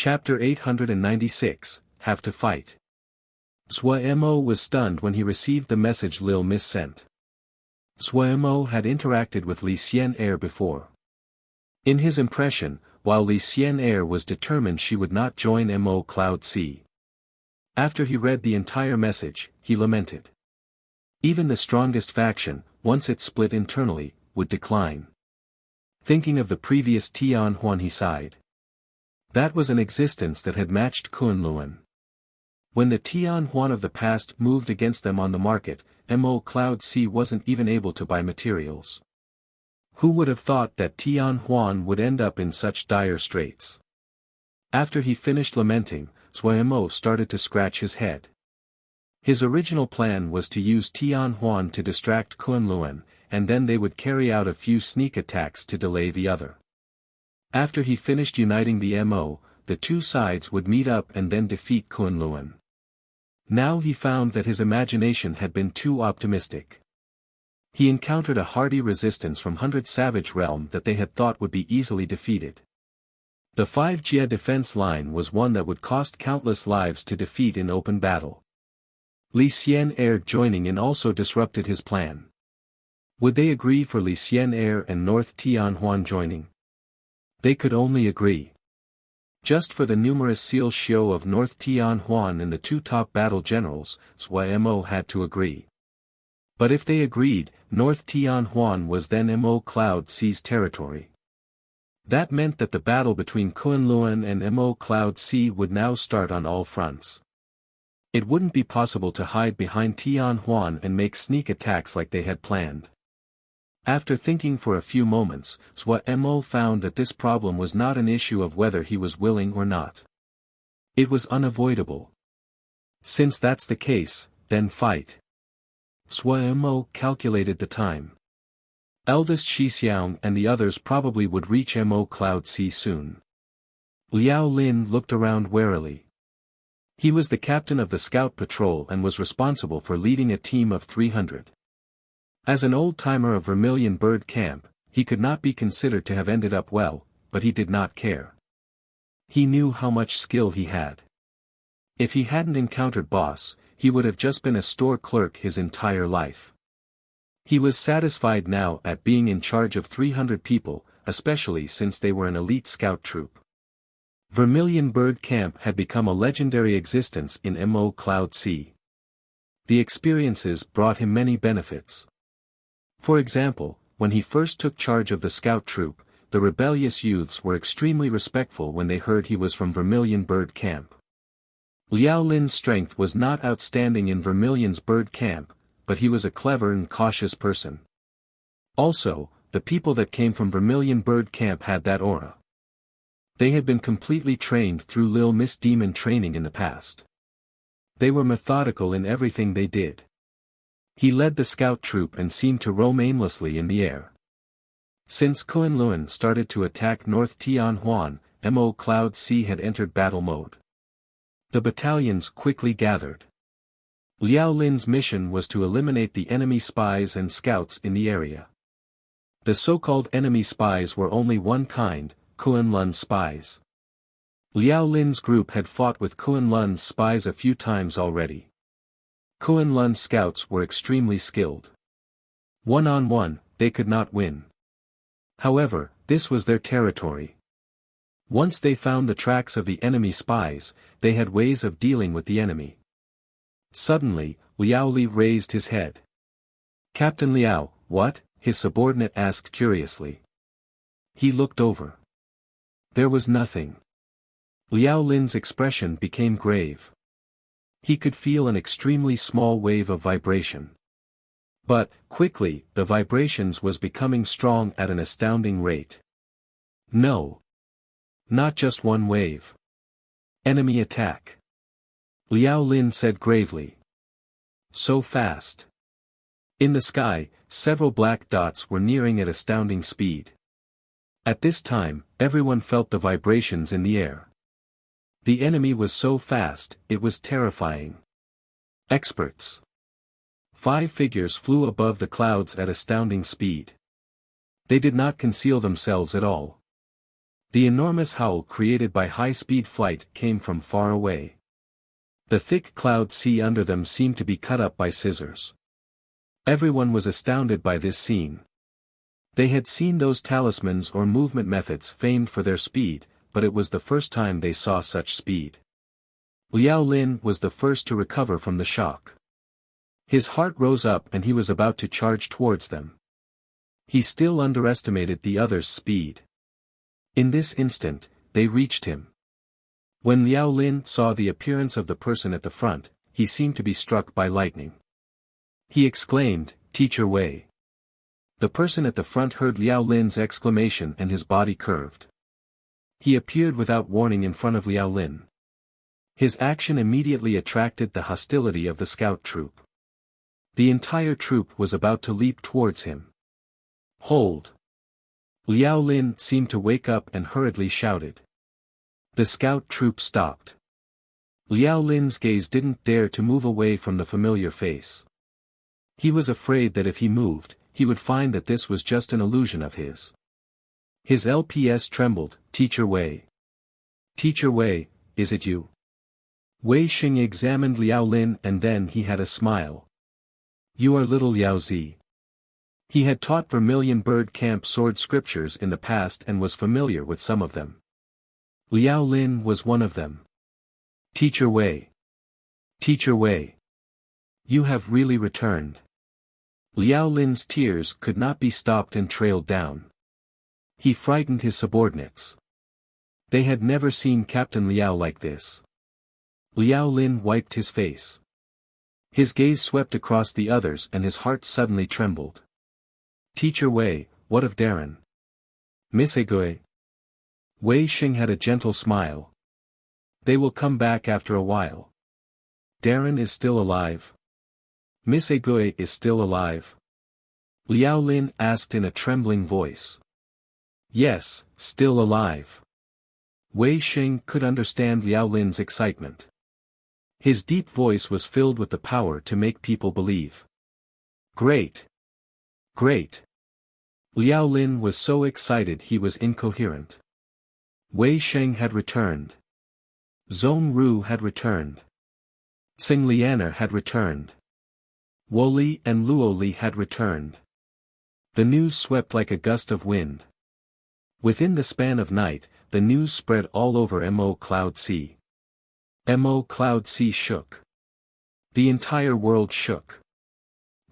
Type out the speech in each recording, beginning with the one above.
Chapter 896, Have to Fight. Zhuemo was stunned when he received the message Lil Miss sent. Zhuemo had interacted with Li Xian'er before. In his impression, while Li Xian'er was determined she would not join Mo Cloud C. After he read the entire message, he lamented. Even the strongest faction, once it split internally, would decline. Thinking of the previous Tianhuan, he sighed. That was an existence that had matched Kunlun. When the Tianhuan of the past moved against them on the market, Mo Cloud C wasn't even able to buy materials. Who would have thought that Tianhuan would end up in such dire straits? After he finished lamenting, Zhuemo started to scratch his head. His original plan was to use Tianhuan to distract Kunlun, and then they would carry out a few sneak attacks to delay the other. After he finished uniting the MO, the two sides would meet up and then defeat Kunlun. Now he found that his imagination had been too optimistic. He encountered a hardy resistance from 100 Savage Realm that they had thought would be easily defeated. The 5 Jia defense line was one that would cost countless lives to defeat in open battle. Li Xian'er joining in also disrupted his plan. Would they agree for Li Xian'er and North Tianhuan joining? They could only agree. Just for the numerous seal show of North Tianhuan and the two top battle generals, Zhuemo had to agree. But if they agreed, North Tianhuan was then Mo Cloud C's territory. That meant that the battle between Kunlun and Mo Cloud C would now start on all fronts. It wouldn't be possible to hide behind Tianhuan and make sneak attacks like they had planned. After thinking for a few moments, Zhuemo found that this problem was not an issue of whether he was willing or not. It was unavoidable. Since that's the case, then fight. Zhuemo calculated the time. Eldest Shixiang and the others probably would reach Mo Cloud C soon. Liao Lin looked around warily. He was the captain of the scout patrol and was responsible for leading a team of 300. As an old-timer of Vermilion Bird Camp, he could not be considered to have ended up well, but he did not care. He knew how much skill he had. If he hadn't encountered Boss, he would have just been a store clerk his entire life. He was satisfied now at being in charge of 300 people, especially since they were an elite scout troop. Vermilion Bird Camp had become a legendary existence in Mo Cloud C. The experiences brought him many benefits. For example, when he first took charge of the scout troop, the rebellious youths were extremely respectful when they heard he was from Vermilion Bird Camp. Liao Lin's strength was not outstanding in Vermilion's Bird Camp, but he was a clever and cautious person. Also, the people that came from Vermilion Bird Camp had that aura. They had been completely trained through Lil Miss Demon training in the past. They were methodical in everything they did. He led the scout troop and seemed to roam aimlessly in the air. Since Kunlun started to attack North Tianhuan, Mo Cloud C had entered battle mode. The battalions quickly gathered. Liao Lin's mission was to eliminate the enemy spies and scouts in the area. The so-called enemy spies were only one kind, Kunlun spies. Liao Lin's group had fought with Kunlun's spies a few times already. Kunlun scouts were extremely skilled. One-on-one, they could not win. However, this was their territory. Once they found the tracks of the enemy spies, they had ways of dealing with the enemy. Suddenly, Liao Li raised his head. "Captain Liao, what?" his subordinate asked curiously. He looked over. There was nothing. Liao Lin's expression became grave. He could feel an extremely small wave of vibration. But, quickly, the vibrations was becoming strong at an astounding rate. No. Not just one wave. Enemy attack. Liao Lin said gravely. So fast. In the sky, several black dots were nearing at astounding speed. At this time, everyone felt the vibrations in the air. The enemy was so fast, it was terrifying. Experts. 5 figures flew above the clouds at astounding speed. They did not conceal themselves at all. The enormous howl created by high-speed flight came from far away. The thick cloud sea under them seemed to be cut up by scissors. Everyone was astounded by this scene. They had seen those talismans or movement methods famed for their speed, but it was the first time they saw such speed. Liao Lin was the first to recover from the shock. His heart rose up and he was about to charge towards them. He still underestimated the others' speed. In this instant, they reached him. When Liao Lin saw the appearance of the person at the front, he seemed to be struck by lightning. He exclaimed, "Teacher Wei." The person at the front heard Liao Lin's exclamation and his body curved. He appeared without warning in front of Liao Lin. His action immediately attracted the hostility of the scout troop. The entire troop was about to leap towards him. "Hold!" Liao Lin seemed to wake up and hurriedly shouted. The scout troop stopped. Liao Lin's gaze didn't dare to move away from the familiar face. He was afraid that if he moved, he would find that this was just an illusion of his. His LPS trembled. "Teacher Wei. Teacher Wei, is it you?" Wei Xing examined Liao Lin and then he had a smile. "You are little Liao Zi." He had taught Vermilion Bird Camp sword scriptures in the past and was familiar with some of them. Liao Lin was one of them. "Teacher Wei. Teacher Wei. You have really returned." Liao Lin's tears could not be stopped and trailed down. He frightened his subordinates. They had never seen Captain Liao like this. Liao Lin wiped his face. His gaze swept across the others and his heart suddenly trembled. "Teacher Wei, what of Darren? Miss Egoe?" Wei Xing had a gentle smile. "They will come back after a while. Darren is still alive. Miss Egoe is still alive?" Liao Lin asked in a trembling voice. "Yes, still alive." Wei Xing could understand Liao Lin's excitement. His deep voice was filled with the power to make people believe. "Great! Great!" Liao Lin was so excited he was incoherent. Wei Sheng had returned. Zhong Ru had returned. Tsing Lianer had returned. Wo Li and Luo Li had returned. The news swept like a gust of wind. Within the span of night, the news spread all over Mo Cloud Sea. Mo Cloud Sea shook. The entire world shook.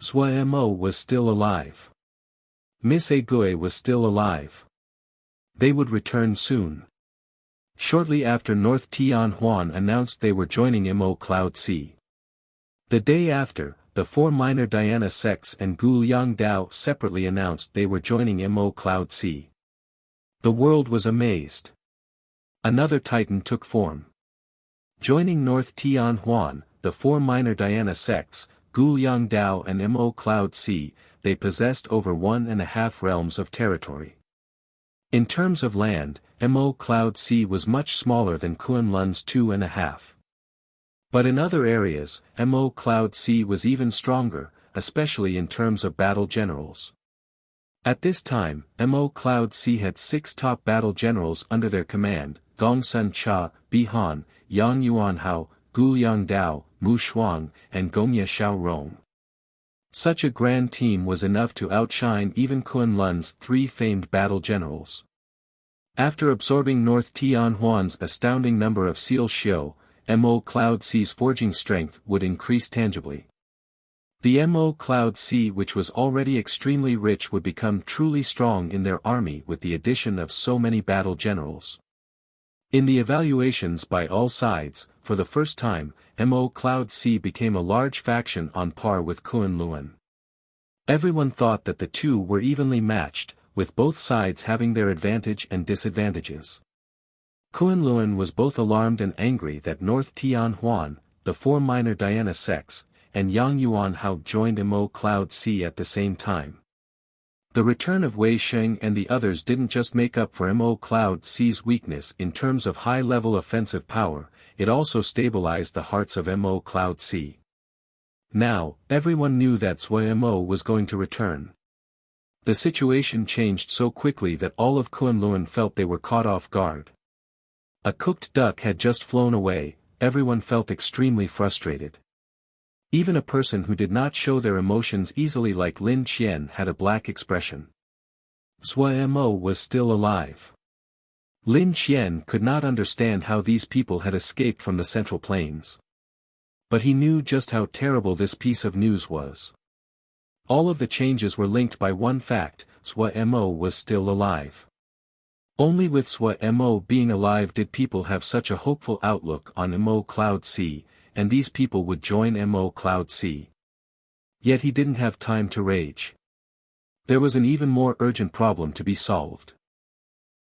Zhua Mo was still alive. Miss Egoe was still alive. They would return soon. Shortly after North Tianhuan announced they were joining Mo Cloud Sea. The day after, the four minor Diana sects and Gu Liang Dao separately announced they were joining Mo Cloud Sea. The world was amazed. Another titan took form. Joining North Tianhuan, the four minor Diana sects, Gu Liang Dao and Mo Cloud Sea, they possessed over 1.5 realms of territory. In terms of land, Mo Cloud Sea was much smaller than Kunlun's 2.5. But in other areas, Mo Cloud Sea was even stronger, especially in terms of battle generals. At this time, Mo Cloud Sea had 6 top battle generals under their command: Gongsun Cha, Bi Han, Yang Yuanhao, Gu Liang Dao, Mu Shuang, and Gongye Xiao Rong. Such a grand team was enough to outshine even Kunlun's 3 famed battle generals. After absorbing North Tianhuan's astounding number of Seal Xiu, Mo Cloud Sea's forging strength would increase tangibly. The Mo Cloud Sea, which was already extremely rich, would become truly strong in their army with the addition of so many battle generals. In the evaluations by all sides, for the first time, Mo Cloud Sea became a large faction on par with Kunlun. Everyone thought that the two were evenly matched, with both sides having their advantage and disadvantages. Kunlun was both alarmed and angry that North Tianhuan, the 4 minor Diana sects, and Yang Yuanhao joined Mo Cloud Sea at the same time. The return of Wei Sheng and the others didn't just make up for Mo Cloud Sea's weakness in terms of high-level offensive power, it also stabilized the hearts of Mo Cloud Sea. Now, everyone knew that Zhua Mo was going to return. The situation changed so quickly that all of Kunlun felt they were caught off guard. A cooked duck had just flown away, everyone felt extremely frustrated. Even a person who did not show their emotions easily like Lin Qian had a black expression. Zhuo Mo was still alive. Lin Qian could not understand how these people had escaped from the Central Plains. But he knew just how terrible this piece of news was. All of the changes were linked by one fact: Zhuo Mo was still alive. Only with Zhuo Mo being alive did people have such a hopeful outlook on Mo Cloud Sea, and these people would join Mo Cloud Sea. Yet he didn't have time to rage. There was an even more urgent problem to be solved.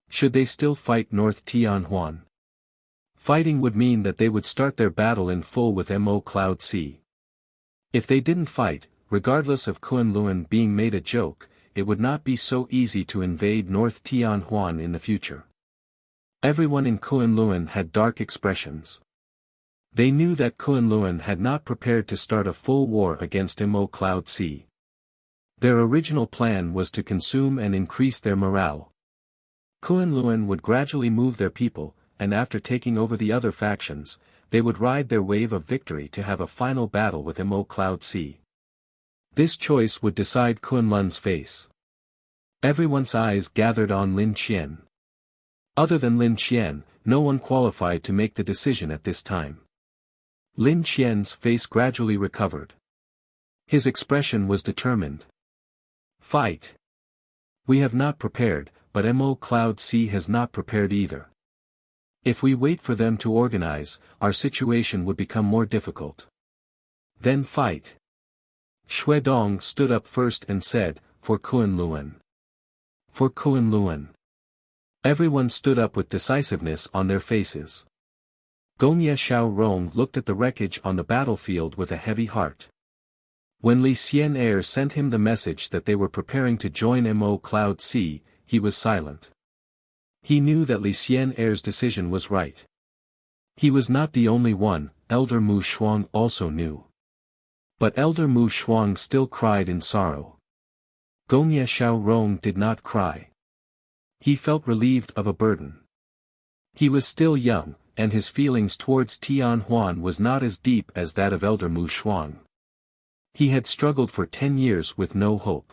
Should they still fight North Tianhuan? Fighting would mean that they would start their battle in full with Mo Cloud Sea. If they didn't fight, regardless of Kunlun being made a joke, it would not be so easy to invade North Tianhuan in the future. Everyone in Kunlun had dark expressions. They knew that Kunlun had not prepared to start a full war against Mo Cloud Sea. Their original plan was to consume and increase their morale. Kunlun would gradually move their people, and after taking over the other factions, they would ride their wave of victory to have a final battle with Mo Cloud Sea. This choice would decide Kunlun's fate. Everyone's eyes gathered on Lin Qian. Other than Lin Qian, no one qualified to make the decision at this time. Lin Qian's face gradually recovered. His expression was determined. Fight. We have not prepared, but Mo Cloud Sea has not prepared either. If we wait for them to organize, our situation would become more difficult. Then fight. Xue Dong stood up first and said, "For Kunlun." For Kunlun. Everyone stood up with decisiveness on their faces. Gongye Xiaorong looked at the wreckage on the battlefield with a heavy heart. When Li Xian'er sent him the message that they were preparing to join Mo Cloud Sea, he was silent. He knew that Li Xian'er's decision was right. He was not the only one, Elder Mu Shuang also knew. But Elder Mu Shuang still cried in sorrow. Gongye Xiaorong did not cry. He felt relieved of a burden. He was still young, and his feelings towards Tianhuan was not as deep as that of Elder Mu Shuang. He had struggled for 10 years with no hope.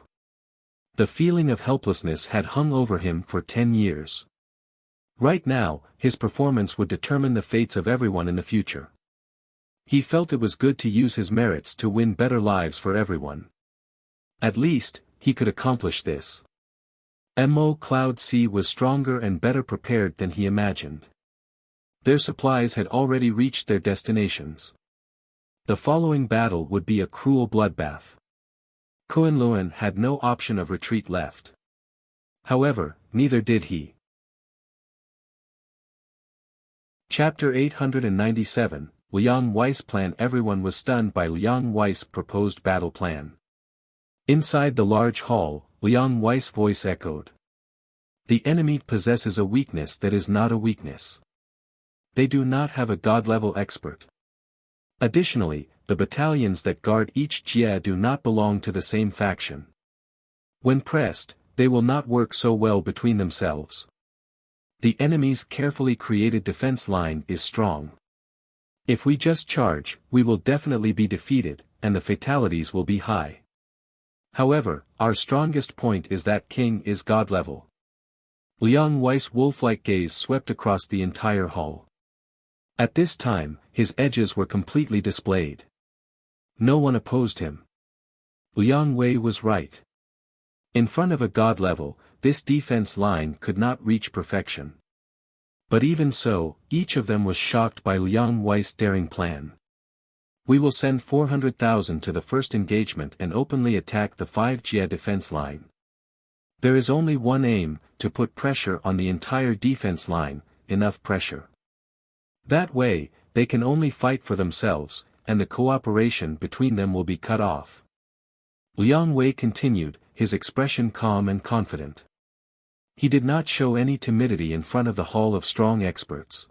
The feeling of helplessness had hung over him for 10 years. Right now, his performance would determine the fates of everyone in the future. He felt it was good to use his merits to win better lives for everyone. At least, he could accomplish this. Mo Cloud Sea was stronger and better prepared than he imagined. Their supplies had already reached their destinations. The following battle would be a cruel bloodbath. Kunlun had no option of retreat left. However, neither did he. Chapter 897, Liang Weiss Plan. Everyone was stunned by Liang Weiss' proposed battle plan. Inside the large hall, Liang Weiss' voice echoed. The enemy possesses a weakness that is not a weakness. They do not have a god-level expert. Additionally, the battalions that guard each jia do not belong to the same faction. When pressed, they will not work so well between themselves. The enemy's carefully created defense line is strong. If we just charge, we will definitely be defeated, and the fatalities will be high. However, our strongest point is that King is god level. Liang Weiss' wolf-like gaze swept across the entire hall. At this time, his edges were completely displayed. No one opposed him. Liang Wei was right. In front of a god level, this defense line could not reach perfection. But even so, each of them was shocked by Liang Weiss' daring plan. We will send 400,000 to the first engagement and openly attack the 5 jia defense line. There is only one aim, to put pressure on the entire defense line, enough pressure. That way, they can only fight for themselves, and the cooperation between them will be cut off. Liang Wei continued, his expression calm and confident. He did not show any timidity in front of the hall of strong experts.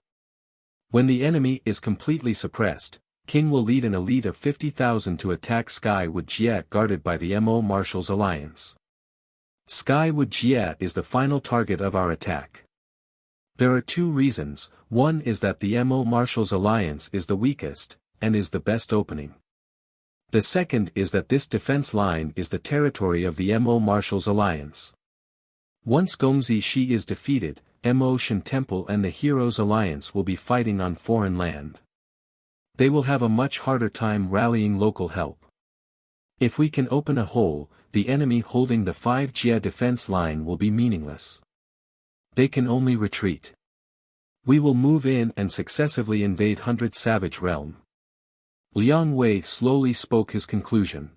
When the enemy is completely suppressed, King will lead an elite of 50,000 to attack Skywood Jia guarded by the Mo Marshals Alliance. Skywood Jia is the final target of our attack. There are two reasons. One is that the Mo Marshals Alliance is the weakest, and is the best opening. The second is that this defense line is the territory of the Mo Marshals Alliance. Once Gongzi Shi is defeated, Mo Shan Temple and the Heroes Alliance will be fighting on foreign land. They will have a much harder time rallying local help. If we can open a hole, the enemy holding the 5 Jia defense line will be meaningless. They can only retreat. We will move in and successively invade 100 Savage Realm. Liang Wei slowly spoke his conclusion.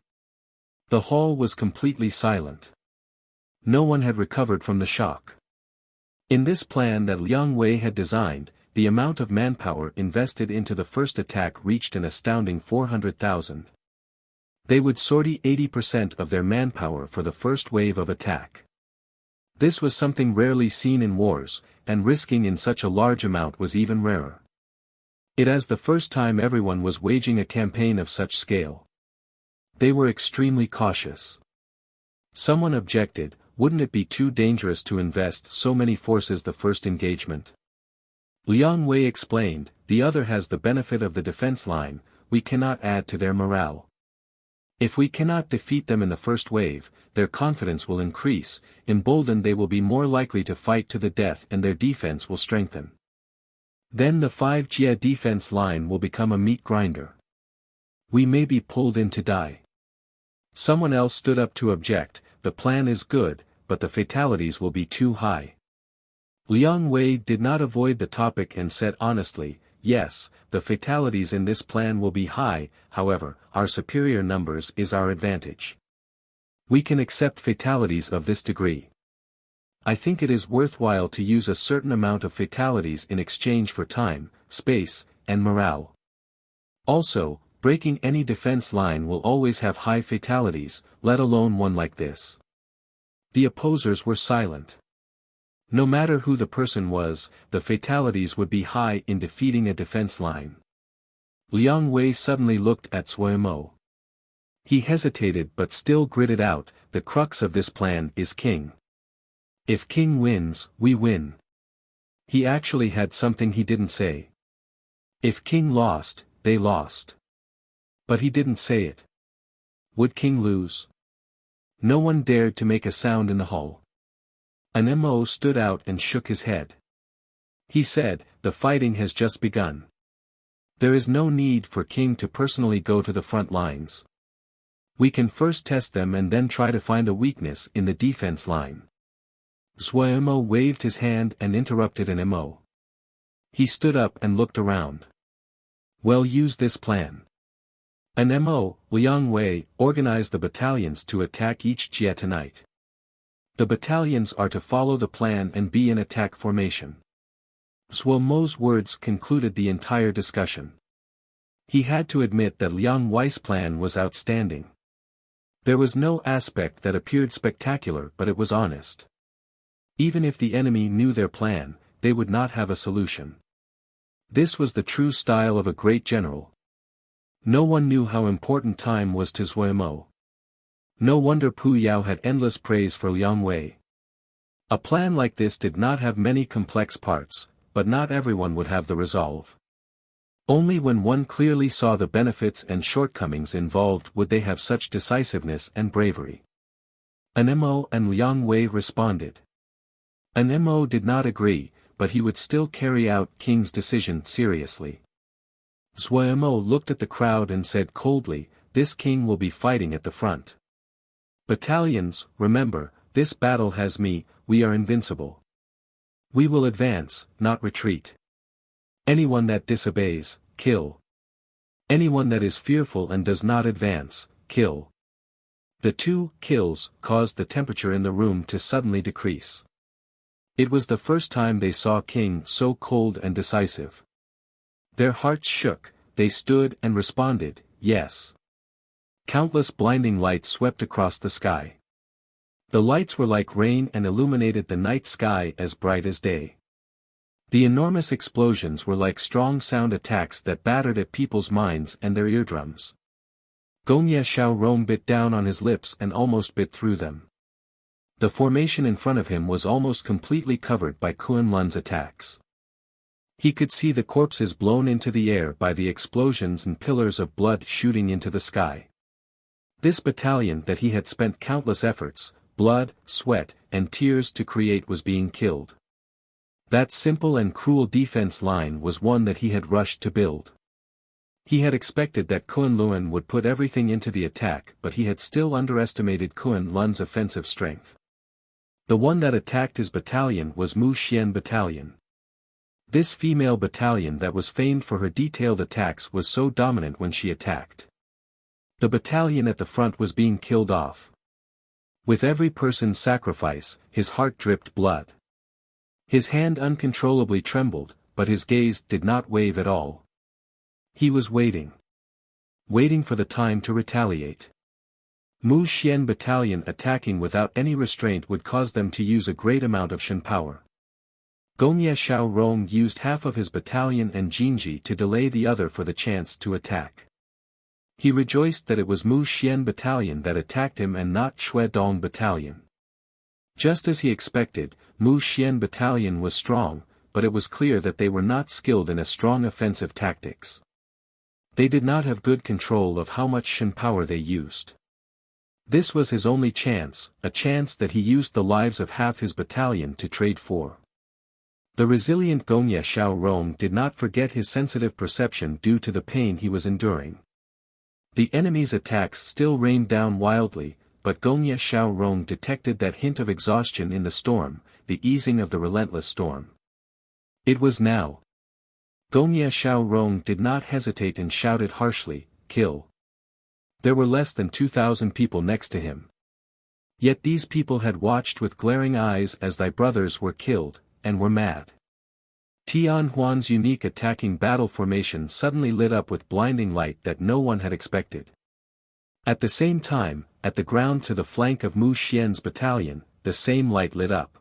The hall was completely silent. No one had recovered from the shock. In this plan that Liang Wei had designed, the amount of manpower invested into the first attack reached an astounding 400,000. They would sortie 80% of their manpower for the first wave of attack. This was something rarely seen in wars, and risking in such a large amount was even rarer. It was the first time everyone was waging a campaign of such scale. They were extremely cautious. Someone objected, wouldn't it be too dangerous to invest so many forces the first engagement? Liang Wei explained, the other has the benefit of the defense line, we cannot add to their morale. If we cannot defeat them in the first wave, their confidence will increase, emboldened they will be more likely to fight to the death and their defense will strengthen. Then the 5 Jia defense line will become a meat grinder. We may be pulled in to die. Someone else stood up to object, the plan is good, but the fatalities will be too high. Liang Wei did not avoid the topic and said honestly, yes, the fatalities in this plan will be high, however, our superior numbers is our advantage. We can accept fatalities of this degree. I think it is worthwhile to use a certain amount of fatalities in exchange for time, space, and morale. Also, breaking any defense line will always have high fatalities, let alone one like this. The opposers were silent. No matter who the person was, the fatalities would be high in defeating a defense line. Liang Wei suddenly looked at Suemo. He hesitated but still gritted out, the crux of this plan is King. If King wins, we win. He actually had something he didn't say. If King lost, they lost. But he didn't say it. Would King lose? No one dared to make a sound in the hall. An Mo stood out and shook his head. He said, the fighting has just begun. There is no need for King to personally go to the front lines. We can first test them and then try to find a weakness in the defense line. Suemo waved his hand and interrupted an Mo. He stood up and looked around. Well, use this plan. An Mo, Liang Wei, organized the battalions to attack each Jia tonight. The battalions are to follow the plan and be in attack formation. Suemo's words concluded the entire discussion. He had to admit that Liang Wei's plan was outstanding. There was no aspect that appeared spectacular, but it was honest. Even if the enemy knew their plan, they would not have a solution. This was the true style of a great general. No one knew how important time was to Suemo. No wonder Pu Yao had endless praise for Liang Wei. A plan like this did not have many complex parts, but not everyone would have the resolve. Only when one clearly saw the benefits and shortcomings involved would they have such decisiveness and bravery. An Mo and Liang Wei responded. An Mo did not agree, but he would still carry out King's decision seriously. Suemo looked at the crowd and said coldly, this King will be fighting at the front. Battalions, remember, this battle has me, we are invincible. We will advance, not retreat. Anyone that disobeys, kill. Anyone that is fearful and does not advance, kill. The 2 kills caused the temperature in the room to suddenly decrease. It was the first time they saw King so cold and decisive. Their hearts shook, they stood and responded, yes. Countless blinding lights swept across the sky. The lights were like rain and illuminated the night sky as bright as day. The enormous explosions were like strong sound attacks that battered at people's minds and their eardrums. Gongye Xiaorong bit down on his lips and almost bit through them. The formation in front of him was almost completely covered by Kun Lun's attacks. He could see the corpses blown into the air by the explosions and pillars of blood shooting into the sky. This battalion that he had spent countless efforts, blood, sweat, and tears to create was being killed. That simple and cruel defense line was one that he had rushed to build. He had expected that Kun Lun would put everything into the attack, but he had still underestimated Kun Lun's offensive strength. The one that attacked his battalion was Mu Xian Battalion. This female battalion that was famed for her detailed attacks was so dominant when she attacked. The battalion at the front was being killed off. With every person's sacrifice, his heart dripped blood. His hand uncontrollably trembled, but his gaze did not wave at all. He was waiting. Waiting for the time to retaliate. Mu Xian Battalion attacking without any restraint would cause them to use a great amount of Shen power. Gongye Xiaorong used half of his battalion and Jinji to delay the other for the chance to attack. He rejoiced that it was Mu Xian Battalion that attacked him and not Xue Dong Battalion. Just as he expected, Mu Xian Battalion was strong, but it was clear that they were not skilled in a strong offensive tactics. They did not have good control of how much Shen power they used. This was his only chance, a chance that he used the lives of half his battalion to trade for. The resilient Gongye Xiaorong did not forget his sensitive perception due to the pain he was enduring. The enemy's attacks still rained down wildly, but Gongye Xiaorong detected that hint of exhaustion in the storm, the easing of the relentless storm. It was now. Gongye Xiaorong did not hesitate and shouted harshly, "Kill!" There were less than 2,000 people next to him. Yet these people had watched with glaring eyes as thy brothers were killed, and were mad. Tian Huan's unique attacking battle formation suddenly lit up with blinding light that no one had expected. At the same time, at the ground to the flank of Mu Xian's battalion, the same light lit up.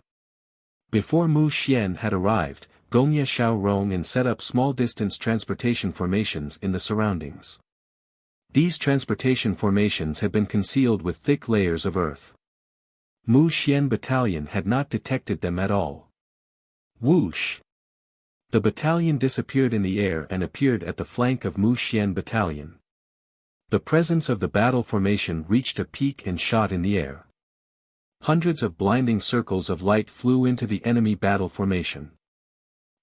Before Mu Xian had arrived, Gongye Xiaorong and set up small distance transportation formations in the surroundings. These transportation formations had been concealed with thick layers of earth. Mu Xian Battalion had not detected them at all. Whoosh! The battalion disappeared in the air and appeared at the flank of Mu Xian Battalion. The presence of the battle formation reached a peak and shot in the air. Hundreds of blinding circles of light flew into the enemy battle formation.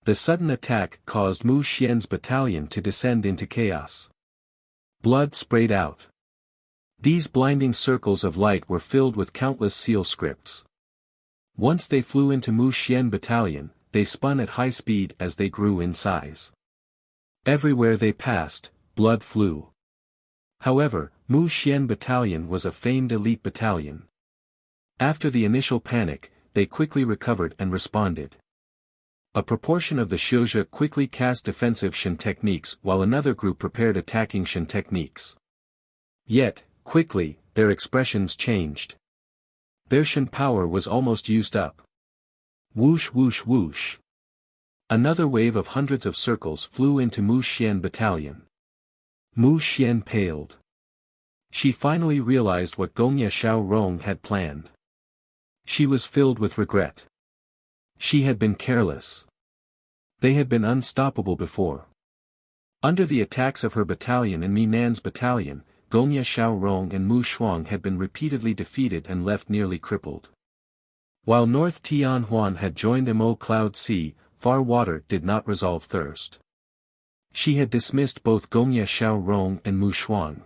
The sudden attack caused Mu Xian's battalion to descend into chaos. Blood sprayed out. These blinding circles of light were filled with countless seal scripts. Once they flew into Mu Xian Battalion, they spun at high speed as they grew in size. Everywhere they passed, blood flew. However, Mu Xian Battalion was a famed elite battalion. After the initial panic, they quickly recovered and responded. A proportion of the Xiuzhe quickly cast defensive Shen techniques while another group prepared attacking Shen techniques. Yet, quickly, their expressions changed. Their Shen power was almost used up. Whoosh whoosh whoosh. Another wave of hundreds of circles flew into Mu Xian Battalion. Mu Xian paled. She finally realized what Gongye Xiaorong had planned. She was filled with regret. She had been careless. They had been unstoppable before. Under the attacks of her battalion and Minan's battalion, Gongye Xiaorong and Mu Shuang had been repeatedly defeated and left nearly crippled. While North Tianhuan had joined Mo Cloud Sea, far water did not resolve thirst. She had dismissed both Gongye Xiaorong and Mu Shuang.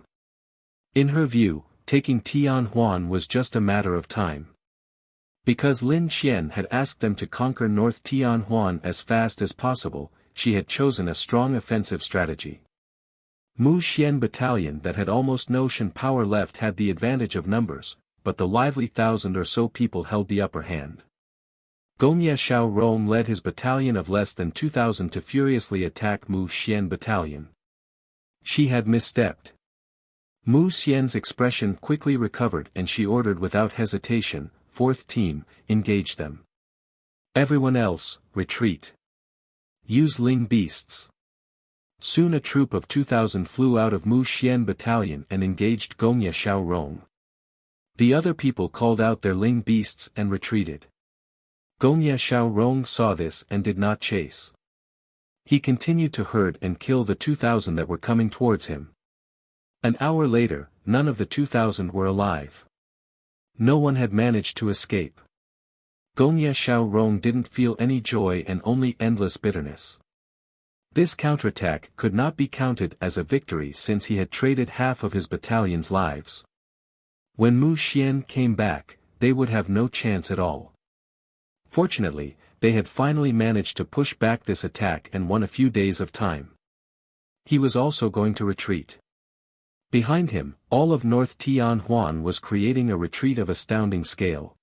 In her view, taking Tianhuan was just a matter of time. Because Lin Qian had asked them to conquer North Tianhuan as fast as possible, she had chosen a strong offensive strategy. Mu Xian Battalion that had almost no Shen power left had the advantage of numbers, but the lively 1,000 or so people held the upper hand. Gongye Xiaorong led his battalion of less than 2,000 to furiously attack Mu Xian Battalion. She had misstepped. Mu Xian's expression quickly recovered and she ordered without hesitation, "Fourth team, engage them. Everyone else, retreat. Use Ling beasts." Soon a troop of 2,000 flew out of Mu Xian Battalion and engaged Gongye Xiaorong. The other people called out their ling beasts and retreated. Gongye Xiaorong saw this and did not chase. He continued to herd and kill the 2,000 that were coming towards him. An hour later, none of the 2,000 were alive. No one had managed to escape. Gongye Xiaorong didn't feel any joy and only endless bitterness. This counterattack could not be counted as a victory since he had traded half of his battalion's lives. When Mu Xian came back, they would have no chance at all. Fortunately, they had finally managed to push back this attack and won a few days of time. He was also going to retreat. Behind him, all of North Tianhuan was creating a retreat of astounding scale.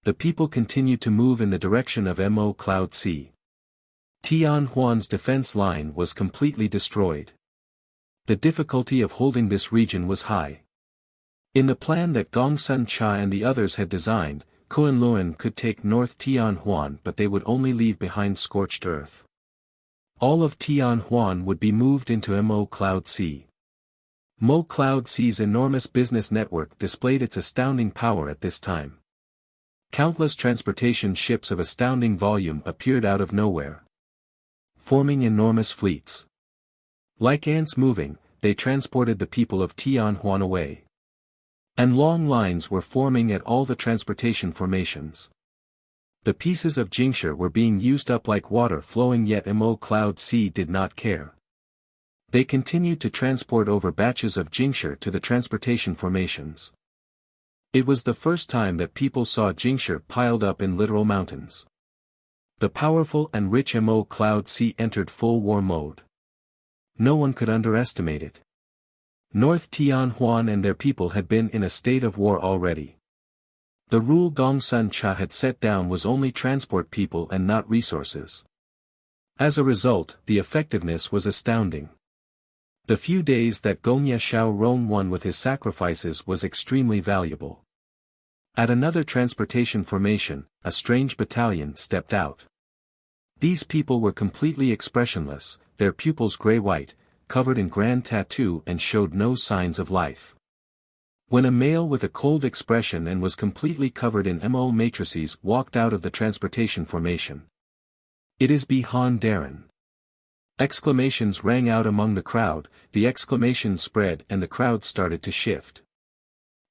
The people continued to move in the direction of Mo Cloud Sea. Tianhuan's defense line was completely destroyed. The difficulty of holding this region was high. In the plan that Gongsun Cha and the others had designed, Kunlun could take North Tianhuan, but they would only leave behind scorched earth. All of Tianhuan would be moved into Mo Cloud Sea. Mo Cloud Sea's enormous business network displayed its astounding power at this time. Countless transportation ships of astounding volume appeared out of nowhere, forming enormous fleets. Like ants moving, they transported the people of Tianhuan away. And long lines were forming at all the transportation formations. The pieces of Jingshi were being used up like water flowing, yet Mo Cloud Sea did not care. They continued to transport over batches of Jingshi to the transportation formations. It was the first time that people saw Jingshi piled up in literal mountains. The powerful and rich Mo Cloud Sea entered full war mode. No one could underestimate it. North Tianhuan and their people had been in a state of war already. The rule Gongsun Cha had set down was only transport people and not resources. As a result, the effectiveness was astounding. The few days that Gongye Xiaorong won with his sacrifices was extremely valuable. At another transportation formation, a strange battalion stepped out. These people were completely expressionless, their pupils gray-white, covered in grand tattoo, and showed no signs of life. When a male with a cold expression and was completely covered in Mo matrices walked out of the transportation formation. "It is Bihan Darren." Exclamations rang out among the crowd, the exclamations spread and the crowd started to shift.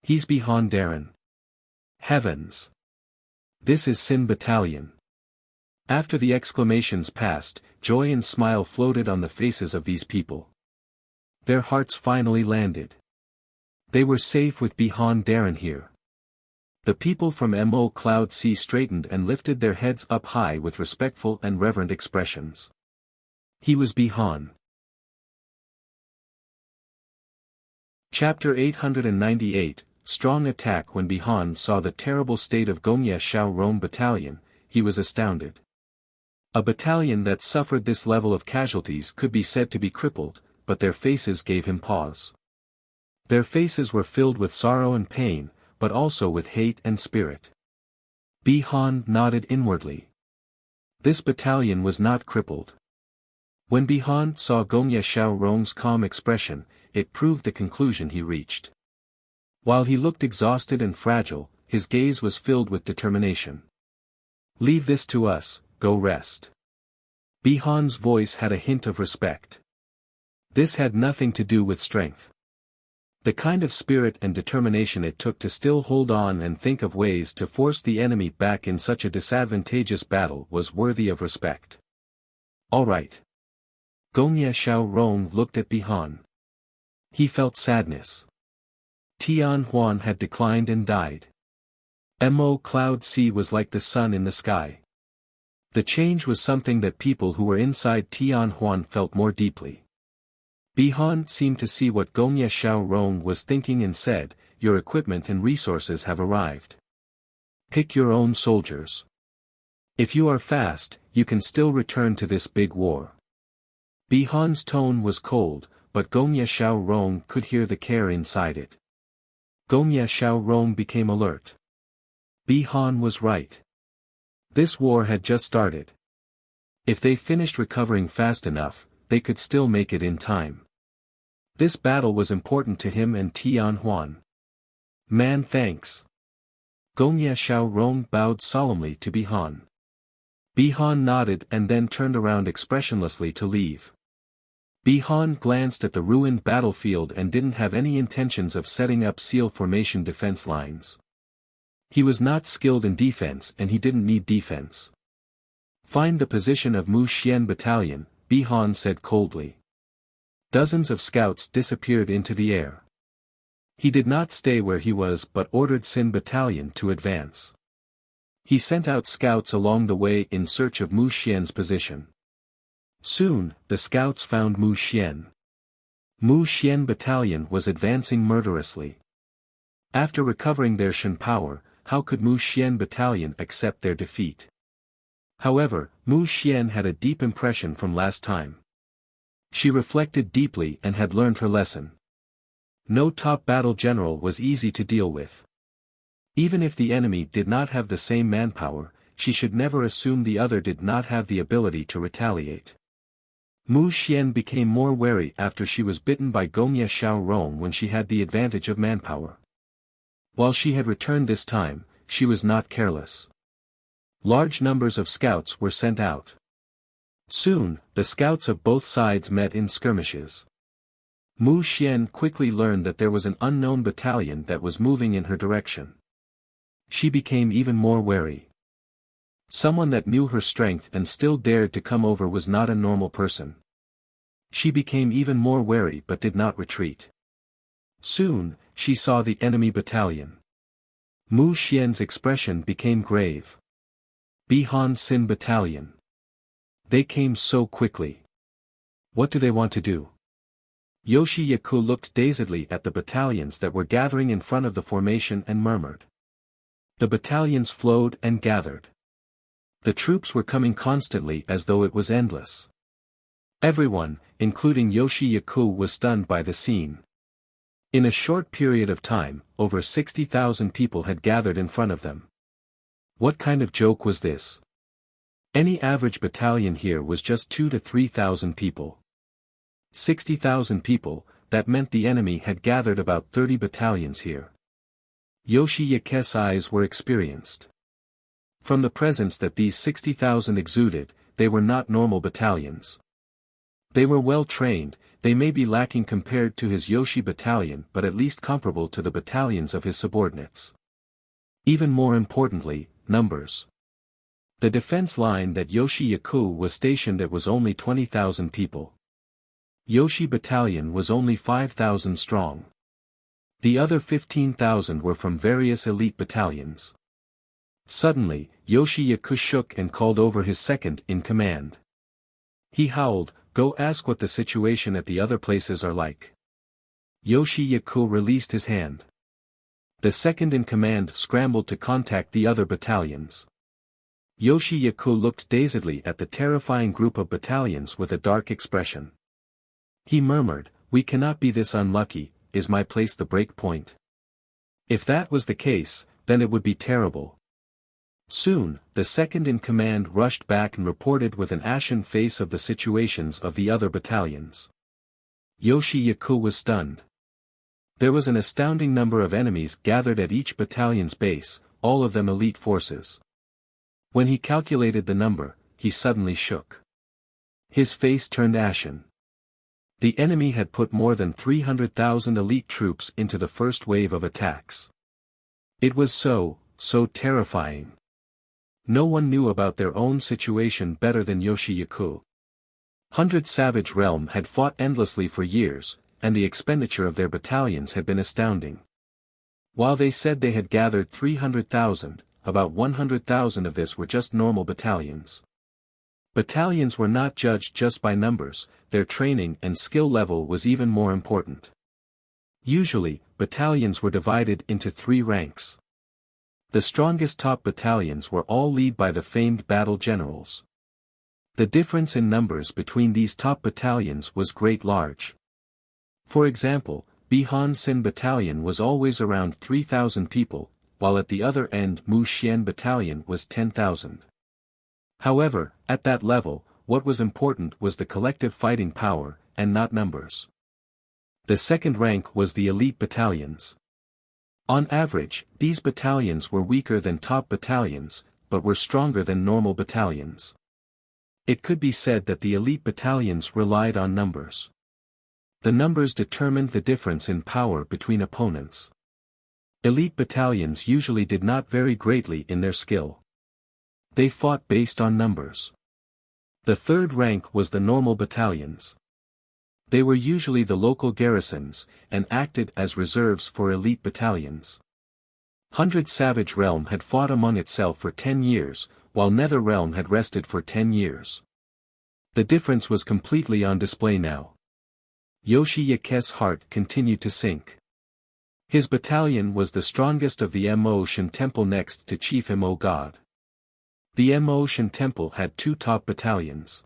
"He's Bihan Darren. Heavens! This is Sin Battalion." After the exclamations passed, joy and smile floated on the faces of these people. Their hearts finally landed. They were safe with Bihan Darren here. The people from Mo Cloud Sea straightened and lifted their heads up high with respectful and reverent expressions. He was Bihan. Chapter 898, Strong Attack. When Bihan saw the terrible state of Gongye Xiaorong Battalion, he was astounded. A battalion that suffered this level of casualties could be said to be crippled, but their faces gave him pause. Their faces were filled with sorrow and pain, but also with hate and spirit. Bihan nodded inwardly. This battalion was not crippled. When Bihan saw Gongye Xiaorong's calm expression, it proved the conclusion he reached. While he looked exhausted and fragile, his gaze was filled with determination. "Leave this to us, go rest." Bihan's voice had a hint of respect. This had nothing to do with strength. The kind of spirit and determination it took to still hold on and think of ways to force the enemy back in such a disadvantageous battle was worthy of respect. "All right." Gongye Xiaorong looked at Bihan. He felt sadness. Tianhuan had declined and died. Mo Cloud Sea was like the sun in the sky. The change was something that people who were inside Tianhuan felt more deeply. Bihan seemed to see what Gongye Xiaorong was thinking and said, "Your equipment and resources have arrived. Pick your own soldiers. If you are fast, you can still return to this big war." Bihan's tone was cold, but Gongye Xiaorong could hear the care inside it. Gongye Xiaorong became alert. Bihan was right. This war had just started. If they finished recovering fast enough, they could still make it in time. This battle was important to him and Tianhuan. Man thanks. Gongye Xiaorong bowed solemnly to Bihan. Bihan nodded and then turned around expressionlessly to leave. Bihan glanced at the ruined battlefield and didn't have any intentions of setting up seal formation defense lines. He was not skilled in defense and he didn't need defense. Find the position of Mu Xian battalion, Bihan said coldly. Dozens of scouts disappeared into the air. He did not stay where he was but ordered Xin battalion to advance. He sent out scouts along the way in search of Mu Xian's position. Soon, the scouts found Mu Xian. Mu Xian battalion was advancing murderously. After recovering their Shen power, how could Mu Xian battalion accept their defeat? However, Mu Xian had a deep impression from last time. She reflected deeply and had learned her lesson. No top battle general was easy to deal with. Even if the enemy did not have the same manpower, she should never assume the other did not have the ability to retaliate. Mu Xian became more wary after she was bitten by Gongye Xiaorong when she had the advantage of manpower. While she had returned this time, she was not careless. Large numbers of scouts were sent out. Soon, the scouts of both sides met in skirmishes. Mu Xian quickly learned that there was an unknown battalion that was moving in her direction. She became even more wary. Someone that knew her strength and still dared to come over was not a normal person. She became even more wary but did not retreat. Soon, she saw the enemy battalion. Mu Xian's expression became grave. Bihan Xin battalion. They came so quickly. What do they want to do? Yoshi Yaku looked dazedly at the battalions that were gathering in front of the formation and murmured. The battalions flowed and gathered. The troops were coming constantly as though it was endless. Everyone, including Yoshi Yaku, was stunned by the scene. In a short period of time, over 60,000 people had gathered in front of them. What kind of joke was this? Any average battalion here was just 2,000 to 3,000 people. 60,000 people, that meant the enemy had gathered about 30 battalions here. Yoshi Yake's eyes were experienced. From the presence that these 60,000 exuded, they were not normal battalions. They were well trained, they may be lacking compared to his Yoshi battalion but at least comparable to the battalions of his subordinates. Even more importantly, numbers. The defense line that Yoshi Yaku was stationed at was only 20,000 people. Yoshi battalion was only 5,000 strong. The other 15,000 were from various elite battalions. Suddenly, Yoshi Yaku shook and called over his second-in-command. He howled, "Go ask what the situation at the other places are like." Yoshi Yaku released his hand. The second-in-command scrambled to contact the other battalions. Yoshi Yaku looked dazedly at the terrifying group of battalions with a dark expression. He murmured, "We cannot be this unlucky, is my place the break point?" If that was the case, then it would be terrible. Soon, the second-in-command rushed back and reported with an ashen face of the situations of the other battalions. Yoshi Yaku was stunned. There was an astounding number of enemies gathered at each battalion's base, all of them elite forces. When he calculated the number, he suddenly shook. His face turned ashen. The enemy had put more than 300,000 elite troops into the first wave of attacks. It was so terrifying. No one knew about their own situation better than Yoshi Yaku. 100 Savage Realm had fought endlessly for years, and the expenditure of their battalions had been astounding. While they said they had gathered 300,000, about 100,000 of this were just normal battalions. Battalions were not judged just by numbers, their training and skill level was even more important. Usually, battalions were divided into 3 ranks. The strongest top battalions were all led by the famed battle generals. The difference in numbers between these top battalions was large. For example, Bihan Xin battalion was always around 3,000 people, while at the other end Mu Xian battalion was 10,000. However, at that level, what was important was the collective fighting power, and not numbers. The second rank was the elite battalions. On average, these battalions were weaker than top battalions, but were stronger than normal battalions. It could be said that the elite battalions relied on numbers. The numbers determined the difference in power between opponents. Elite battalions usually did not vary greatly in their skill. They fought based on numbers. The third rank was the normal battalions. They were usually the local garrisons, and acted as reserves for elite battalions. 100 Savage Realm had fought among itself for 10 years, while Nether Realm had rested for 10 years. The difference was completely on display now. Wuxia's heart continued to sink. His battalion was the strongest of the Mo Shan Temple next to Chief Mo God. The Mo Shan Temple had 2 top battalions.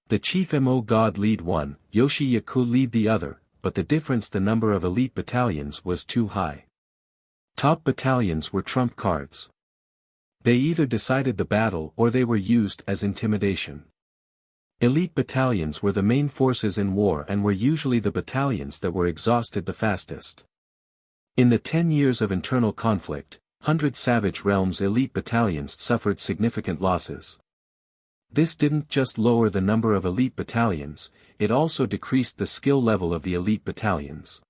The Chief Mo God lead one, Wuxia lead the other, but the number of elite battalions was too high. Top battalions were trump cards. They either decided the battle or they were used as intimidation. Elite battalions were the main forces in war and were usually the battalions that were exhausted the fastest. In the 10 years of internal conflict, 100 Savage Realms elite battalions suffered significant losses. This didn't just lower the number of elite battalions, it also decreased the skill level of the elite battalions.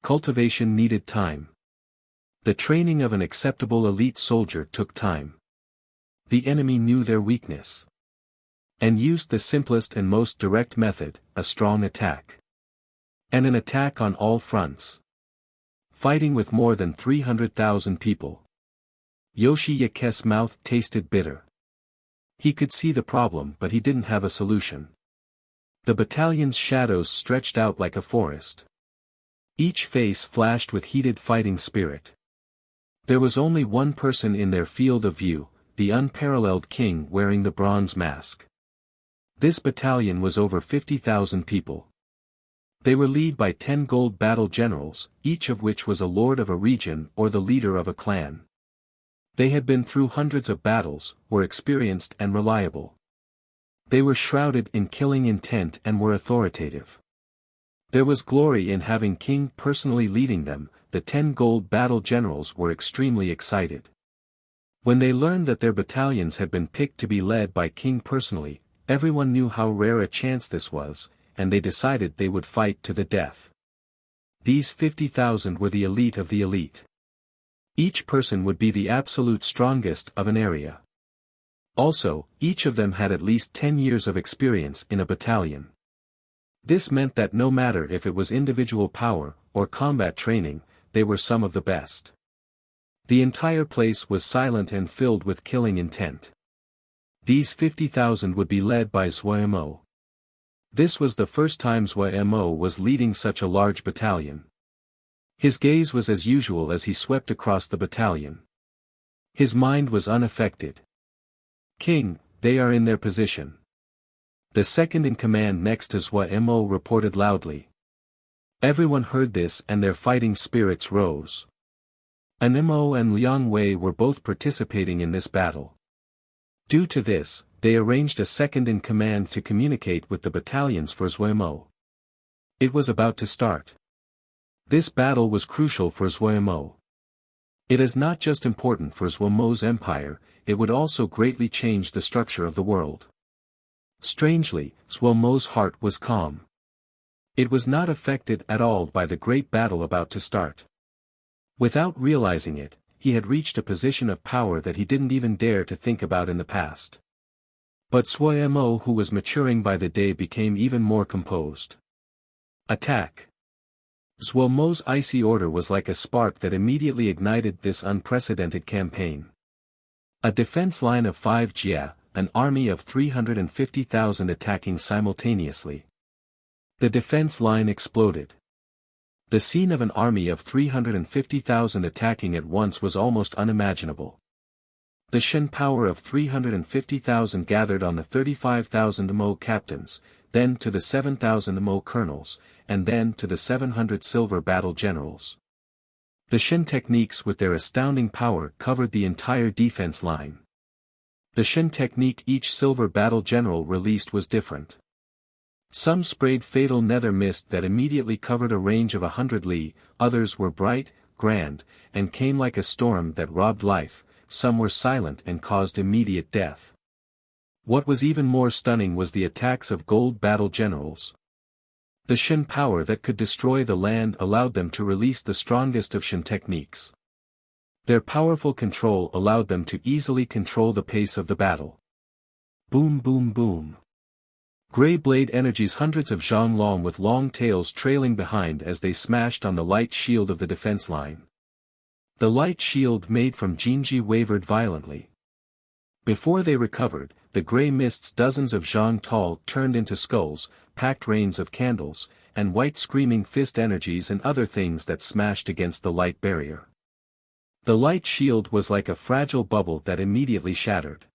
Cultivation needed time. The training of an acceptable elite soldier took time. The enemy knew their weakness and used the simplest and most direct method, a strong attack. And an attack on all fronts. Fighting with more than 300,000 people. Wuxia's mouth tasted bitter. He could see the problem but he didn't have a solution. The battalion's shadows stretched out like a forest. Each face flashed with heated fighting spirit. There was only one person in their field of view, the unparalleled king wearing the bronze mask. This battalion was over 50,000 people. They were led by 10 gold battle generals, each of which was a lord of a region or the leader of a clan. They had been through hundreds of battles, were experienced and reliable. They were shrouded in killing intent and were authoritative. There was glory in having King personally leading them. The 10 gold battle generals were extremely excited. When they learned that their battalions had been picked to be led by King personally, everyone knew how rare a chance this was, and they decided they would fight to the death. These 50,000 were the elite of the elite. Each person would be the absolute strongest of an area. Also, each of them had at least 10 years of experience in a battalion. This meant that no matter if it was individual power, or combat training, they were some of the best. The entire place was silent and filled with killing intent. These 50,000 would be led by Wuxia Mo. This was the first time Wuxia Mo was leading such a large battalion. His gaze was as usual as he swept across the battalion. His mind was unaffected. King, they are in their position. The second-in-command next to Wuxia Mo reported loudly. Everyone heard this and their fighting spirits rose. Mo and Liang Wei were both participating in this battle. Due to this, they arranged a second-in-command to communicate with the battalions for Wuxia Mo. It was about to start. This battle was crucial for Wuxia Mo. It is not just important for Wuxia Mo's empire, it would also greatly change the structure of the world. Strangely, Wuxia Mo's heart was calm. It was not affected at all by the great battle about to start. Without realizing it, he had reached a position of power that he didn't even dare to think about in the past. But Wuxia Mo, who was maturing by the day, became even more composed. Attack! Wuxia Mo's icy order was like a spark that immediately ignited this unprecedented campaign. A defense line of 5 jia, an army of 350,000 attacking simultaneously. The defense line exploded. The scene of an army of 350,000 attacking at once was almost unimaginable. The Shen power of 350,000 gathered on the 35,000 Mo captains, then to the 7,000 Mo colonels, and then to the 700 silver battle generals. The Shen techniques with their astounding power covered the entire defense line. The Shen technique each silver battle general released was different. Some sprayed fatal nether mist that immediately covered a range of 100 li, others were bright, grand, and came like a storm that robbed life. Some were silent and caused immediate death. What was even more stunning was the attacks of gold battle generals. The Shen power that could destroy the land allowed them to release the strongest of Shen techniques. Their powerful control allowed them to easily control the pace of the battle. Boom boom boom. Gray blade energies, hundreds of Zhonglong with long tails trailing behind as they smashed on the light shield of the defense line. The light shield made from Jinji wavered violently. Before they recovered, the gray mists, dozens of Zhang tall, turned into skulls, packed rains of candles, and white screaming fist energies and other things that smashed against the light barrier. The light shield was like a fragile bubble that immediately shattered.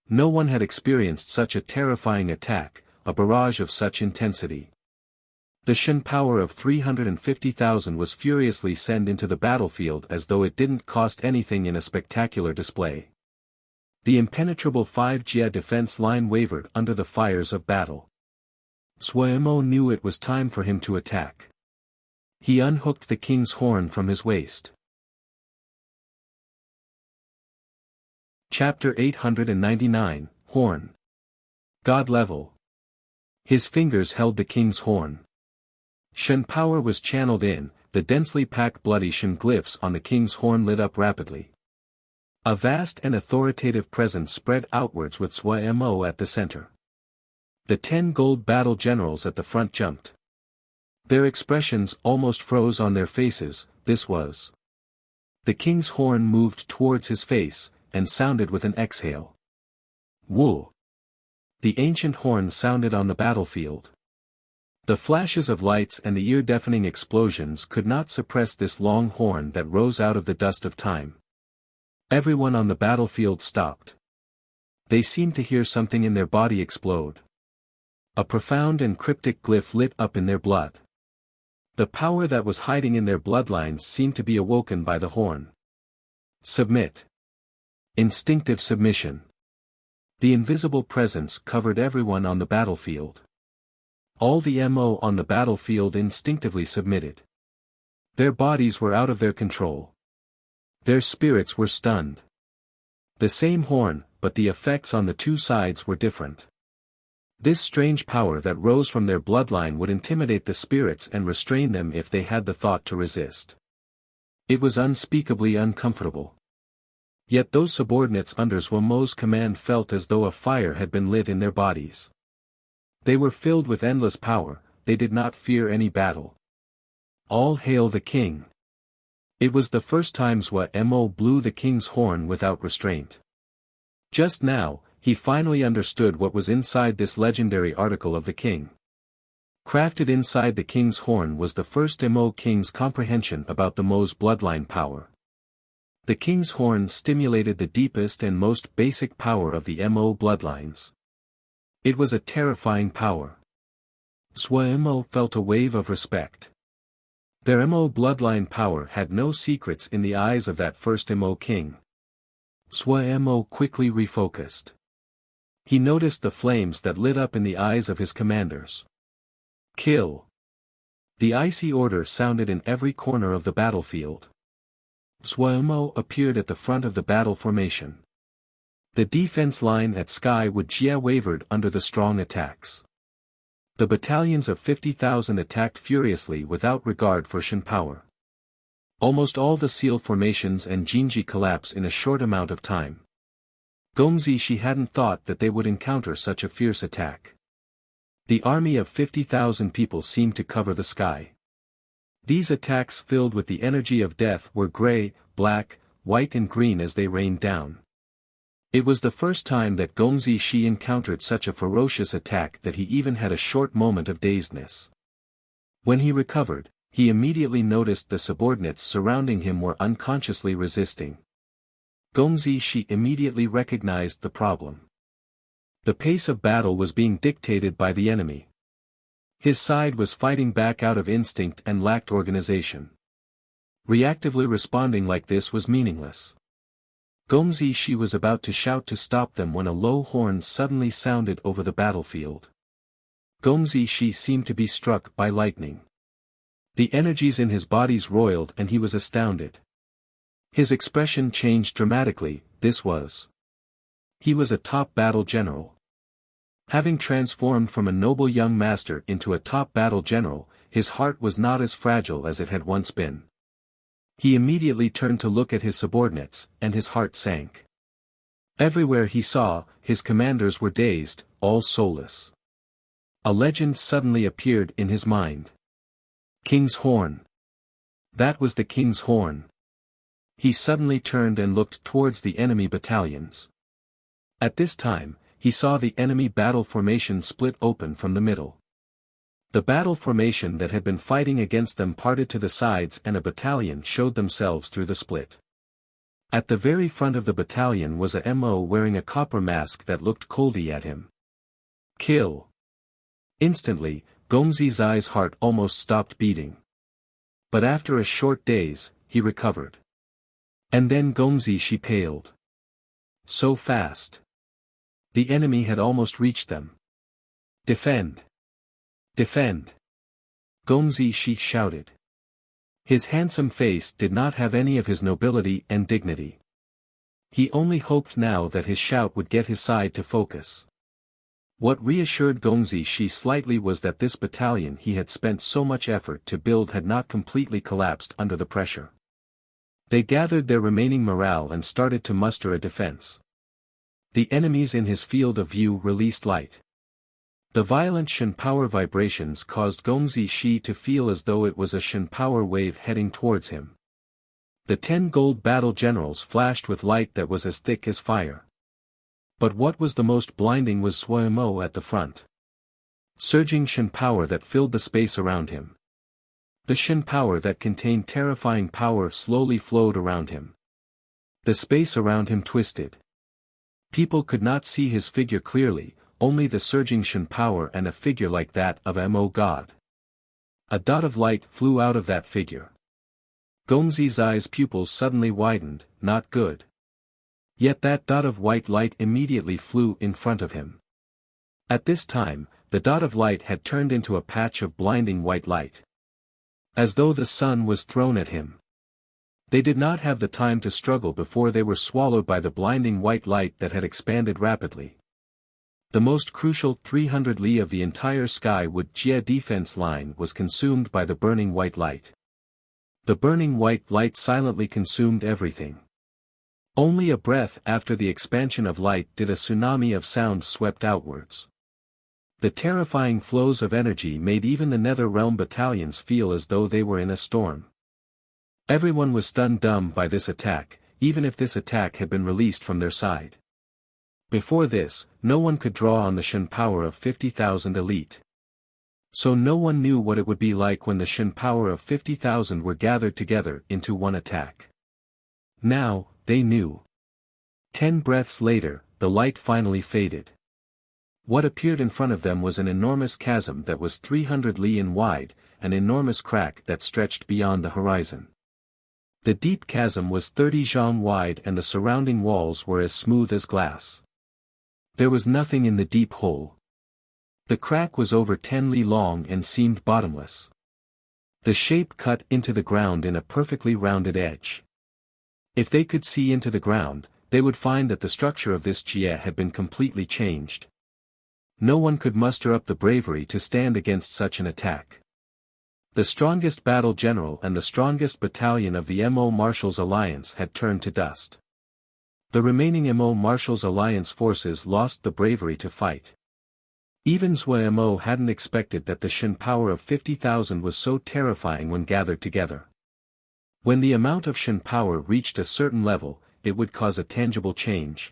No one had experienced such a terrifying attack, a barrage of such intensity. The Shen power of 350,000 was furiously sent into the battlefield as though it didn't cost anything in a spectacular display. The impenetrable 5Jia defense line wavered under the fires of battle. Suemo knew it was time for him to attack. He unhooked the king's horn from his waist. Chapter 899, Horn. God level. His fingers held the king's horn. Shen power was channeled in, the densely packed bloody Shen glyphs on the king's horn lit up rapidly. A vast and authoritative presence spread outwards with Suemo at the center. The 10 gold battle generals at the front jumped. Their expressions almost froze on their faces. This was. The king's horn moved towards his face, and sounded with an exhale. Woo! The ancient horn sounded on the battlefield. The flashes of lights and the ear-deafening explosions could not suppress this long horn that rose out of the dust of time. Everyone on the battlefield stopped. They seemed to hear something in their body explode. A profound and cryptic glyph lit up in their blood. The power that was hiding in their bloodlines seemed to be awoken by the horn. Submit. Instinctive submission. The invisible presence covered everyone on the battlefield. All the MO on the battlefield instinctively submitted. Their bodies were out of their control. Their spirits were stunned. The same horn, but the effects on the two sides were different. This strange power that rose from their bloodline would intimidate the spirits and restrain them if they had the thought to resist. It was unspeakably uncomfortable. Yet those subordinates under Suemo's command felt as though a fire had been lit in their bodies. They were filled with endless power, they did not fear any battle. All hail the king! It was the first time Suemo blew the king's horn without restraint. Just now, he finally understood what was inside this legendary article of the king. Crafted inside the king's horn was the first Mo king's comprehension about the Mo's bloodline power. The king's horn stimulated the deepest and most basic power of the Mo bloodlines. It was a terrifying power. Suemo felt a wave of respect. Their Mo bloodline power had no secrets in the eyes of that first Mo king. Suemo quickly refocused. He noticed the flames that lit up in the eyes of his commanders. Kill! The icy order sounded in every corner of the battlefield. Suemo appeared at the front of the battle formation. The defense line at Sky Wood Jia wavered under the strong attacks. The battalions of 50,000 attacked furiously without regard for Shen power. Almost all the seal formations and Jinji collapse in a short amount of time. Gongzi hadn't thought that they would encounter such a fierce attack. The army of 50,000 people seemed to cover the sky. These attacks filled with the energy of death were gray, black, white and green as they rained down. It was the first time that Gongzi encountered such a ferocious attack that he even had a short moment of dazedness. When he recovered, he immediately noticed the subordinates surrounding him were unconsciously resisting. Gongzi immediately recognized the problem. The pace of battle was being dictated by the enemy. His side was fighting back out of instinct and lacked organization. Reactively responding like this was meaningless. Gongzi was about to shout to stop them when a low horn suddenly sounded over the battlefield. Gongzi seemed to be struck by lightning. The energies in his bodies roiled and he was astounded. His expression changed dramatically. He was a top battle general. Having transformed from a noble young master into a top battle general, his heart was not as fragile as it had once been. He immediately turned to look at his subordinates, and his heart sank. Everywhere he saw, his commanders were dazed, all soulless. A legend suddenly appeared in his mind. King's Horn. That was the King's Horn. He suddenly turned and looked towards the enemy battalions. At this time, he saw the enemy battle formation split open from the middle. The battle formation that had been fighting against them parted to the sides and a battalion showed themselves through the split. At the very front of the battalion was a MO wearing a copper mask that looked coldly at him. Kill! Instantly, Gongzi Zai's heart almost stopped beating. But after a short daze, he recovered. And then Gongzi she paled. So fast. The enemy had almost reached them. Defend! Defend! Gongzi she shouted. His handsome face did not have any of his nobility and dignity. He only hoped now that his shout would get his side to focus. What reassured Gongzi she slightly was that this battalion he had spent so much effort to build had not completely collapsed under the pressure. They gathered their remaining morale and started to muster a defense. The enemies in his field of view released light. The violent Shen power vibrations caused Gongzi Shi to feel as though it was a Shen power wave heading towards him. The 10 gold battle generals flashed with light that was as thick as fire. But what was the most blinding was Suemo at the front. Surging Shen power that filled the space around him. The Shen power that contained terrifying power slowly flowed around him. The space around him twisted. People could not see his figure clearly, only the surging Shen power and a figure like that of Mo God. A dot of light flew out of that figure. Gongzi Zai's pupils suddenly widened, not good. Yet that dot of white light immediately flew in front of him. At this time, the dot of light had turned into a patch of blinding white light. As though the sun was thrown at him. They did not have the time to struggle before they were swallowed by the blinding white light that had expanded rapidly. The most crucial 300 li of the entire Skywood Jia defense line was consumed by the burning white light. The burning white light silently consumed everything. Only a breath after the expansion of light did a tsunami of sound swept outwards. The terrifying flows of energy made even the Nether Realm battalions feel as though they were in a storm. Everyone was stunned dumb by this attack, even if this attack had been released from their side. Before this, no one could draw on the Shen power of 50,000 elite. So no one knew what it would be like when the Shen power of 50,000 were gathered together into one attack. Now, they knew. 10 breaths later, the light finally faded. What appeared in front of them was an enormous chasm that was 300 li in wide, an enormous crack that stretched beyond the horizon. The deep chasm was 30 zhang wide and the surrounding walls were as smooth as glass. There was nothing in the deep hole. The crack was over 10 li long and seemed bottomless. The shape cut into the ground in a perfectly rounded edge. If they could see into the ground, they would find that the structure of this jia had been completely changed. No one could muster up the bravery to stand against such an attack. The strongest battle general and the strongest battalion of the Mo Marshals Alliance had turned to dust. The remaining Mo Marshals Alliance forces lost the bravery to fight. Even Zhuo Mo hadn't expected that the Shen power of 50,000 was so terrifying when gathered together. When the amount of Shen power reached a certain level, it would cause a tangible change.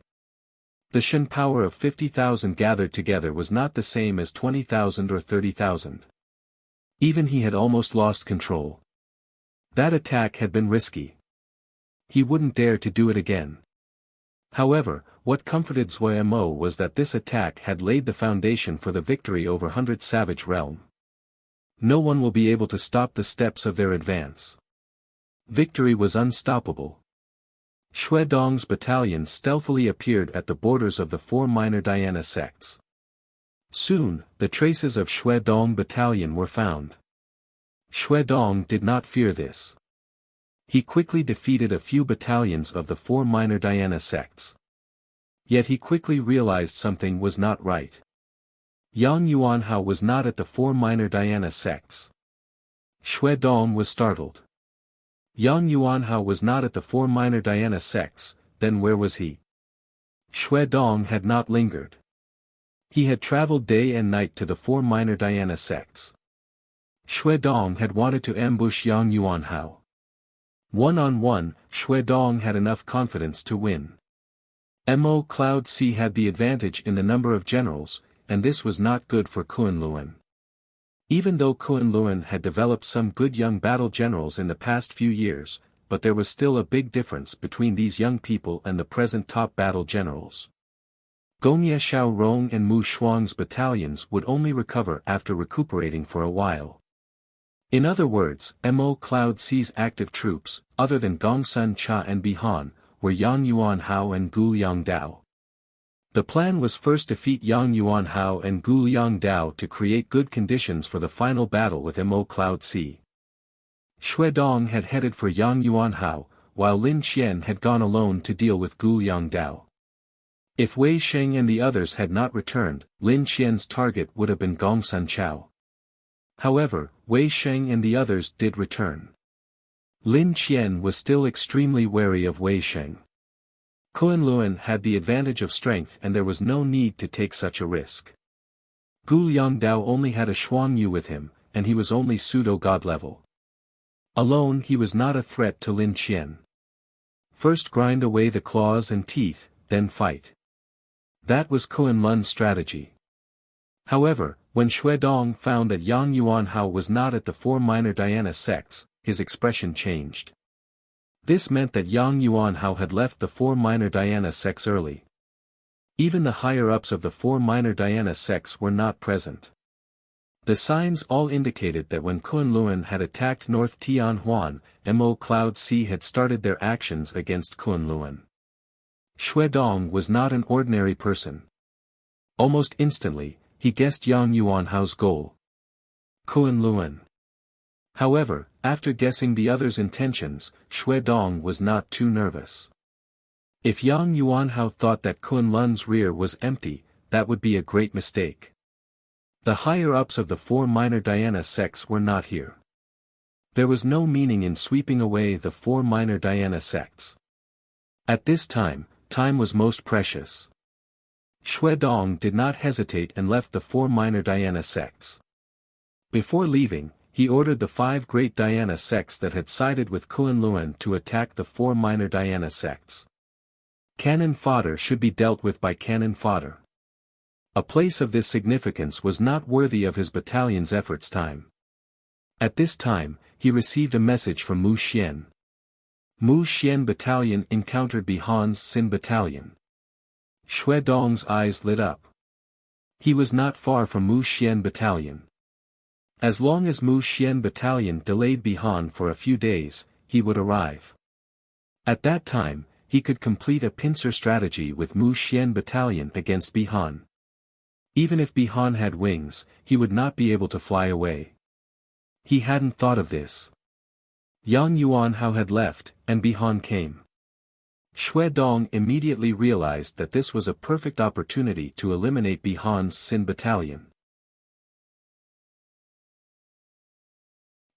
The Shen power of 50,000 gathered together was not the same as 20,000 or 30,000. Even he had almost lost control. That attack had been risky. He wouldn't dare to do it again. However, what comforted Zhuo Mo was that this attack had laid the foundation for the victory over 100 Savage Realm. No one will be able to stop the steps of their advance. Victory was unstoppable. Xue Dong's battalions stealthily appeared at the borders of the 4 minor Diana sects. Soon, the traces of Xue Dong battalion were found. Xue Dong did not fear this. He quickly defeated a few battalions of the four minor dhyana sects. Yet he quickly realized something was not right. Yang Yuanhao was not at the four minor dhyana sects. Xue Dong was startled. Yang Yuanhao was not at the four minor dhyana sects, then where was he? Xue Dong had not lingered. He had traveled day and night to the four minor dhyana sects. Xue Dong had wanted to ambush Yang Yuanhao. One-on-one, Xue Dong had enough confidence to win. Mo Cloud C had the advantage in the number of generals, and this was not good for Kunlun. Even though Kunlun had developed some good young battle generals in the past few years, but there was still a big difference between these young people and the present top battle generals. Gongye Xiaorong and Mu Shuang's battalions would only recover after recuperating for a while. In other words, Mo Cloud C's active troops, other than Gongsun Cha and Bihan, were Yang Yuanhao and Guliang Dao. The plan was first defeat Yang Yuanhao and Guliang Dao to create good conditions for the final battle with Mo Cloud C. Xue Dong had headed for Yang Yuanhao, while Lin Qian had gone alone to deal with Guliang Dao. If Wei Sheng and the others had not returned, Lin Qian's target would have been Gongsun Chao. However, Wei Sheng and the others did return. Lin Qian was still extremely wary of Wei Sheng. Kunlun had the advantage of strength and there was no need to take such a risk. Guliang Dao only had a Shuangyu with him, and he was only pseudo-god level. Alone he was not a threat to Lin Qian. First grind away the claws and teeth, then fight. That was Kunlun's strategy. However, when Xue Dong found that Yang Yuanhao was not at the four minor dhyana sects, his expression changed. This meant that Yang Yuanhao had left the four minor dhyana sects early. Even the higher-ups of the four minor dhyana sects were not present. The signs all indicated that when Kunlun had attacked North Tianhuan, Mo Cloud C had started their actions against Kunlun. Xue Dong was not an ordinary person. Almost instantly, he guessed Yang Yuanhao's goal. Kunlun. However, after guessing the others' intentions, Xue Dong was not too nervous. If Yang Yuanhao thought that Kunlun's rear was empty, that would be a great mistake. The higher-ups of the four minor dhyana sects were not here. There was no meaning in sweeping away the four minor dhyana sects. At this time, time was most precious. Xue Dong did not hesitate and left the four minor dhyana sects. Before leaving, he ordered the five great dhyana sects that had sided with Kunlun to attack the four minor dhyana sects. Cannon fodder should be dealt with by cannon fodder. A place of this significance was not worthy of his battalion's efforts time. At this time, he received a message from Mu Xian. Mu Xian battalion encountered Bihan's Xin battalion. Xue Dong's eyes lit up. He was not far from Mu Xian battalion. As long as Mu Xian battalion delayed Bihan for a few days, he would arrive. At that time, he could complete a pincer strategy with Mu Xian battalion against Bihan. Even if Bihan had wings, he would not be able to fly away. He hadn't thought of this. Yang Yuanhao had left, and Bihan came. Xue Dong immediately realized that this was a perfect opportunity to eliminate Bihan's Xin battalion.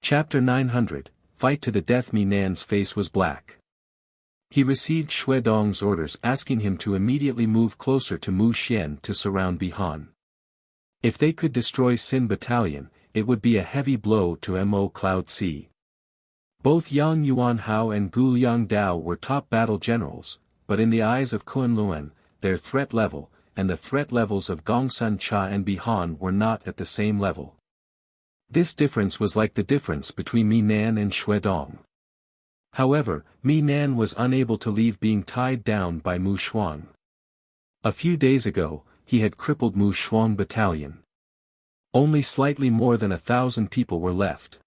Chapter 900, Fight to the Death. Mi Nan's face was black. He received Xue Dong's orders asking him to immediately move closer to Mu Xian to surround Bihan. If they could destroy Xin battalion, it would be a heavy blow to Mo Cloud C. Both Yang Yuanhao and Guliang Dao were top battle generals, but in the eyes of Kunlun, their threat level, and the threat levels of Gongsun Cha and Bihan were not at the same level. This difference was like the difference between Mi Nan and Xue Dong. However, Mi Nan was unable to leave being tied down by Mu Shuang. A few days ago, he had crippled Mu Shuang battalion. Only slightly more than 1,000 people were left.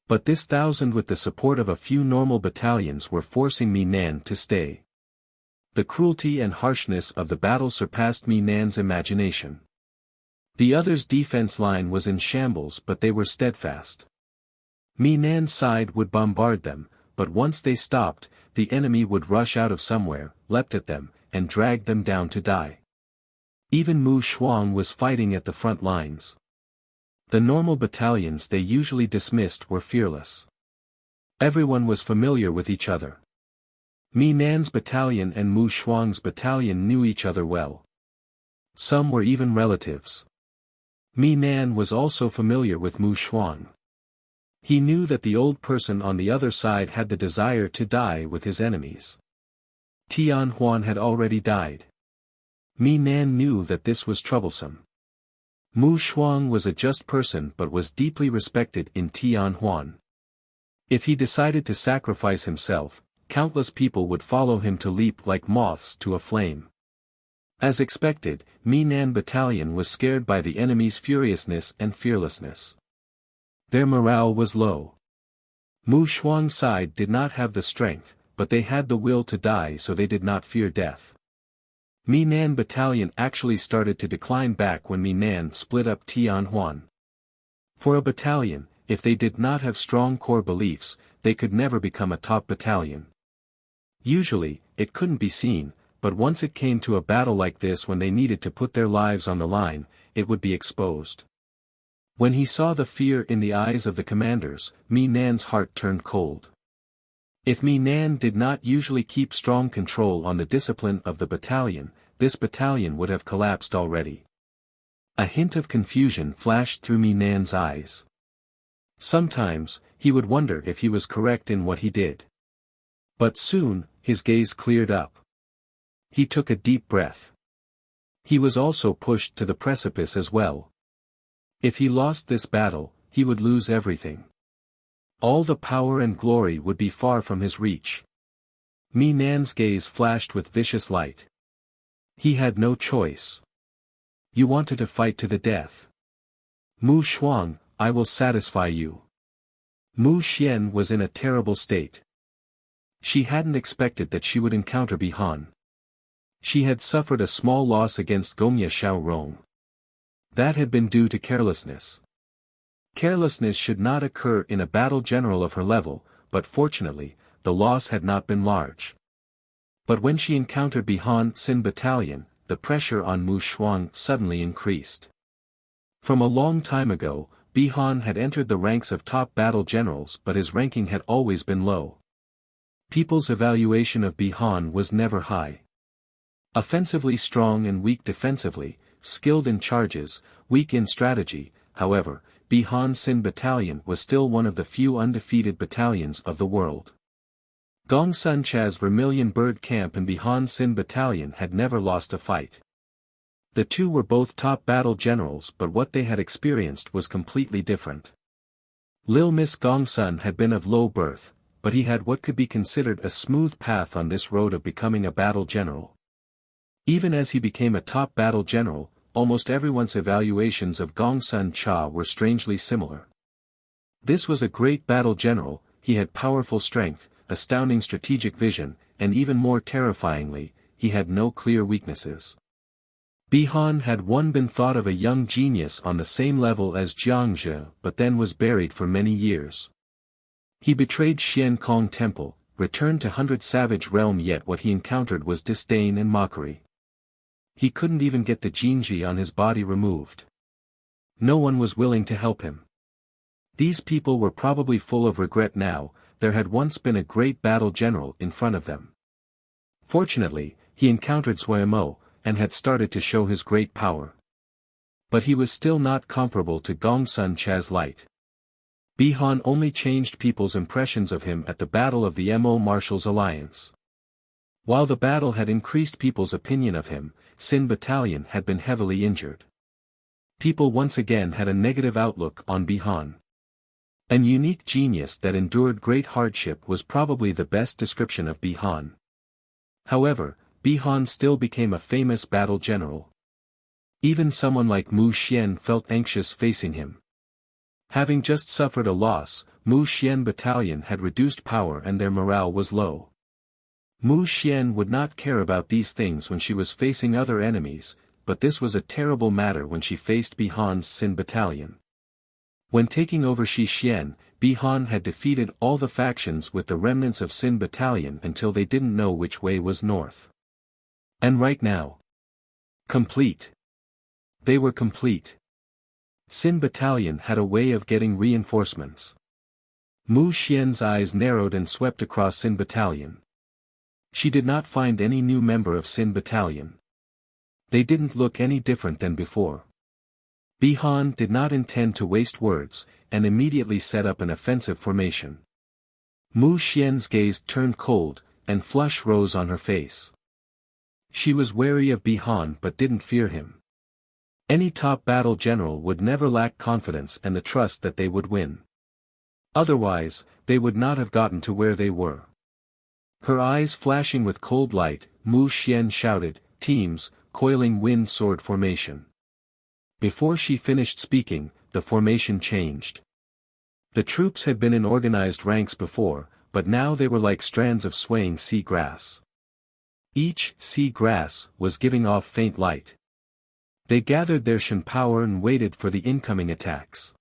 But this 1,000 with the support of a few normal battalions were forcing Mi Nan to stay. The cruelty and harshness of the battle surpassed Mi Nan's imagination. The others' defense line was in shambles but they were steadfast. Minan's side would bombard them, but once they stopped, the enemy would rush out of somewhere, leapt at them, and dragged them down to die. Even Mu Shuang was fighting at the front lines. The normal battalions they usually dismissed were fearless. Everyone was familiar with each other. Minan's battalion and Mu Shuang's battalion knew each other well. Some were even relatives. Minan was also familiar with Mu Shuang. He knew that the old person on the other side had the desire to die with his enemies. Tian Huan had already died. Minan knew that this was troublesome. Mu Shuang was a just person but was deeply respected in Tian Huan. If he decided to sacrifice himself, countless people would follow him to leap like moths to a flame. As expected, Minan battalion was scared by the enemy's furiousness and fearlessness. Their morale was low. Mu Shuang's side did not have the strength, but they had the will to die, so they did not fear death. Minan battalion actually started to decline back when Minan split up Tian Huan. For a battalion, if they did not have strong core beliefs, they could never become a top battalion. Usually, it couldn't be seen, but once it came to a battle like this when they needed to put their lives on the line, it would be exposed. When he saw the fear in the eyes of the commanders, Minan's heart turned cold. If Minan did not usually keep strong control on the discipline of the battalion, this battalion would have collapsed already. A hint of confusion flashed through Minan's eyes. Sometimes, he would wonder if he was correct in what he did. But soon, his gaze cleared up. He took a deep breath. He was also pushed to the precipice as well. If he lost this battle, he would lose everything. All the power and glory would be far from his reach. Minan's gaze flashed with vicious light. He had no choice. You wanted to fight to the death. Mu Shuang, I will satisfy you. Mu Xian was in a terrible state. She hadn't expected that she would encounter Bihan. She had suffered a small loss against Gongya Xiaorong. That had been due to carelessness. Carelessness should not occur in a battle general of her level, but fortunately, the loss had not been large. But when she encountered Bihan Xin battalion, the pressure on Mu Shuang suddenly increased. From a long time ago, Bihan had entered the ranks of top battle generals, but his ranking had always been low. People's evaluation of Bihan was never high. Offensively strong and weak defensively, skilled in charges, weak in strategy, however, Bihan Xin battalion was still one of the few undefeated battalions of the world. Gongsun Cha's Vermilion Bird Camp and Bihan Xin battalion had never lost a fight. The two were both top battle generals, but what they had experienced was completely different. Lil Miss Gongsun had been of low birth, but he had what could be considered a smooth path on this road of becoming a battle general. Even as he became a top battle general, almost everyone's evaluations of Gongsun Cha were strangely similar. This was a great battle general, he had powerful strength, astounding strategic vision, and even more terrifyingly, he had no clear weaknesses. Bihan had once been thought of a young genius on the same level as Jiang Zhe, but then was buried for many years. He betrayed Xian Kong Temple, returned to Hundred Savage Realm, yet what he encountered was disdain and mockery. He couldn't even get the Jinji on his body removed. No one was willing to help him. These people were probably full of regret now, there had once been a great battle general in front of them. Fortunately, he encountered Suemo, and had started to show his great power. But he was still not comparable to Gongsun Cha's light. Bihan only changed people's impressions of him at the Battle of the Mo Marshals Alliance. While the battle had increased people's opinion of him, Xin battalion had been heavily injured. People once again had a negative outlook on Bihan. An unique genius that endured great hardship was probably the best description of Bihan. However, Bihan still became a famous battle general. Even someone like Mu Xian felt anxious facing him. Having just suffered a loss, Mu Xian battalion had reduced power and their morale was low. Mu Xian would not care about these things when she was facing other enemies, but this was a terrible matter when she faced Bihan's Xin battalion. When taking over Shixian, Bihan had defeated all the factions with the remnants of Xin Battalion until they didn't know which way was north. And right now, complete. They were complete. Xin Battalion had a way of getting reinforcements. Mu Xian's eyes narrowed and swept across Xin Battalion. She did not find any new member of Xin Battalion. They didn't look any different than before. Bihan did not intend to waste words, and immediately set up an offensive formation. Mu Xian's gaze turned cold, and flush rose on her face. She was wary of Bihan but didn't fear him. Any top battle general would never lack confidence and the trust that they would win. Otherwise, they would not have gotten to where they were. Her eyes flashing with cold light, Mu Xian shouted, "Teams, coiling wind sword formation." Before she finished speaking, the formation changed. The troops had been in organized ranks before, but now they were like strands of swaying sea grass. Each sea grass was giving off faint light. They gathered their Shen power and waited for the incoming attacks.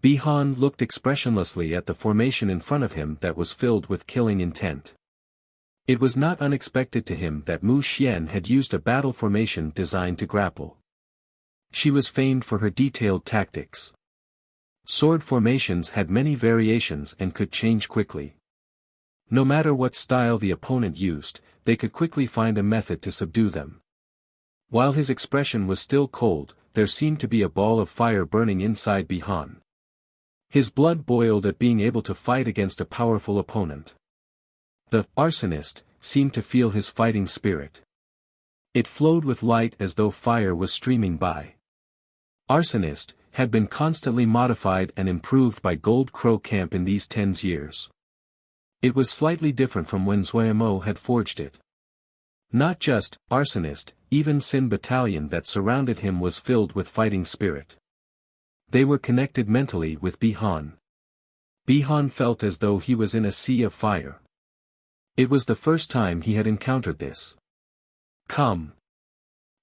Bihan looked expressionlessly at the formation in front of him that was filled with killing intent. It was not unexpected to him that Mu Xian had used a battle formation designed to grapple. She was famed for her detailed tactics. Sword formations had many variations and could change quickly. No matter what style the opponent used, they could quickly find a method to subdue them. While his expression was still cold, there seemed to be a ball of fire burning inside Bihan. His blood boiled at being able to fight against a powerful opponent. The arsonist seemed to feel his fighting spirit. It flowed with light as though fire was streaming by. Arsonist had been constantly modified and improved by Gold Crow Camp in these 10 years. It was slightly different from when Zuomo had forged it. Not just arsonist, even Xin Battalion that surrounded him was filled with fighting spirit. They were connected mentally with Bihan. Bihan felt as though he was in a sea of fire. It was the first time he had encountered this. Come.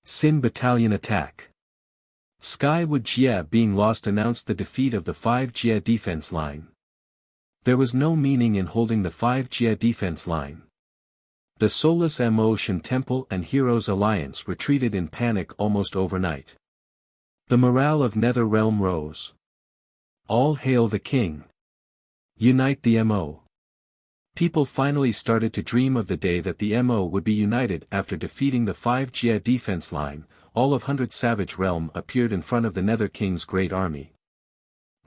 Xin Battalion attack. Skywood Jie being lost announced the defeat of the 5 Jie defense line. There was no meaning in holding the 5 Jie defense line. The soulless Mo Shen Temple and Heroes Alliance retreated in panic almost overnight. The morale of Nether Realm rose. All hail the king. Unite the Mo. People finally started to dream of the day that the Mo would be united after defeating the 5 Jie defense line. All of 100 Savage Realm appeared in front of the Nether King's great army.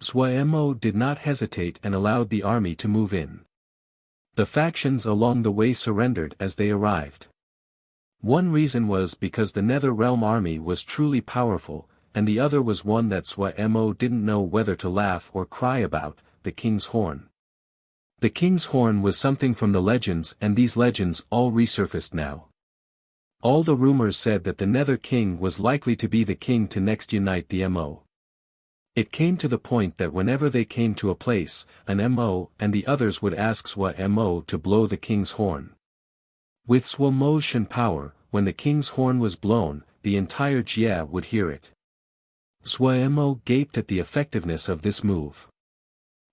Zuomo did not hesitate and allowed the army to move in. The factions along the way surrendered as they arrived. One reason was because the Nether Realm army was truly powerful, and the other was one that Zuomo didn't know whether to laugh or cry about, the King's Horn. The King's Horn was something from the legends, and these legends all resurfaced now. All the rumors said that the Nether King was likely to be the king to next unite the Mo. It came to the point that whenever they came to a place, an Mo and the others would ask Zuomo to blow the king's horn. With Zuomo's Shen power, when the king's horn was blown, the entire Jie would hear it. Zuomo gaped at the effectiveness of this move.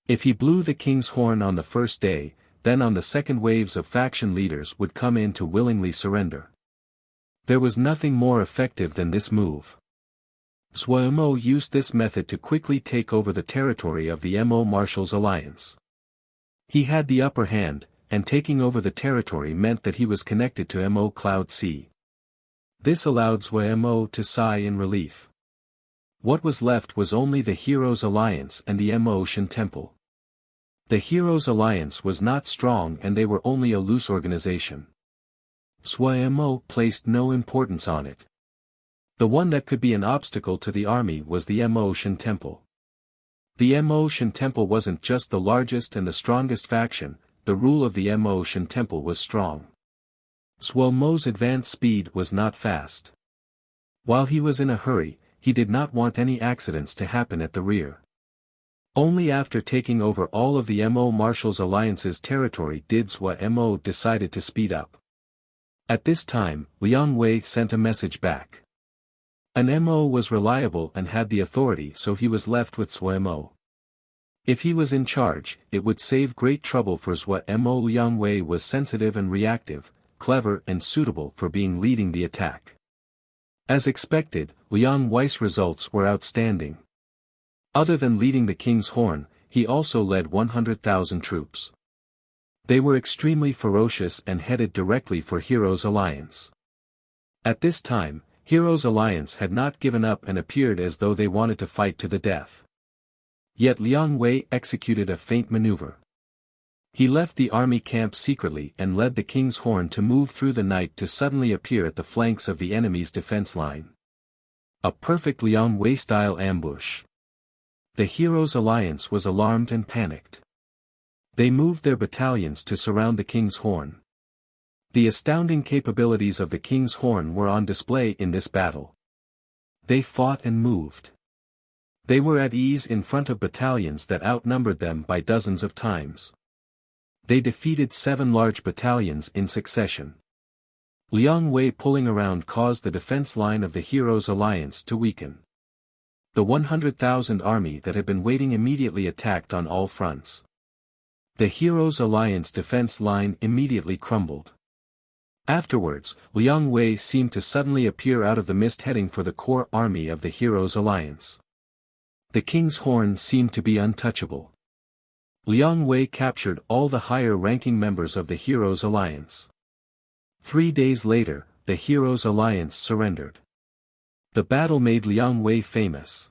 If he blew the king's horn on the first day, then on the second waves of faction leaders would come in to willingly surrender. There was nothing more effective than this move. Zuomo used this method to quickly take over the territory of the Mo Marshals Alliance. He had the upper hand, and taking over the territory meant that he was connected to Mo Cloud Sea. This allowed Zuomo to sigh in relief. What was left was only the Heroes Alliance and the Mo Shen Temple. The Heroes Alliance was not strong and they were only a loose organization. Zuomo placed no importance on it. The one that could be an obstacle to the army was the Mo Shen Temple. The Mo Shen Temple wasn't just the largest and the strongest faction, the rule of the Mo Shen Temple was strong. Zuomo's advance speed was not fast. While he was in a hurry, he did not want any accidents to happen at the rear. Only after taking over all of the Mo Marshals Alliance's territory did Zuomo decided to speed up. At this time, Liang Wei sent a message back. An Mo was reliable and had the authority, so he was left with Sui Mo. If he was in charge, it would save great trouble for Sui Mo. Liang Wei was sensitive and reactive, clever and suitable for being leading the attack. As expected, Liang Wei's results were outstanding. Other than leading the King's Horn, he also led 100,000 troops. They were extremely ferocious and headed directly for Heroes' Alliance. At this time, Heroes' Alliance had not given up and appeared as though they wanted to fight to the death. Yet Liang Wei executed a feint maneuver. He left the army camp secretly and led the King's Horn to move through the night to suddenly appear at the flanks of the enemy's defense line. A perfect Liang Wei-style ambush. The Heroes' Alliance was alarmed and panicked. They moved their battalions to surround the King's Horn. The astounding capabilities of the King's Horn were on display in this battle. They fought and moved. They were at ease in front of battalions that outnumbered them by dozens of times. They defeated 7 large battalions in succession. Liang Wei pulling around caused the defense line of the Heroes' Alliance to weaken. The 100,000 army that had been waiting immediately attacked on all fronts. The Heroes' Alliance defense line immediately crumbled. Afterwards, Liang Wei seemed to suddenly appear out of the mist heading for the core army of the Heroes' Alliance. The King's Horn seemed to be untouchable. Liang Wei captured all the higher-ranking members of the Heroes' Alliance. 3 days later, the Heroes' Alliance surrendered. The battle made Liang Wei famous.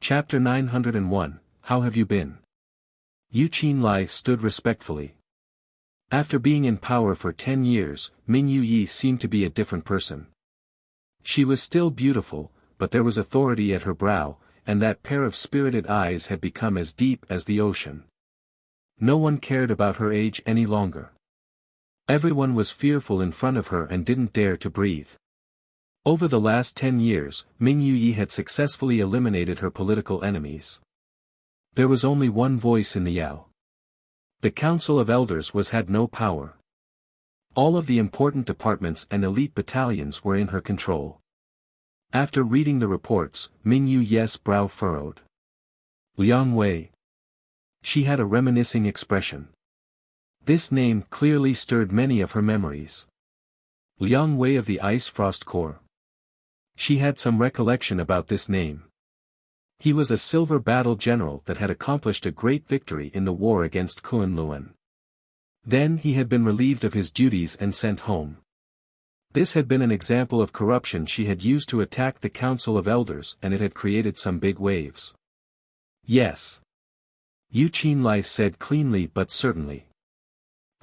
Chapter 901, How Have You Been? Yu Qinlai stood respectfully. After being in power for 10 years, Min Yuyi seemed to be a different person. She was still beautiful, but there was authority at her brow, and that pair of spirited eyes had become as deep as the ocean. No one cared about her age any longer. Everyone was fearful in front of her and didn't dare to breathe. Over the last 10 years, Min Yuyi had successfully eliminated her political enemies. There was only one voice in the Yao. The Council of Elders had no power. All of the important departments and elite battalions were in her control. After reading the reports, Min Yuyi's brow furrowed. Liang Wei. She had a reminiscing expression. This name clearly stirred many of her memories. Liang Wei of the Ice Frost Corps. She had some recollection about this name. He was a silver battle general that had accomplished a great victory in the war against Kunlun. Then he had been relieved of his duties and sent home. This had been an example of corruption she had used to attack the Council of Elders, and it had created some big waves. Yes. Yu Qinlai said cleanly but certainly.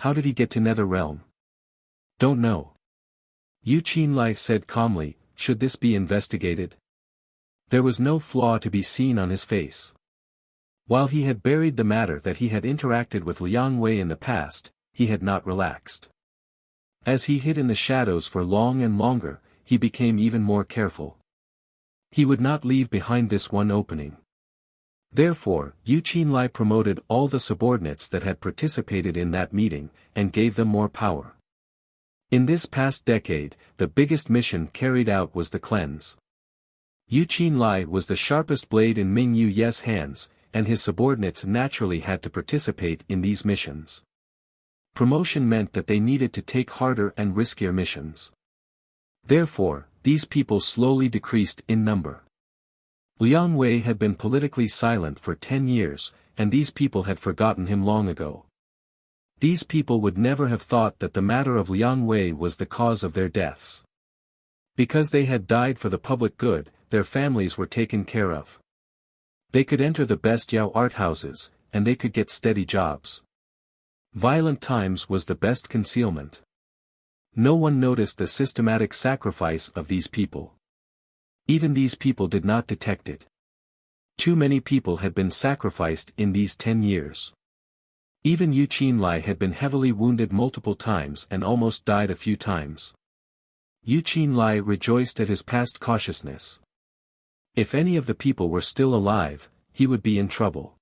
How did he get to Nether Realm? Don't know. Yu Qinlai said calmly, should this be investigated? There was no flaw to be seen on his face. While he had buried the matter that he had interacted with Liang Wei in the past, he had not relaxed. As he hid in the shadows for long and longer, he became even more careful. He would not leave behind this one opening. Therefore, Yu Qinlai promoted all the subordinates that had participated in that meeting, and gave them more power. In this past decade, the biggest mission carried out was the cleanse. Yu Qinlai was the sharpest blade in Min Yuyi's hands, and his subordinates naturally had to participate in these missions. Promotion meant that they needed to take harder and riskier missions. Therefore, these people slowly decreased in number. Liang Wei had been politically silent for 10 years, and these people had forgotten him long ago. These people would never have thought that the matter of Liang Wei was the cause of their deaths. Because they had died for the public good, their families were taken care of. They could enter the best Yao art houses, and they could get steady jobs. Violent times was the best concealment. No one noticed the systematic sacrifice of these people. Even these people did not detect it. Too many people had been sacrificed in these 10 years. Even Yu Qinlai had been heavily wounded multiple times and almost died a few times. Yu Qinlai rejoiced at his past cautiousness. If any of the people were still alive, he would be in trouble.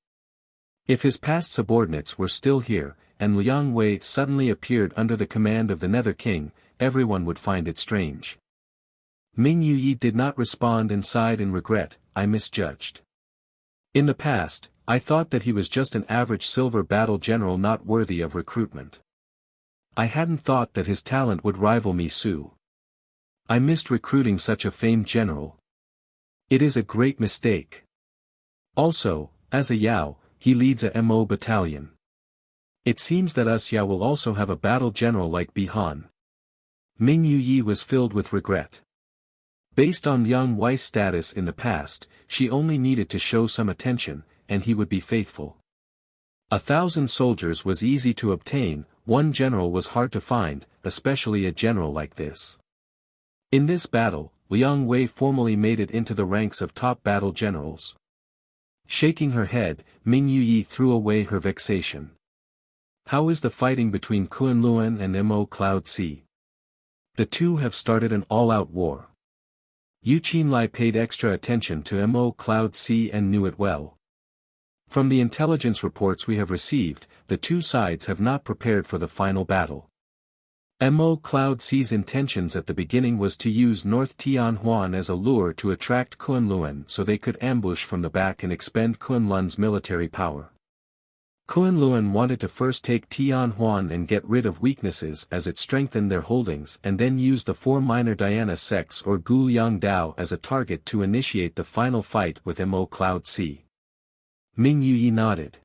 If his past subordinates were still here, and Liang Wei suddenly appeared under the command of the Nether King, everyone would find it strange. Ming Yuyi did not respond and sighed in regret, I misjudged. In the past, I thought that he was just an average silver battle general not worthy of recruitment. I hadn't thought that his talent would rival me Su. I missed recruiting such a famed general. It is a great mistake. Also, as a Yao, he leads a Mo battalion. It seems that us Yao will also have a battle general like Bihan. Ming Yuyi was filled with regret. Based on Yang Wei's status in the past, she only needed to show some attention, and he would be faithful. 1,000 soldiers was easy to obtain, one general was hard to find, especially a general like this. In this battle, Liang Wei formally made it into the ranks of top battle generals. Shaking her head, Ming Yuyi threw away her vexation. How is the fighting between Kunlun and Mo Cloud Sea? The two have started an all-out war. Yu Qinlai paid extra attention to Mo Cloud Sea and knew it well. From the intelligence reports we have received, the two sides have not prepared for the final battle. Mo Cloud Sea's intentions at the beginning was to use North Tianhuan as a lure to attract Kunlun so they could ambush from the back and expend Kunlun's military power. Kunlun wanted to first take Tianhuan and get rid of weaknesses as it strengthened their holdings and then use the four minor Diana sects or Guliang Dao as a target to initiate the final fight with Mo Cloud Sea. Ming Yuyi nodded.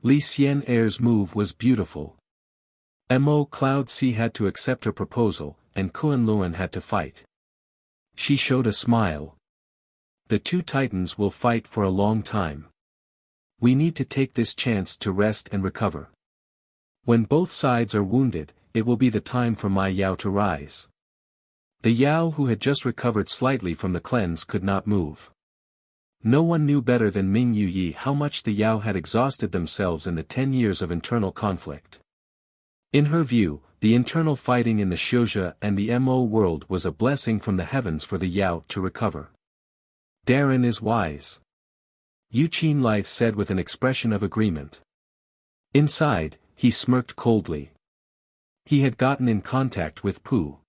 Li Xian Er's move was beautiful. Mo Cloud Sea had to accept her proposal, and Kunlun had to fight. She showed a smile. The two titans will fight for a long time. We need to take this chance to rest and recover. When both sides are wounded, it will be the time for my Yao to rise. The Yao who had just recovered slightly from the cleanse could not move. No one knew better than Ming Yuyi how much the Yao had exhausted themselves in the 10 years of internal conflict. In her view, the internal fighting in the Xiuzhe and the Mo world was a blessing from the heavens for the Yao to recover. Darren is wise. Yu Qinlai said with an expression of agreement. Inside, he smirked coldly. He had gotten in contact with Pu.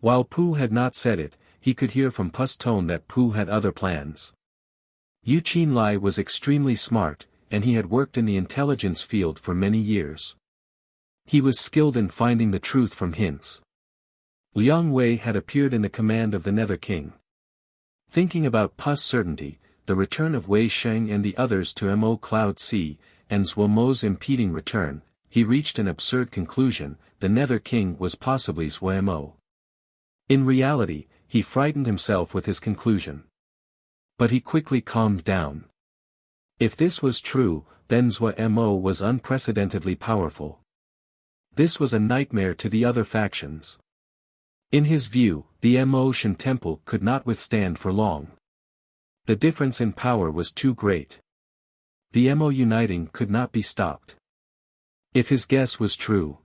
While Pu had not said it, he could hear from Pu's tone that Pu had other plans. Yu Qinlai was extremely smart, and he had worked in the intelligence field for many years. He was skilled in finding the truth from hints. Liang Wei had appeared in the command of the Nether King. Thinking about Pu's certainty, the return of Wei Sheng and the others to Mo Cloud Sea, and Zhuomo's impeding return, he reached an absurd conclusion, the Nether King was possibly Zhuomo. In reality, he frightened himself with his conclusion. But he quickly calmed down. If this was true, then Zhuomo was unprecedentedly powerful. This was a nightmare to the other factions. In his view, the Mo Shan Temple could not withstand for long. The difference in power was too great. The Mo uniting could not be stopped. If his guess was true.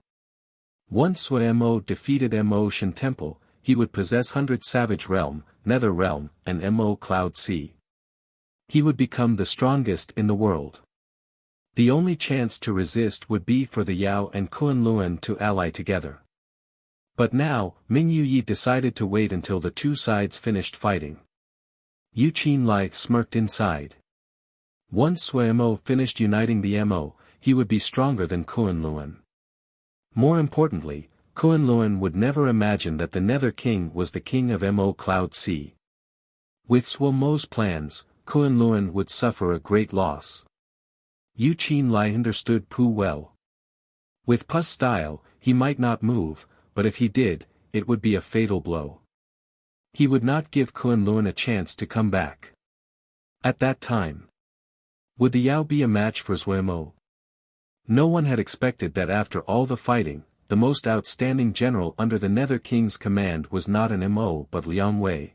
Once Mo defeated Mo Shan Temple, he would possess 100 Savage Realm, Nether Realm, and Mo Cloud Sea. He would become the strongest in the world. The only chance to resist would be for the Yao and Kunlun to ally together. But now, Ming Yuyi decided to wait until the two sides finished fighting. Yu Qinlai smirked inside. Once Zhuomo finished uniting the Mo, he would be stronger than Kunlun. More importantly, Kunlun would never imagine that the Nether King was the king of Mo Cloud Sea. With Zhuomo's plans, Kunlun would suffer a great loss. Yu Qinlai understood Pu well. With Pu's style, he might not move, but if he did, it would be a fatal blow. He would not give Kunlun a chance to come back. At that time, would the Yao be a match for Zhuomo? No one had expected that after all the fighting, the most outstanding general under the Nether King's command was not an Mo but Liang Wei.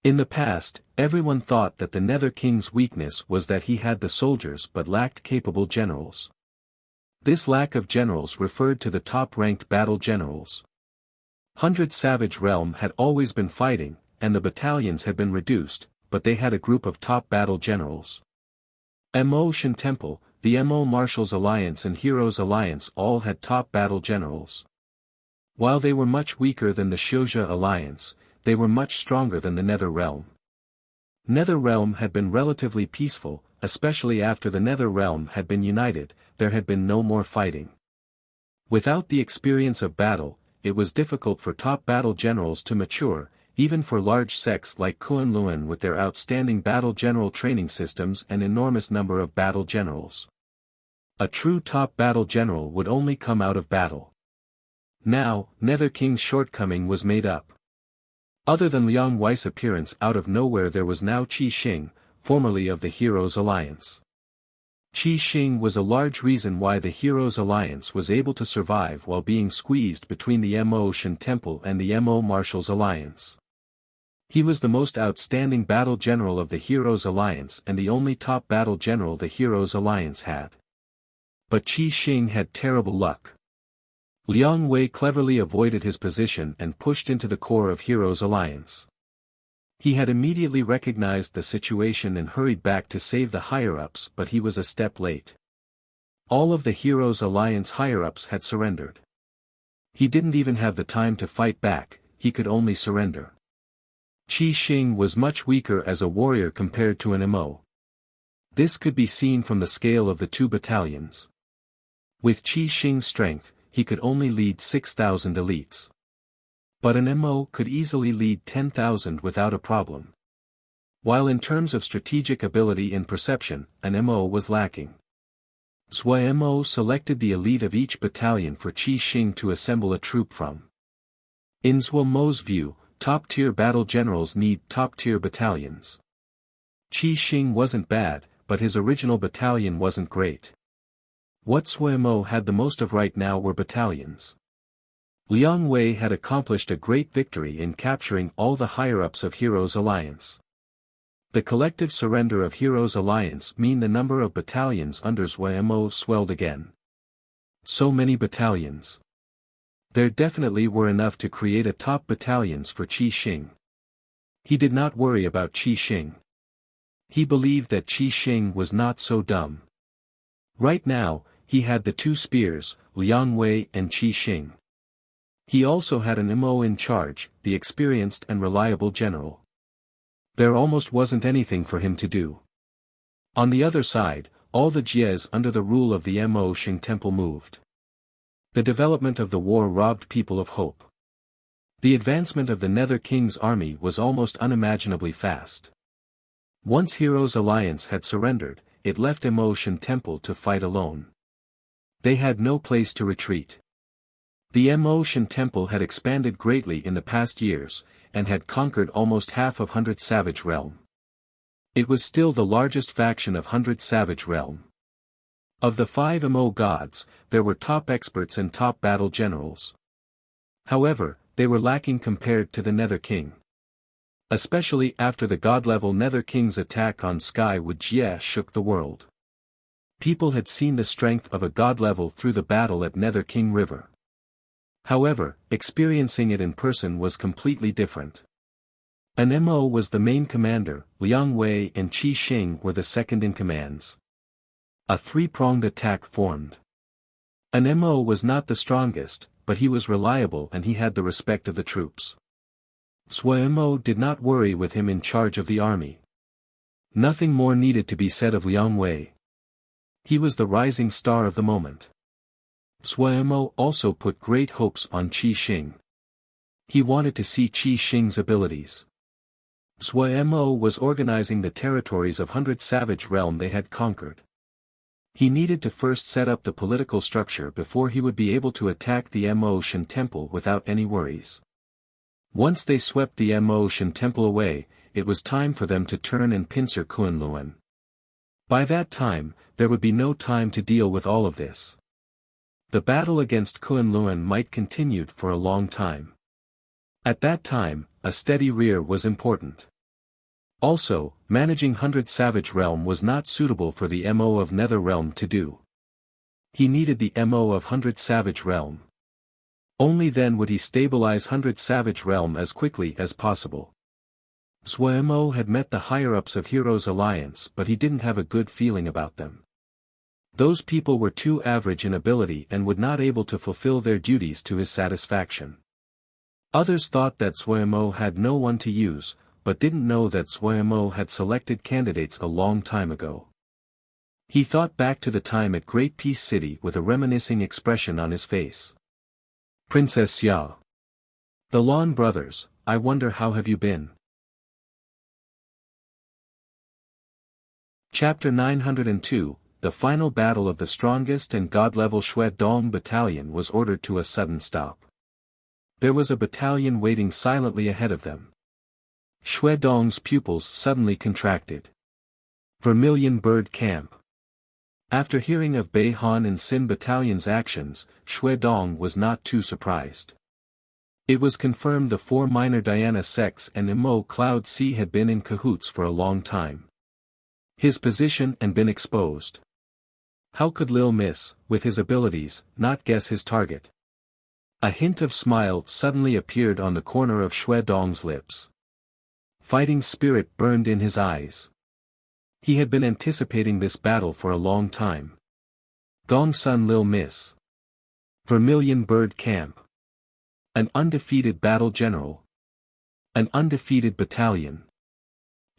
In the past, everyone thought that the Nether King's weakness was that he had the soldiers but lacked capable generals. This lack of generals referred to the top-ranked battle generals. 100 Savage Realm had always been fighting, and the battalions had been reduced, but they had a group of top battle generals. Mo Shan Temple, the Mo Marshals Alliance and Heroes Alliance all had top battle generals. While they were much weaker than the Xiuzhe alliance, they were much stronger than the Nether Realm. Nether Realm had been relatively peaceful, especially after the Nether Realm had been united, there had been no more fighting. Without the experience of battle, it was difficult for top battle generals to mature, even for large sects like Kunlun with their outstanding battle general training systems and enormous number of battle generals. A true top battle general would only come out of battle. Now, Nether King's shortcoming was made up. Other than Liang Wei's appearance out of nowhere, there was now Qi Xing, formerly of the Heroes Alliance. Qi Xing was a large reason why the Heroes Alliance was able to survive while being squeezed between the Mo Shen Temple and the Mo Marshals Alliance. He was the most outstanding battle general of the Heroes Alliance and the only top battle general the Heroes Alliance had. But Qi Xing had terrible luck. Liang Wei cleverly avoided his position and pushed into the core of Heroes Alliance. He had immediately recognized the situation and hurried back to save the higher-ups, but he was a step late. All of the Heroes Alliance higher-ups had surrendered. He didn't even have the time to fight back, he could only surrender. Qi Xing was much weaker as a warrior compared to an Mo. This could be seen from the scale of the two battalions. With Qi Xing's strength, he could only lead 6,000 elites. But an Mo could easily lead 10,000 without a problem. While in terms of strategic ability and perception, an Mo was lacking. Zhuai Mo selected the elite of each battalion for Qi Xing to assemble a troop from. In Zhuai Mo's view, top-tier battle generals need top-tier battalions. Qi Xing wasn't bad, but his original battalion wasn't great. What Zhuai Mo had the most of right now were battalions. Liang Wei had accomplished a great victory in capturing all the higher-ups of Heroes Alliance. The collective surrender of Heroes Alliance mean the number of battalions under Zhuai Mo swelled again. So many battalions. There definitely were enough to create a top battalions for Qi Xing. He did not worry about Qi Xing. He believed that Qi Xing was not so dumb. Right now, he had the two spears, Liang Wei and Qi Xing. He also had an Mo in charge, the experienced and reliable general. There almost wasn't anything for him to do. On the other side, all the Jies under the rule of the Mo Shen Temple moved. The development of the war robbed people of hope. The advancement of the Nether King's army was almost unimaginably fast. Once Heroes Alliance had surrendered, it left Mo Shen Temple to fight alone. They had no place to retreat. The Mo Shen Temple had expanded greatly in the past years, and had conquered almost half of Hundred Savage Realm. It was still the largest faction of Hundred Savage Realm. Of the 5 Mo gods, there were top experts and top battle generals. However, they were lacking compared to the Nether King. Especially after the god-level Nether King's attack on Skywood Jie shook the world. People had seen the strength of a god level through the battle at Nether King River. However, experiencing it in person was completely different. An Mo was the main commander, Liang Wei and Qi Xing were the second-in-commands. A three-pronged attack formed. An Mo was not the strongest, but he was reliable and he had the respect of the troops. Zhuai Mo did not worry with him in charge of the army. Nothing more needed to be said of Liang Wei. He was the rising star of the moment. Zhuai Mo also put great hopes on Qi Xing. He wanted to see Qi Xing's abilities. Zhuai Mo was organizing the territories of Hundred Savage Realm they had conquered. He needed to first set up the political structure before he would be able to attack the Mo Shen Temple without any worries. Once they swept the Mo Shen Temple away, it was time for them to turn and pincer Kunlun. By that time, there would be no time to deal with all of this. The battle against Kunlun might continue for a long time. At that time, a steady rear was important. Also, managing Hundred Savage Realm was not suitable for the Mo of Nether Realm to do. He needed the Mo of Hundred Savage Realm. Only then would he stabilize Hundred Savage Realm as quickly as possible. Zhuai Mo had met the higher-ups of Heroes Alliance but he didn't have a good feeling about them. Those people were too average in ability and would not able to fulfill their duties to his satisfaction. Others thought that Suemo had no one to use, but didn't know that Suemo had selected candidates a long time ago. He thought back to the time at Great Peace City with a reminiscing expression on his face. Princess Xia. The Lan brothers, I wonder how have you been? Chapter 902, The final battle of the strongest and god-level Xue Dong battalion was ordered to a sudden stop. There was a battalion waiting silently ahead of them. Xue Dong's pupils suddenly contracted. Vermilion Bird Camp. After hearing of Bei Han and Xin Battalion's actions, Xue Dong was not too surprised. It was confirmed the four minor Diana sects and Emo Cloud Sea had been in cahoots for a long time. His position had been exposed. How could Lil Miss, with his abilities, not guess his target? A hint of smile suddenly appeared on the corner of Xue Dong's lips. Fighting spirit burned in his eyes. He had been anticipating this battle for a long time. Gong Sun Lil Miss. Vermilion Bird Camp. An undefeated battle general. An undefeated battalion.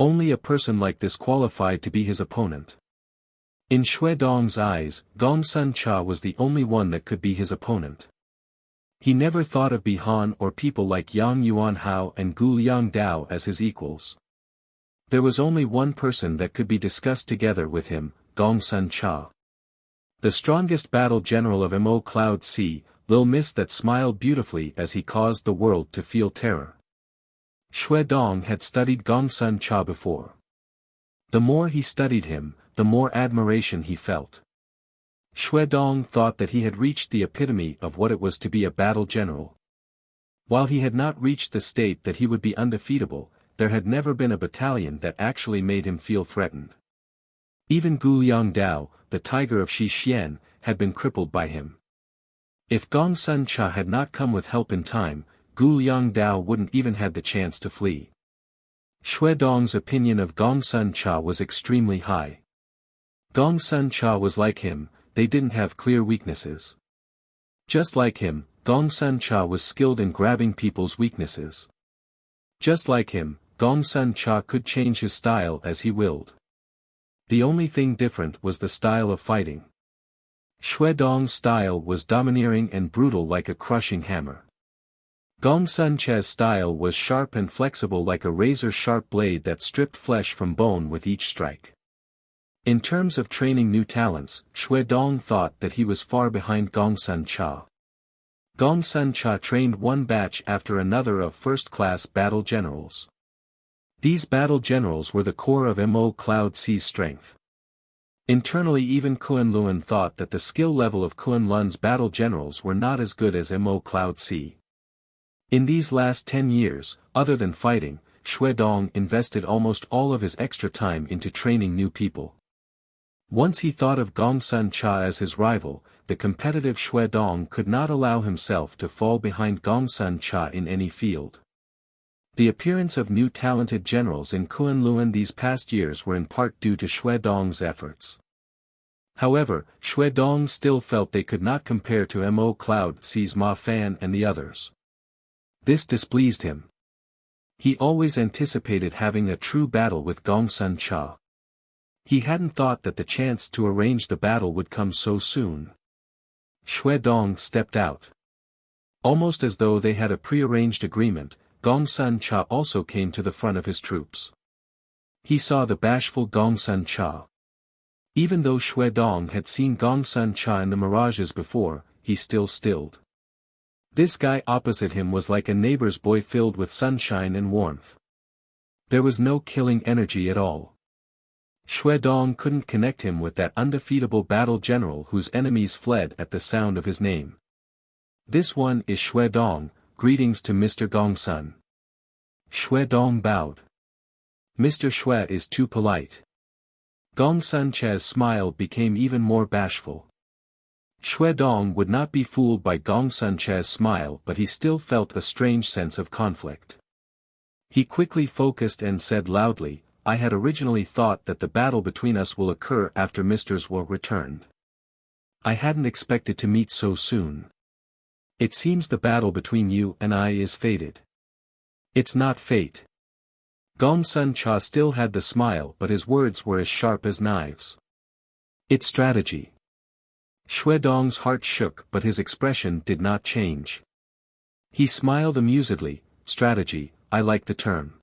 Only a person like this qualified to be his opponent. In Xue Dong's eyes, Gong Sun Cha was the only one that could be his opponent. He never thought of Bihan or people like Yang Yuan Hao and Gu Liang Dao as his equals. There was only one person that could be discussed together with him, Gong Sun Cha. The strongest battle general of Mo Cloud Sea, Lil Miss that smiled beautifully as he caused the world to feel terror. Xue Dong had studied Gong Sun Cha before. The more he studied him, the more admiration he felt. Xue Dong thought that he had reached the epitome of what it was to be a battle general. While he had not reached the state that he would be undefeatable, there had never been a battalion that actually made him feel threatened. Even Gu Liang Dao, the tiger of Xixian, had been crippled by him. If Gong Sun Cha had not come with help in time, Gu Liang Dao wouldn't even had the chance to flee. Xue Dong's opinion of Gong Sun Cha was extremely high. Gong Sun Cha was like him, they didn't have clear weaknesses. Just like him, Gong Sun Cha was skilled in grabbing people's weaknesses. Just like him, Gong Sun Cha could change his style as he willed. The only thing different was the style of fighting. Xue Dong's style was domineering and brutal like a crushing hammer. Gong Sun Cha's style was sharp and flexible like a razor-sharp blade that stripped flesh from bone with each strike. In terms of training new talents, Xue Dong thought that he was far behind Gong Sun Cha. Gong Sun Cha trained one batch after another of first-class battle generals. These battle generals were the core of Mo Cloud Sea's strength. Internally even Kunlun thought that the skill level of Kunlun's battle generals were not as good as Mo Cloud Sea. In these last 10 years, other than fighting, Xue Dong invested almost all of his extra time into training new people. Once he thought of Gong Sun Cha as his rival, the competitive Xue Dong could not allow himself to fall behind Gong Sun Cha in any field. The appearance of new talented generals in Kunlun these past years were in part due to Xue Dong's efforts. However, Xue Dong still felt they could not compare to Mo Cloud Sea's Ma Fan and the others. This displeased him. He always anticipated having a true battle with Gong Sun Cha. He hadn't thought that the chance to arrange the battle would come so soon. Xue Dong stepped out. Almost as though they had a prearranged agreement, Gong Sun Cha also came to the front of his troops. He saw the bashful Gong Sun Cha. Even though Xue Dong had seen Gong Sun Cha in the mirages before, he still stilled. This guy opposite him was like a neighbor's boy filled with sunshine and warmth. There was no killing energy at all. Xue Dong couldn't connect him with that undefeatable battle general whose enemies fled at the sound of his name. This one is Xue Dong, greetings to Mr. Gong Sun. Xue Dong bowed. Mr. Xue is too polite. Gong Sun Cha's smile became even more bashful. Xue Dong would not be fooled by Gong Sun Cha's smile, but he still felt a strange sense of conflict. He quickly focused and said loudly, I had originally thought that the battle between us will occur after Mr. Zhuo returned. I hadn't expected to meet so soon. It seems the battle between you and I is fated. It's not fate. Gong Sun Cha still had the smile, but his words were as sharp as knives. It's strategy. Xue Dong's heart shook, but his expression did not change. He smiled amusedly. Strategy, I like the term.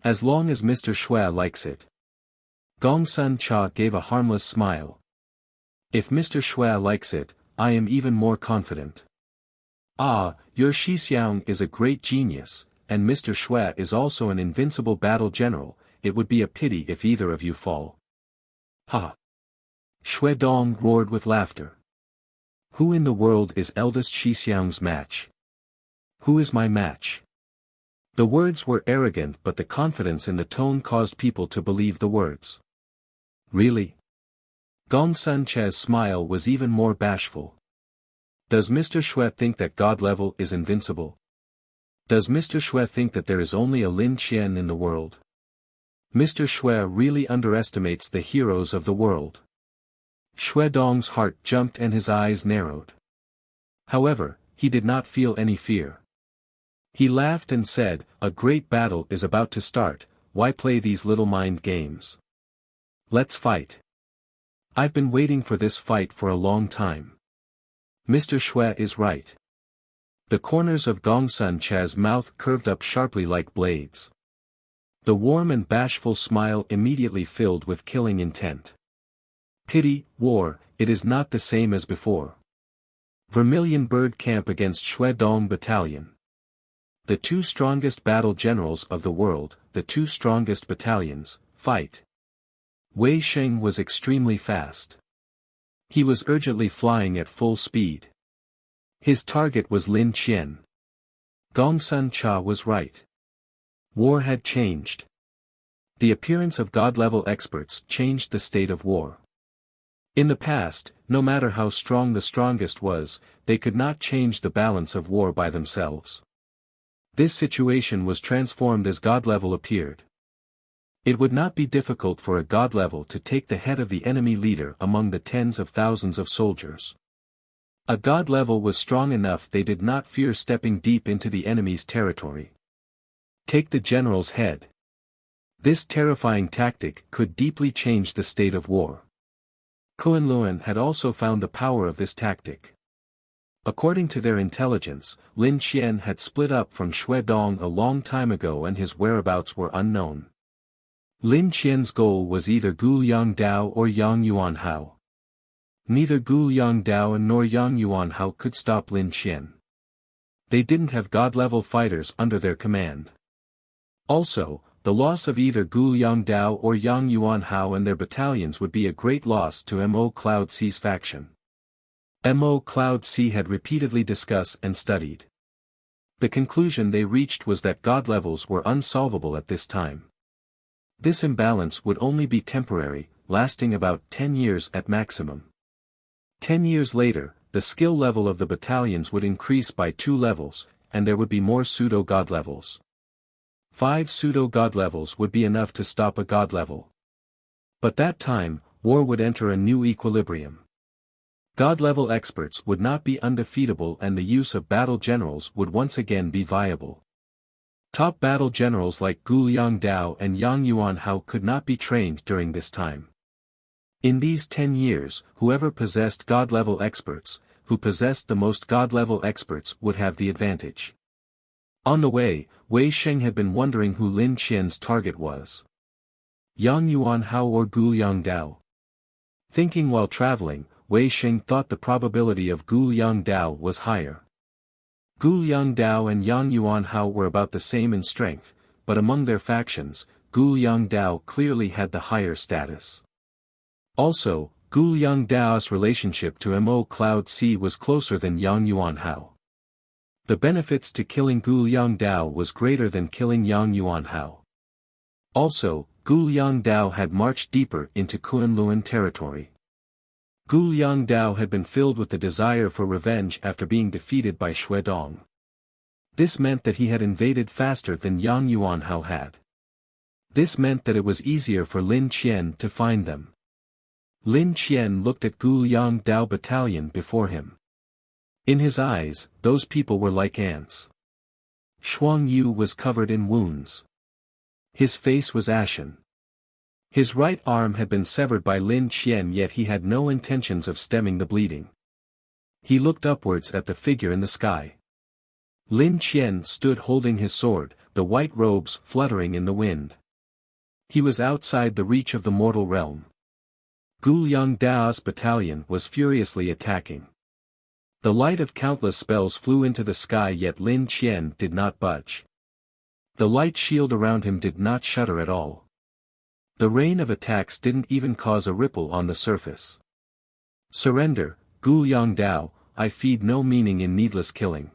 As long as Mr. Xue likes it. Gong Sun Cha gave a harmless smile. If Mr. Xue likes it, I am even more confident. Ah, your Xixiang is a great genius, and Mr. Xue is also an invincible battle general. It would be a pity if either of you fall. Ha! Xue Dong roared with laughter. Who in the world is eldest Xixiang's match? Who is my match? The words were arrogant, but the confidence in the tone caused people to believe the words. Really? Gong Sun Cha's smile was even more bashful. Does Mr. Xue think that God level is invincible? Does Mr. Xue think that there is only a Lin Qian in the world? Mr. Xue really underestimates the heroes of the world. Xue Dong's heart jumped and his eyes narrowed. However, he did not feel any fear. He laughed and said, a great battle is about to start, why play these little mind games? Let's fight. I've been waiting for this fight for a long time. Mr. Xue is right. The corners of Gong Sun Cha's mouth curved up sharply like blades. The warm and bashful smile immediately filled with killing intent. Pity, war, it is not the same as before. Vermilion Bird camp against Xue Dong Battalion. The two strongest battle generals of the world, the two strongest battalions, fight. Wei Sheng was extremely fast. He was urgently flying at full speed. His target was Lin Qian. Gong Sun Cha was right. War had changed. The appearance of God-level experts changed the state of war. In the past, no matter how strong the strongest was, they could not change the balance of war by themselves. This situation was transformed as God level appeared. It would not be difficult for a God level to take the head of the enemy leader among the tens of thousands of soldiers. A God level was strong enough they did not fear stepping deep into the enemy's territory. Take the general's head. This terrifying tactic could deeply change the state of war. Kunlun had also found the power of this tactic. According to their intelligence, Lin Qian had split up from Xue Dong a long time ago and his whereabouts were unknown. Lin Qian's goal was either Guliang Dao or Yang Yuan Hao. Neither Guliang Dao nor Yang Yuan Hao could stop Lin Qian. They didn't have God-level fighters under their command. Also, the loss of either Guliang Dao or Yang Yuan Hao and their battalions would be a great loss to Mo Cloud C's faction. Mo Cloud C had repeatedly discussed and studied. The conclusion they reached was that God levels were unsolvable at this time. This imbalance would only be temporary, lasting about 10 years at maximum. 10 years later, the skill level of the battalions would increase by 2 levels, and there would be more pseudo-God levels. 5 pseudo-God levels would be enough to stop a God level. But that time, war would enter a new equilibrium. God-level experts would not be undefeatable and the use of battle generals would once again be viable. Top battle generals like Guliang Dao and Yang Yuan Hao could not be trained during this time. In these 10 years, whoever possessed God-level experts, who possessed the most God-level experts would have the advantage. On the way, Wei Sheng had been wondering who Lin Qian's target was. Yang Yuan Hao or Guliang Dao. Thinking while traveling, Wei Sheng thought the probability of Guliang Dao was higher. Guliang Dao and Yang Yuan Hao were about the same in strength, but among their factions, Guliang Dao clearly had the higher status. Also, Guliang Dao's relationship to Mo Cloud C was closer than Yang Yuan Hao. The benefits to killing Guliang Dao was greater than killing Yang Yuan Hao. Also, Guliang Dao had marched deeper into Kunlun territory. Guliang Dao had been filled with the desire for revenge after being defeated by Xue Dong. This meant that he had invaded faster than Yang Yuan Hao had. This meant that it was easier for Lin Qian to find them. Lin Qian looked at Guliang Dao battalion before him. In his eyes, those people were like ants. Shuang Yu was covered in wounds. His face was ashen. His right arm had been severed by Lin Qian, yet he had no intentions of stemming the bleeding. He looked upwards at the figure in the sky. Lin Qian stood holding his sword, the white robes fluttering in the wind. He was outside the reach of the mortal realm. Guliang Dao's battalion was furiously attacking. The light of countless spells flew into the sky, yet Lin Qian did not budge. The light shield around him did not shudder at all. The rain of attacks didn't even cause a ripple on the surface. Surrender, Guliang Dao, I feed no meaning in needless killing.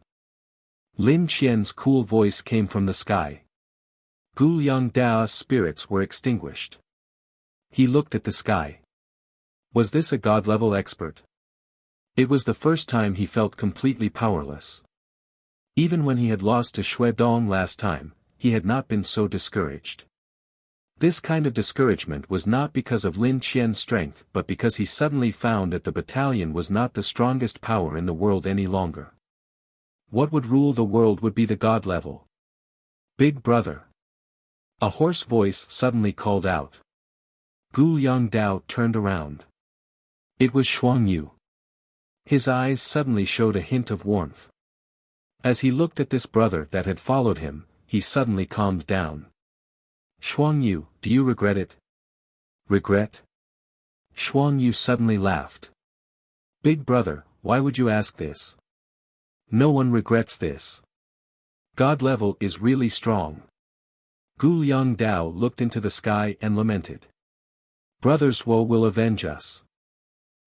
Lin Qian's cool voice came from the sky. Guliang Dao's spirits were extinguished. He looked at the sky. Was this a god-level expert? It was the first time he felt completely powerless. Even when he had lost to Xue Dong last time, he had not been so discouraged. This kind of discouragement was not because of Lin Qian's strength, but because he suddenly found that the battalion was not the strongest power in the world any longer. What would rule the world would be the god level. Big brother. A hoarse voice suddenly called out. Guliang Dao turned around. It was Shuang Yu. His eyes suddenly showed a hint of warmth. As he looked at this brother that had followed him, he suddenly calmed down. Shuang Yu, do you regret it? Regret? Shuang Yu suddenly laughed. Big brother, why would you ask this? No one regrets this. God level is really strong. Guliang Dao looked into the sky and lamented. Brother's woe will avenge us.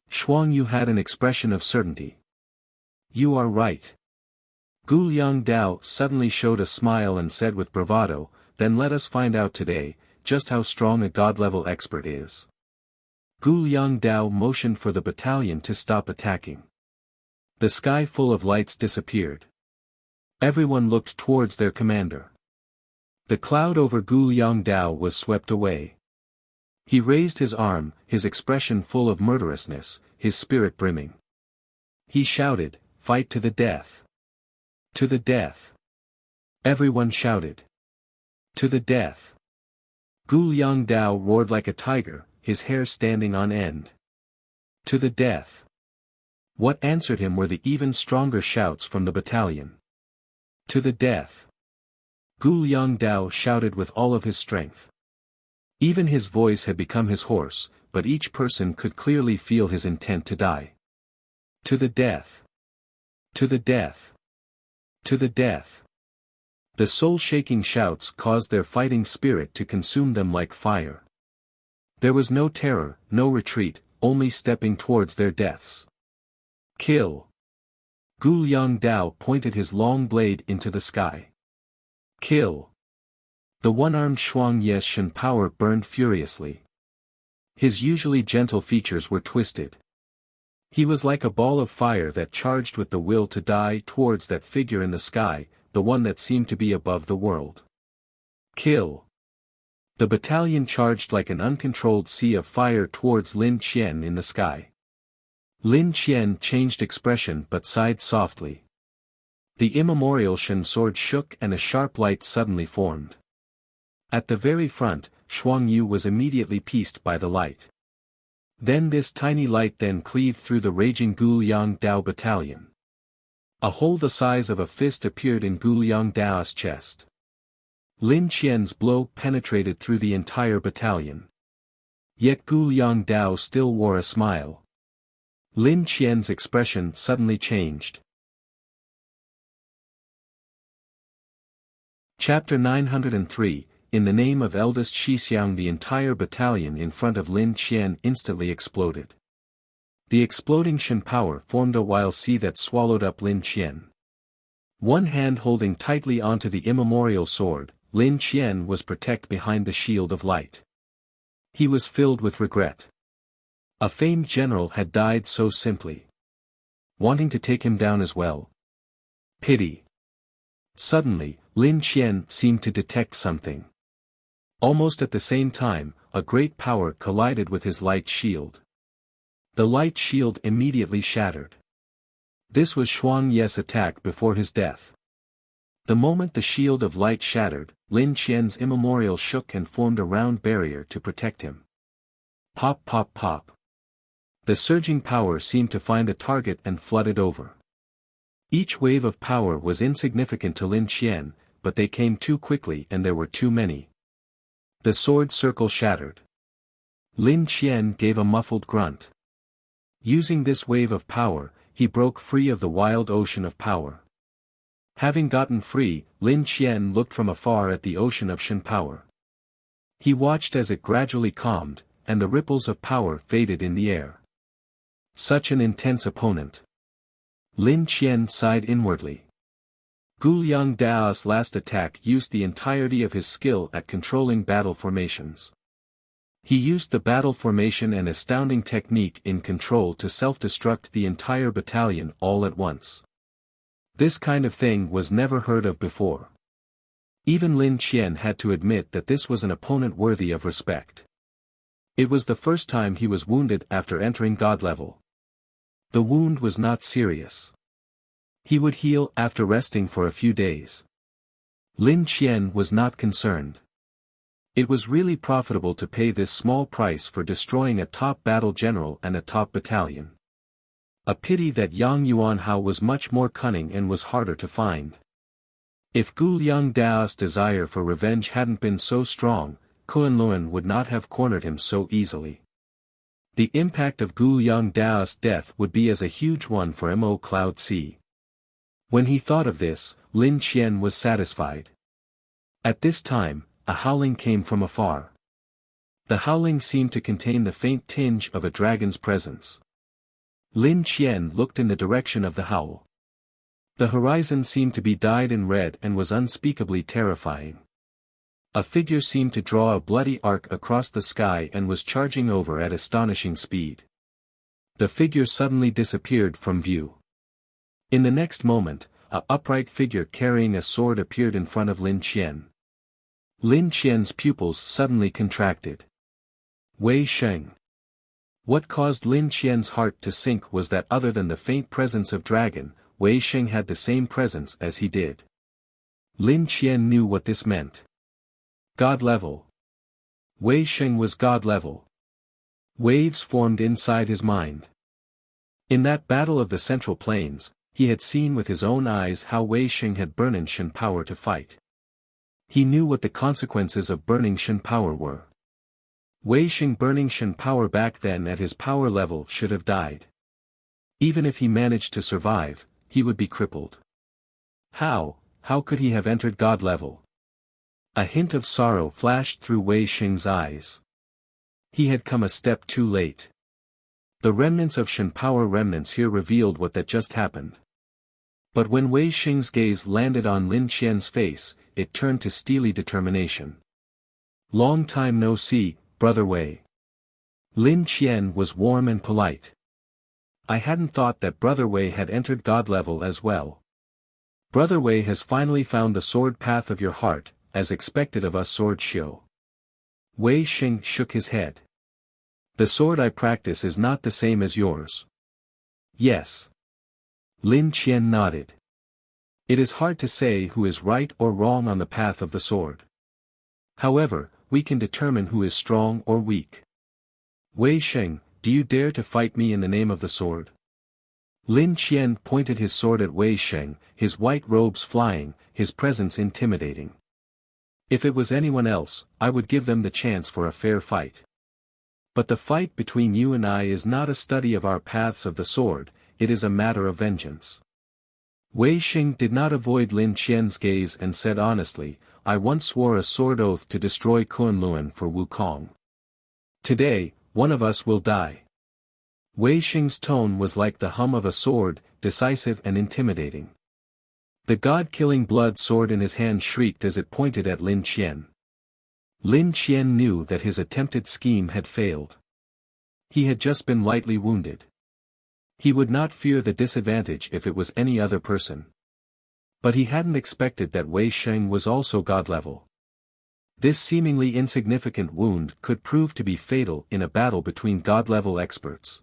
Shuang Yu had an expression of certainty. You are right. Guliang Dao suddenly showed a smile and said with bravado, then let us find out today, just how strong a god-level expert is. Guliang Dao motioned for the battalion to stop attacking. The sky full of lights disappeared. Everyone looked towards their commander. The cloud over Guliang Dao was swept away. He raised his arm, his expression full of murderousness, his spirit brimming. He shouted, fight to the death. To the death. Everyone shouted. To the death. Guliang Dao roared like a tiger, his hair standing on end. To the death. What answered him were the even stronger shouts from the battalion. To the death. Guliang Dao shouted with all of his strength. Even his voice had become his horse, but each person could clearly feel his intent to die. To the death. To the death. To the death. The soul-shaking shouts caused their fighting spirit to consume them like fire. There was no terror, no retreat, only stepping towards their deaths. Kill. Guliang Dao pointed his long blade into the sky. Kill. The one-armed Shuang Ye's Shen power burned furiously. His usually gentle features were twisted. He was like a ball of fire that charged with the will to die towards that figure in the sky, the one that seemed to be above the world. Kill. The battalion charged like an uncontrolled sea of fire towards Lin Qian in the sky. Lin Qian changed expression but sighed softly. The immemorial Shen sword shook and a sharp light suddenly formed. At the very front, Shuang Yu was immediately pierced by the light. Then this tiny light then cleaved through the raging Guliang Dao battalion. A hole the size of a fist appeared in Guliang Dao's chest. Lin Qian's blow penetrated through the entire battalion. Yet Guliang Dao still wore a smile. Lin Qian's expression suddenly changed. Chapter 903, In the name of eldest Shixiang, the entire battalion in front of Lin Qian instantly exploded. The exploding Shen power formed a wild sea that swallowed up Lin Qian. One hand holding tightly onto the immemorial sword, Lin Qian was protected behind the shield of light. He was filled with regret. A famed general had died so simply. Wanting to take him down as well. Pity. Suddenly, Lin Qian seemed to detect something. Almost at the same time, a great power collided with his light shield. The light shield immediately shattered. This was Xuan Ye's attack before his death. The moment the shield of light shattered, Lin Qian's immemorial shook and formed a round barrier to protect him. Pop pop pop. The surging power seemed to find a target and flooded over. Each wave of power was insignificant to Lin Qian, but they came too quickly and there were too many. The sword circle shattered. Lin Qian gave a muffled grunt. Using this wave of power, he broke free of the wild ocean of power. Having gotten free, Lin Qian looked from afar at the ocean of Shen power. He watched as it gradually calmed, and the ripples of power faded in the air. Such an intense opponent. Lin Qian sighed inwardly. Guliang Dao's last attack used the entirety of his skill at controlling battle formations. He used the battle formation and astounding technique in control to self-destruct the entire battalion all at once. This kind of thing was never heard of before. Even Lin Qian had to admit that this was an opponent worthy of respect. It was the first time he was wounded after entering God level. The wound was not serious. He would heal after resting for a few days. Lin Qian was not concerned. It was really profitable to pay this small price for destroying a top battle general and a top battalion. A pity that Yang Yuanhao was much more cunning and was harder to find. If Guliang Dao's desire for revenge hadn't been so strong, Kunlun would not have cornered him so easily. The impact of Guliang Dao's death would be as a huge one for Mo Cloud Sea. When he thought of this, Lin Qian was satisfied. At this time, a howling came from afar. The howling seemed to contain the faint tinge of a dragon's presence. Lin Qian looked in the direction of the howl. The horizon seemed to be dyed in red and was unspeakably terrifying. A figure seemed to draw a bloody arc across the sky and was charging over at astonishing speed. The figure suddenly disappeared from view. In the next moment, an upright figure carrying a sword appeared in front of Lin Qian. Lin Qian's pupils suddenly contracted. Wei Sheng. What caused Lin Qian's heart to sink was that other than the faint presence of dragon, Wei Sheng had the same presence as he did. Lin Qian knew what this meant. God level. Wei Sheng was God level. Waves formed inside his mind. In that battle of the Central Plains, he had seen with his own eyes how Wei Sheng had burned Shen power to fight. He knew what the consequences of burning Shen power were. Wei Sheng burning Shen power back then at his power level should have died. Even if he managed to survive, he would be crippled. How could he have entered God level? A hint of sorrow flashed through Wei Sheng's eyes. He had come a step too late. The remnants of Shen power remnants here revealed what that just happened. But when Wei Sheng's gaze landed on Lin Qian's face, it turned to steely determination. Long time no see, Brother Wei. Lin Qian was warm and polite. I hadn't thought that Brother Wei had entered God level as well. Brother Wei has finally found the sword path of your heart, as expected of us Sword Xiu. Wei Sheng shook his head. The sword I practice is not the same as yours. Yes. Lin Qian nodded. It is hard to say who is right or wrong on the path of the sword. However, we can determine who is strong or weak. Wei Sheng, do you dare to fight me in the name of the sword? Lin Qian pointed his sword at Wei Sheng, his white robes flying, his presence intimidating. If it was anyone else, I would give them the chance for a fair fight. But the fight between you and I is not a study of our paths of the sword, it is a matter of vengeance. Wei Sheng did not avoid Lin Qian's gaze and said honestly, I once swore a sword oath to destroy Kunlun for Wukong. Today, one of us will die. Wei Sheng's tone was like the hum of a sword, decisive and intimidating. The god-killing blood sword in his hand shrieked as it pointed at Lin Qian. Lin Qian knew that his attempted scheme had failed. He had just been lightly wounded. He would not fear the disadvantage if it was any other person. But he hadn't expected that Wei Sheng was also god level. This seemingly insignificant wound could prove to be fatal in a battle between god level experts.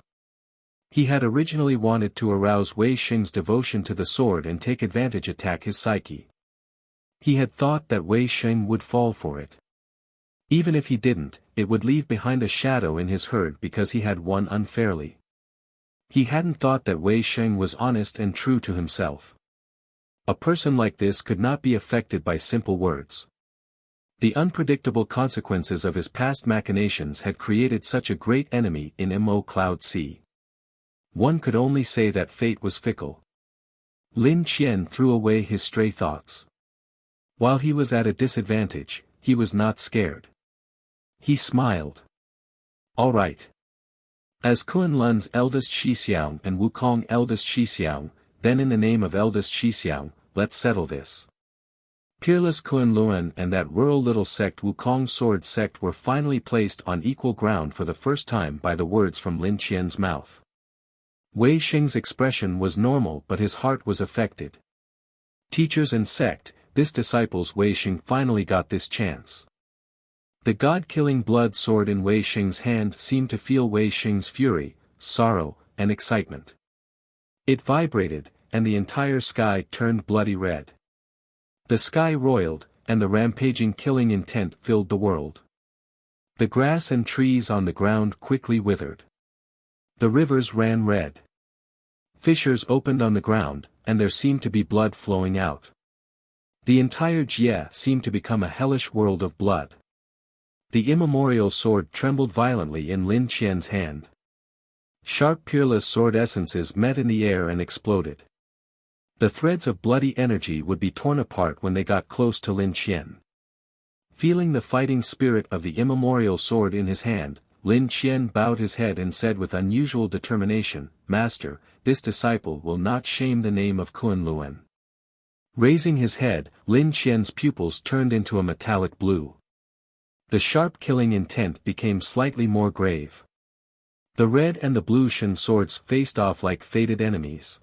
He had originally wanted to arouse Wei Xing's devotion to the sword and take advantage attack his psyche. He had thought that Wei Xing would fall for it. Even if he didn't, it would leave behind a shadow in his herd because he had won unfairly. He hadn't thought that Wei Xing was honest and true to himself. A person like this could not be affected by simple words. The unpredictable consequences of his past machinations had created such a great enemy in Mo Cloud Sea. One could only say that fate was fickle. Lin Qian threw away his stray thoughts. While he was at a disadvantage, he was not scared. He smiled. All right. As Kunlun's eldest Shixiang and Wukong eldest Shixiang, then in the name of eldest Shixiang, let's settle this. Peerless Kunlun and that rural little sect Wukong sword sect were finally placed on equal ground for the first time by the words from Lin Qian's mouth. Wei Xing's expression was normal but his heart was affected. Teachers and sect, this disciples Wei Xing finally got this chance. The god-killing blood sword in Wei Xing's hand seemed to feel Wei Xing's fury, sorrow, and excitement. It vibrated, and the entire sky turned bloody red. The sky roiled, and the rampaging killing intent filled the world. The grass and trees on the ground quickly withered. The rivers ran red. Fissures opened on the ground, and there seemed to be blood flowing out. The entire Jie seemed to become a hellish world of blood. The immemorial sword trembled violently in Lin Qian's hand. Sharp peerless sword essences met in the air and exploded. The threads of bloody energy would be torn apart when they got close to Lin Qian. Feeling the fighting spirit of the immemorial sword in his hand, Lin Qian bowed his head and said with unusual determination, "Master, this disciple will not shame the name of Kunlun." Raising his head, Lin Qian's pupils turned into a metallic blue. The sharp killing intent became slightly more grave. The red and the blue Shen swords faced off like fated enemies.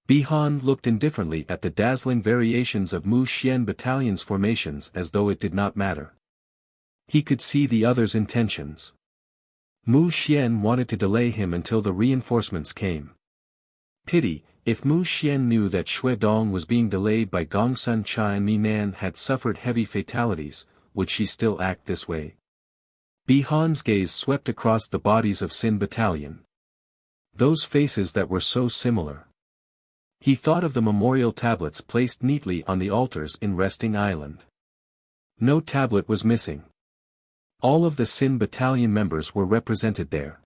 Bihan looked indifferently at the dazzling variations of Mu Xian battalion's formations as though it did not matter. He could see the other's intentions. Mu Xian wanted to delay him until the reinforcements came. Pity, if Mu Xian knew that Xue Dong was being delayed by Gongsun Chai and Mi Nan had suffered heavy fatalities, would she still act this way? Bihan's gaze swept across the bodies of Xin Battalion. Those faces that were so similar. He thought of the memorial tablets placed neatly on the altars in Resting Island. No tablet was missing. All of the Xin Battalion members were represented there.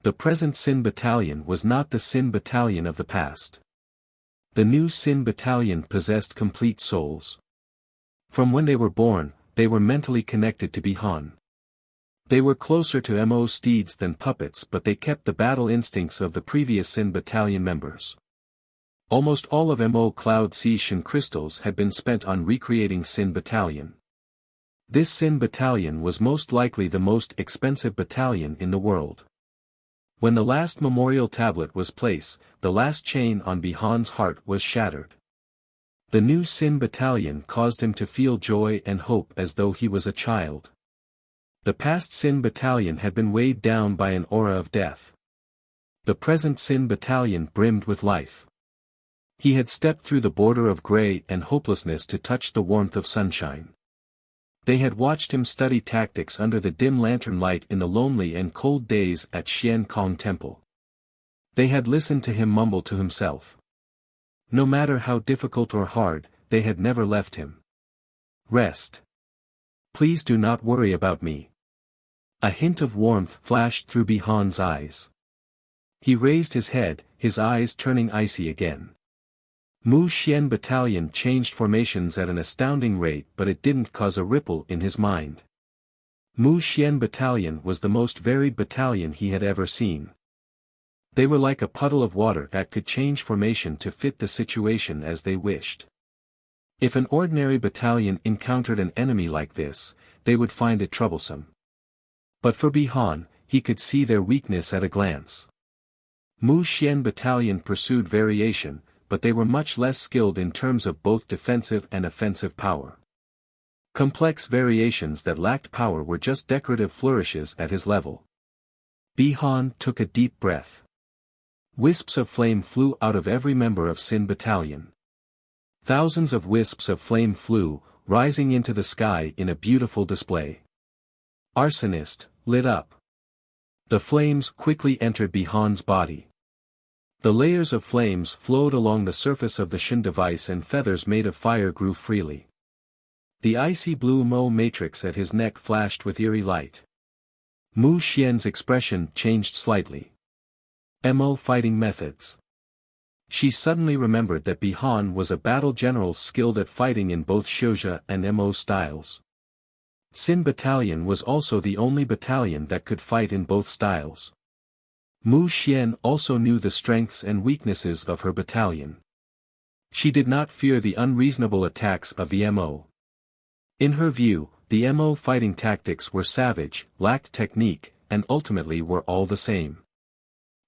The present Xin Battalion was not the Xin Battalion of the past. The new Xin Battalion possessed complete souls. From when they were born, they were mentally connected to Bihan. They were closer to Mo steeds than puppets but they kept the battle instincts of the previous Xin Battalion members. Almost all of Mo Cloud Sea Shen crystals had been spent on recreating Xin Battalion. This Xin Battalion was most likely the most expensive battalion in the world. When the last memorial tablet was placed, the last chain on Bihan's heart was shattered. The new Xin Battalion caused him to feel joy and hope as though he was a child. The past Xin Battalion had been weighed down by an aura of death. The present Xin Battalion brimmed with life. He had stepped through the border of gray and hopelessness to touch the warmth of sunshine. They had watched him study tactics under the dim lantern light in the lonely and cold days at Xian Kong Temple. They had listened to him mumble to himself. No matter how difficult or hard, they had never left him. Rest. Please do not worry about me. A hint of warmth flashed through Bihan's eyes. He raised his head, his eyes turning icy again. Mu Xian Battalion changed formations at an astounding rate but it didn't cause a ripple in his mind. Mu Xian Battalion was the most varied battalion he had ever seen. They were like a puddle of water that could change formation to fit the situation as they wished. If an ordinary battalion encountered an enemy like this, they would find it troublesome. But for Bihan, he could see their weakness at a glance. Mu Xian Battalion pursued variation, but they were much less skilled in terms of both defensive and offensive power. Complex variations that lacked power were just decorative flourishes at his level. Bihan took a deep breath. Wisps of flame flew out of every member of Sin Battalion. Thousands of wisps of flame flew, rising into the sky in a beautiful display. Arsonist, lit up. The flames quickly entered Bihan's body. The layers of flames flowed along the surface of the Shin device and feathers made of fire grew freely. The icy blue Mo matrix at his neck flashed with eerie light. Mu Xian's expression changed slightly. Mo fighting methods. She suddenly remembered that Bihan was a battle general skilled at fighting in both Xiuzhe and Mo styles. Sin Battalion was also the only battalion that could fight in both styles. Mu Xian also knew the strengths and weaknesses of her battalion. She did not fear the unreasonable attacks of the Mo. In her view, the Mo fighting tactics were savage, lacked technique, and ultimately were all the same.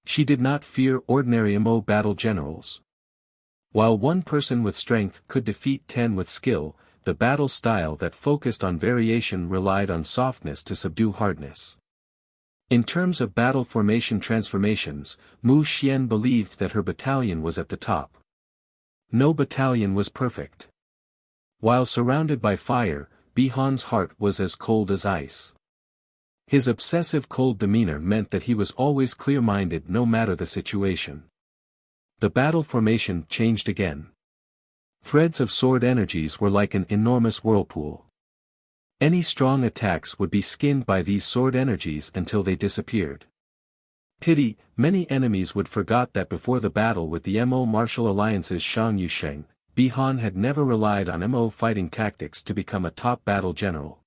She did not fear ordinary Mo battle generals. While one person with strength could defeat 10 with skill, the battle style that focused on variation relied on softness to subdue hardness. In terms of battle formation transformations, Mu Xian believed that her battalion was at the top. No battalion was perfect. While surrounded by fire, Bihan's heart was as cold as ice. His obsessive cold demeanor meant that he was always clear-minded no matter the situation. The battle formation changed again. Threads of sword energies were like an enormous whirlpool. Any strong attacks would be skinned by these sword energies until they disappeared. Pity, many enemies would forgot that before the battle with the Mo martial alliance's Shang Yusheng, Bihan had never relied on Mo fighting tactics to become a top battle general.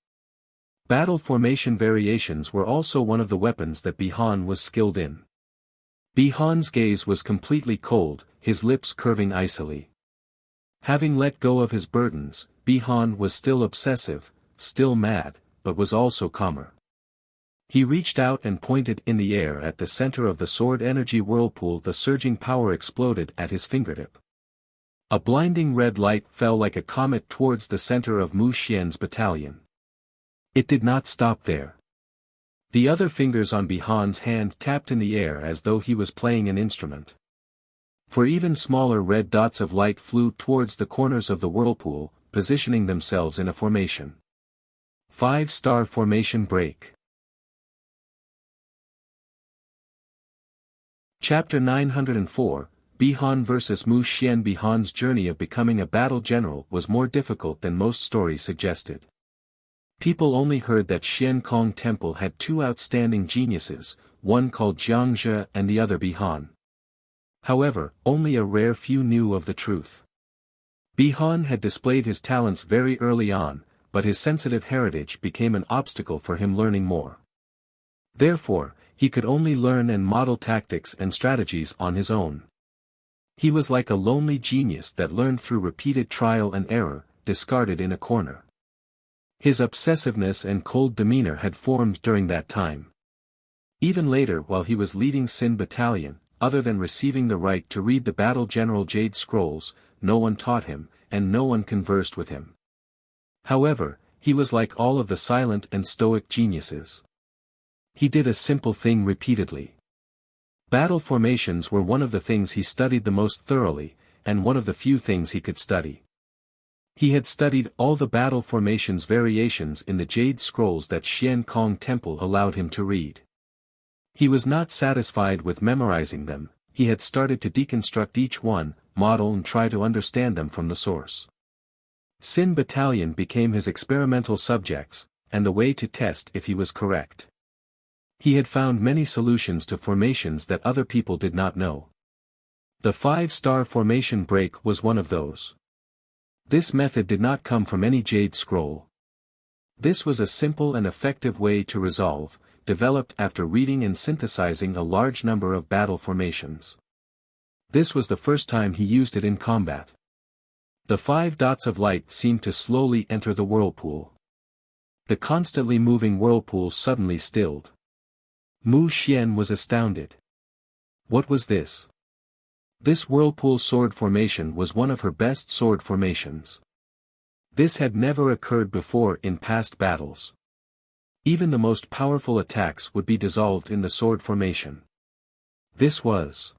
Battle formation variations were also one of the weapons that Bihan was skilled in. Bihan's gaze was completely cold, his lips curving icily. Having let go of his burdens, Bihan was still obsessive, still mad, but was also calmer. He reached out and pointed in the air at the center of the sword energy whirlpool. The surging power exploded at his fingertip. A blinding red light fell like a comet towards the center of Mu Xian's battalion. It did not stop there. The other fingers on Bihan's hand tapped in the air as though he was playing an instrument. For even smaller red dots of light flew towards the corners of the whirlpool, positioning themselves in a formation. 5-star formation break. Chapter 904, Bihan vs Mu Xian. Bihan's journey of becoming a battle general was more difficult than most stories suggested. People only heard that Xian Kong Temple had 2 outstanding geniuses, one called Jiangzhe and the other Bihan. However, only a rare few knew of the truth. Bihan had displayed his talents very early on, but his sensitive heritage became an obstacle for him learning more. Therefore, he could only learn and model tactics and strategies on his own. He was like a lonely genius that learned through repeated trial and error, discarded in a corner. His obsessiveness and cold demeanor had formed during that time. Even later, while he was leading Sin Battalion, other than receiving the right to read the Battle General Jade Scrolls, no one taught him, and no one conversed with him. However, he was like all of the silent and stoic geniuses. He did a simple thing repeatedly. Battle formations were one of the things he studied the most thoroughly, and one of the few things he could study. He had studied all the battle formations variations in the Jade Scrolls that Xian Kong Temple allowed him to read. He was not satisfied with memorizing them, he had started to deconstruct each one, model and try to understand them from the source. Sin Battalion became his experimental subjects, and the way to test if he was correct. He had found many solutions to formations that other people did not know. The 5-star formation break was one of those. This method did not come from any Jade Scroll. This was a simple and effective way to resolve, developed after reading and synthesizing a large number of battle formations. This was the first time he used it in combat. The 5 dots of light seemed to slowly enter the whirlpool. The constantly moving whirlpool suddenly stilled. Mu Xian was astounded. What was this? This whirlpool sword formation was one of her best sword formations. This had never occurred before in past battles. Even the most powerful attacks would be dissolved in the sword formation. This was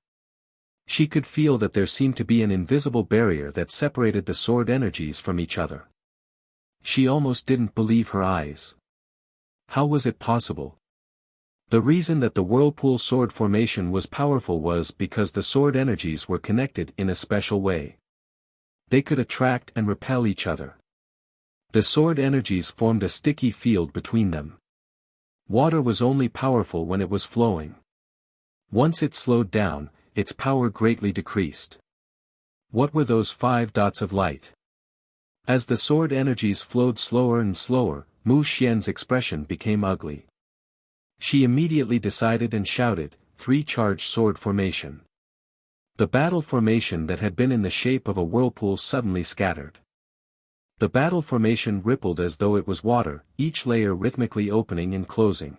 She could feel that there seemed to be an invisible barrier that separated the sword energies from each other. She almost didn't believe her eyes. How was it possible? The reason that the whirlpool sword formation was powerful was because the sword energies were connected in a special way. They could attract and repel each other. The sword energies formed a sticky field between them. Water was only powerful when it was flowing. Once it slowed down, its power greatly decreased. What were those 5 dots of light? As the sword energies flowed slower and slower, Mu Xian's expression became ugly. She immediately decided and shouted, 3 charged sword formation. The battle formation that had been in the shape of a whirlpool suddenly scattered. The battle formation rippled as though it was water, each layer rhythmically opening and closing.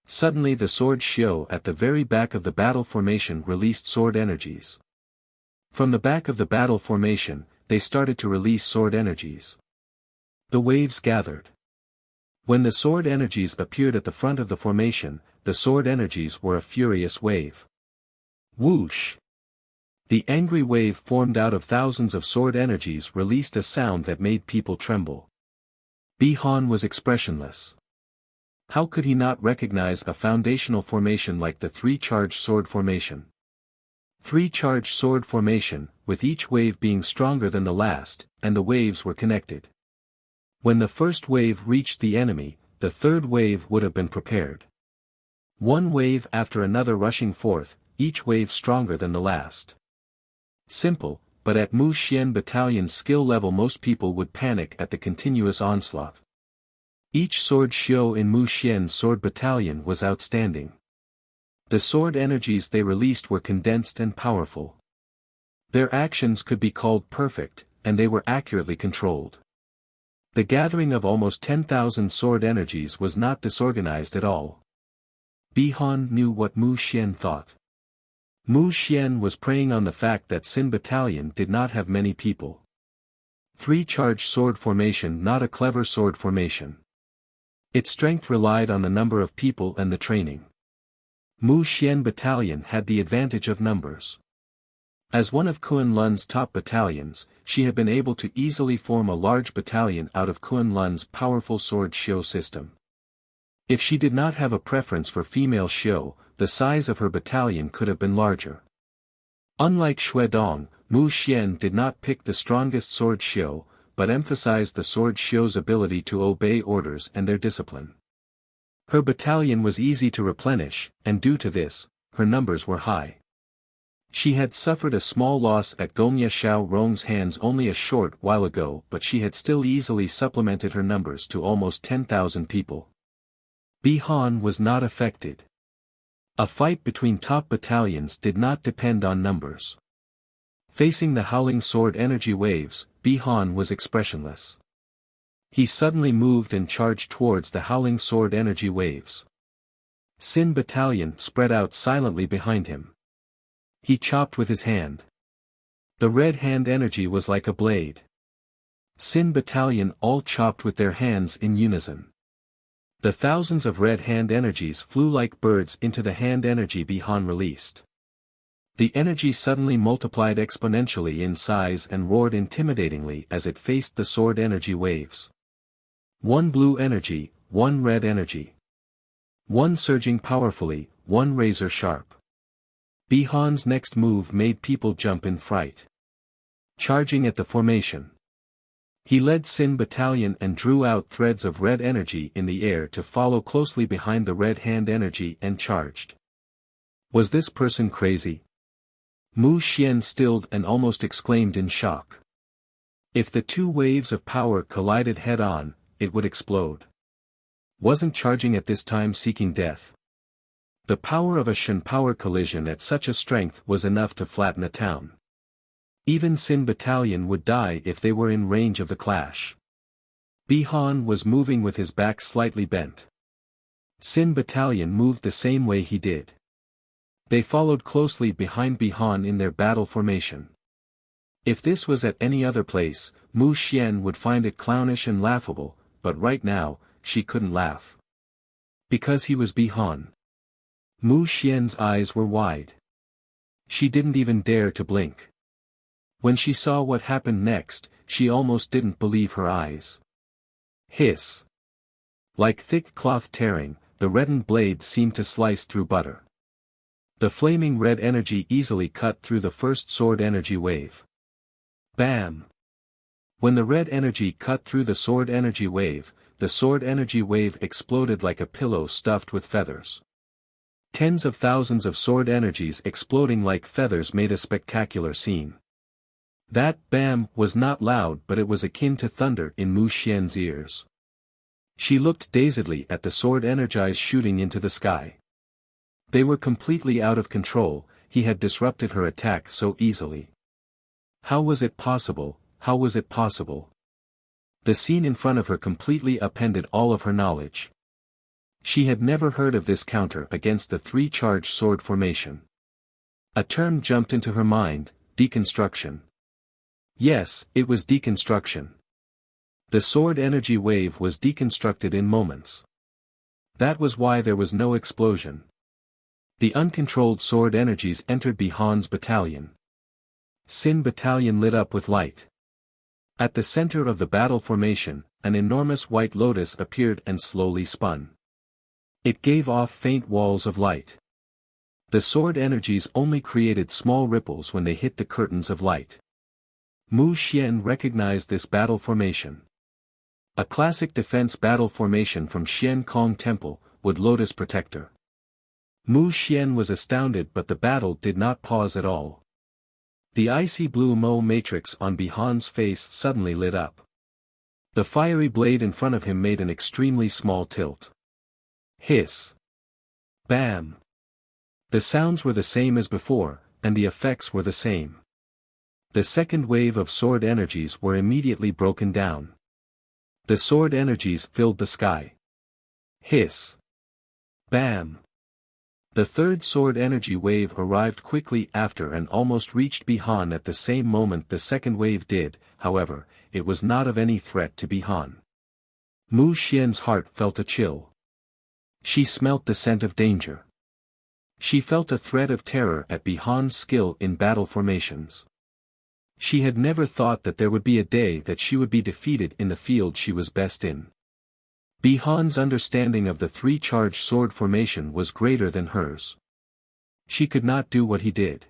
Suddenly the sword Xiao at the very back of the battle formation released sword energies. From the back of the battle formation, they started to release sword energies. The waves gathered. When the sword energies appeared at the front of the formation, the sword energies were a furious wave. Whoosh! The angry wave formed out of thousands of sword energies released a sound that made people tremble. Bi-Han was expressionless. How could he not recognize a foundational formation like the 3 charged sword formation? 3 charged sword formation, with each wave being stronger than the last, and the waves were connected. When the first wave reached the enemy, the third wave would have been prepared. One wave after another rushing forth, each wave stronger than the last. Simple, but at Mu Xian battalion's skill level most people would panic at the continuous onslaught. Each sword Xiao in Mu Xian's sword battalion was outstanding. The sword energies they released were condensed and powerful. Their actions could be called perfect, and they were accurately controlled. The gathering of almost 10,000 sword energies was not disorganized at all. Bi-Han knew what Mu Xian thought. Mu Xian was preying on the fact that Xin battalion did not have many people. 3 charged sword formation, not a clever sword formation. Its strength relied on the number of people and the training. Mu Xian battalion had the advantage of numbers. As one of Kun Lun's top battalions, she had been able to easily form a large battalion out of Kun Lun's powerful sword Xiao system. If she did not have a preference for female Xiao, the size of her battalion could have been larger. Unlike Xuedong, Mu Xian did not pick the strongest sword Xiao, but emphasized the sword Xiao's ability to obey orders and their discipline. Her battalion was easy to replenish, and due to this, her numbers were high. She had suffered a small loss at Gongya Xiao Rong's hands only a short while ago, but she had still easily supplemented her numbers to almost 10,000 people. Bi-Han was not affected. A fight between top battalions did not depend on numbers. Facing the howling sword energy waves, Bi-Han was expressionless. He suddenly moved and charged towards the howling sword energy waves. Xin battalion spread out silently behind him. He chopped with his hand. The red hand energy was like a blade. Xin battalion all chopped with their hands in unison. The thousands of red hand energies flew like birds into the hand energy Bi-Han released. The energy suddenly multiplied exponentially in size and roared intimidatingly as it faced the sword energy waves. One blue energy, one red energy. One surging powerfully, one razor sharp. Bi-Han's next move made people jump in fright. Charging at the formation. He led Xin battalion and drew out threads of red energy in the air to follow closely behind the red hand energy and charged. Was this person crazy? Mu Xian stilled and almost exclaimed in shock. If the 2 waves of power collided head-on, it would explode. Wasn't charging at this time seeking death? The power of a Shen power collision at such a strength was enough to flatten a town. Even Xin battalion would die if they were in range of the clash. Bi-Han was moving with his back slightly bent. Xin battalion moved the same way he did. They followed closely behind Bi-Han in their battle formation. If this was at any other place, Mu Xian would find it clownish and laughable, but right now, she couldn't laugh. Because he was Bi-Han. Mu Xian's eyes were wide. She didn't even dare to blink. When she saw what happened next, she almost didn't believe her eyes. Hiss. Like thick cloth tearing, the reddened blade seemed to slice through butter. The flaming red energy easily cut through the first sword energy wave. Bam! When the red energy cut through the sword energy wave, the sword energy wave exploded like a pillow stuffed with feathers. Tens of thousands of sword energies exploding like feathers made a spectacular scene. That bam was not loud, but it was akin to thunder in Mu Xian's ears. She looked dazedly at the sword energies shooting into the sky. They were completely out of control. He had disrupted her attack so easily. How was it possible? How was it possible? The scene in front of her completely upended all of her knowledge. She had never heard of this counter against the three-charge sword formation. A term jumped into her mind: deconstruction. Yes, it was deconstruction. The sword energy wave was deconstructed in moments. That was why there was no explosion. The uncontrolled sword energies entered Bihan's battalion. Sin battalion lit up with light. At the center of the battle formation, an enormous white lotus appeared and slowly spun. It gave off faint walls of light. The sword energies only created small ripples when they hit the curtains of light. Mu Xian recognized this battle formation. A classic defense battle formation from Xian Kong Temple, Wood Lotus Protector. Mu Xian was astounded, but the battle did not pause at all. The icy blue Mo matrix on Bihan's face suddenly lit up. The fiery blade in front of him made an extremely small tilt. Hiss. Bam. The sounds were the same as before, and the effects were the same. The second wave of sword energies were immediately broken down. The sword energies filled the sky. Hiss. Bam. The third sword energy wave arrived quickly after and almost reached Bihan at the same moment the second wave did. However, it was not of any threat to Bihan. Mu Xian's heart felt a chill. She smelt the scent of danger. She felt a threat of terror at Bihan's skill in battle formations. She had never thought that there would be a day that she would be defeated in the field she was best in. Bihan's understanding of the three-charge sword formation was greater than hers. She could not do what he did.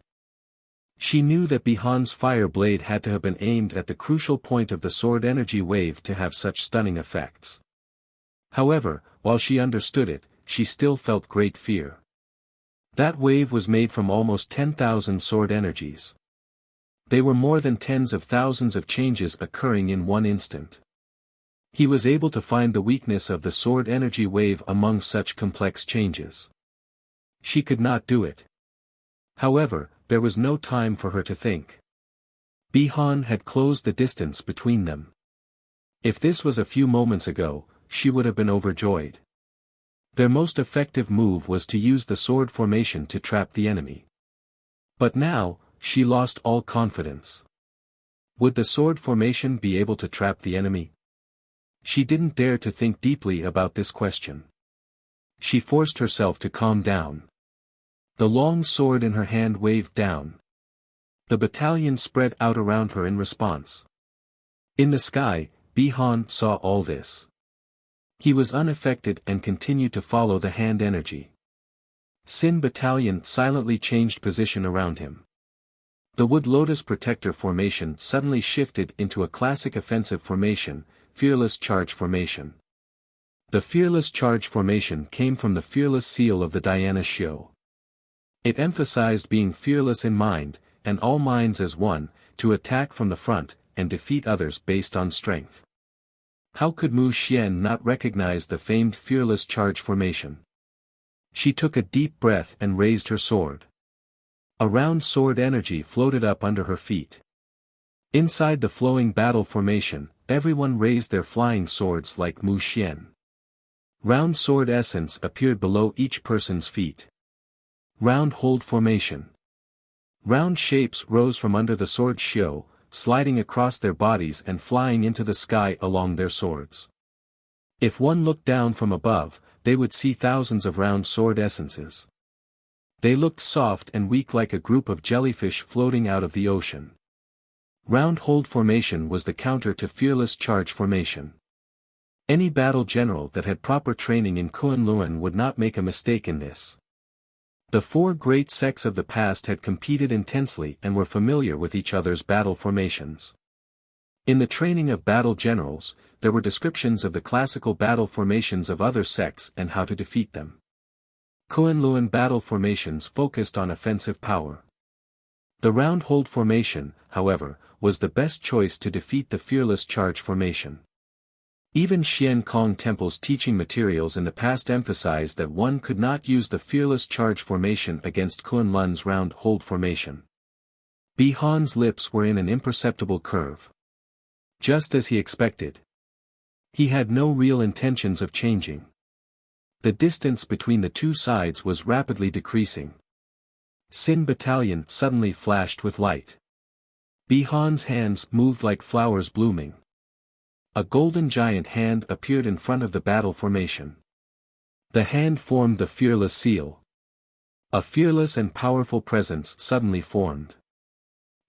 She knew that Bihan's fire blade had to have been aimed at the crucial point of the sword energy wave to have such stunning effects. However, while she understood it, she still felt great fear. That wave was made from almost 10,000 sword energies. They were more than tens of thousands of changes occurring in one instant. He was able to find the weakness of the sword energy wave among such complex changes. She could not do it. However, there was no time for her to think. Bihan had closed the distance between them. If this was a few moments ago, she would have been overjoyed. Their most effective move was to use the sword formation to trap the enemy. But now, she lost all confidence. Would the sword formation be able to trap the enemy? She didn't dare to think deeply about this question. She forced herself to calm down. The long sword in her hand waved down. The battalion spread out around her in response. In the sky, Bihan saw all this. He was unaffected and continued to follow the hand energy. Sin battalion silently changed position around him. The Wood Lotus Protector formation suddenly shifted into a classic offensive formation, Fearless Charge Formation. The Fearless Charge Formation came from the fearless seal of the Diana Shio. It emphasized being fearless in mind, and all minds as one, to attack from the front, and defeat others based on strength. How could Mu Xian not recognize the famed Fearless Charge Formation? She took a deep breath and raised her sword. A round sword energy floated up under her feet. Inside the flowing battle formation, everyone raised their flying swords like Mu Xian. Round sword essence appeared below each person's feet. Round hold formation. Round shapes rose from under the sword shio, sliding across their bodies and flying into the sky along their swords. If one looked down from above, they would see thousands of round sword essences. They looked soft and weak like a group of jellyfish floating out of the ocean. Round hold formation was the counter to fearless charge formation. Any battle general that had proper training in Kunlun would not make a mistake in this. The four great sects of the past had competed intensely and were familiar with each other's battle formations. In the training of battle generals, there were descriptions of the classical battle formations of other sects and how to defeat them. Kunlun battle formations focused on offensive power. The round hold formation, however, was the best choice to defeat the fearless charge formation. Even Xian Kong Temple's teaching materials in the past emphasized that one could not use the fearless charge formation against Kunlun's round hold formation. Bihan's lips were in an imperceptible curve. Just as he expected. He had no real intentions of changing. The distance between the two sides was rapidly decreasing. Sin Battalion suddenly flashed with light. Bihan's hands moved like flowers blooming. A golden giant hand appeared in front of the battle formation. The hand formed the fearless seal. A fearless and powerful presence suddenly formed.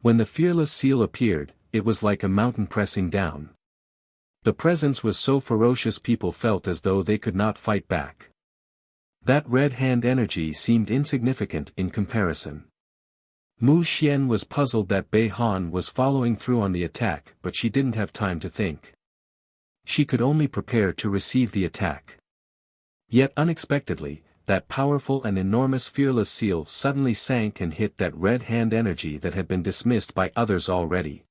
When the fearless seal appeared, it was like a mountain pressing down. The presence was so ferocious people felt as though they could not fight back. That red hand energy seemed insignificant in comparison. Mu Xian was puzzled that Bei Han was following through on the attack, but she didn't have time to think. She could only prepare to receive the attack. Yet unexpectedly, that powerful and enormous fearless seal suddenly sank and hit that red hand energy that had been dismissed by others already.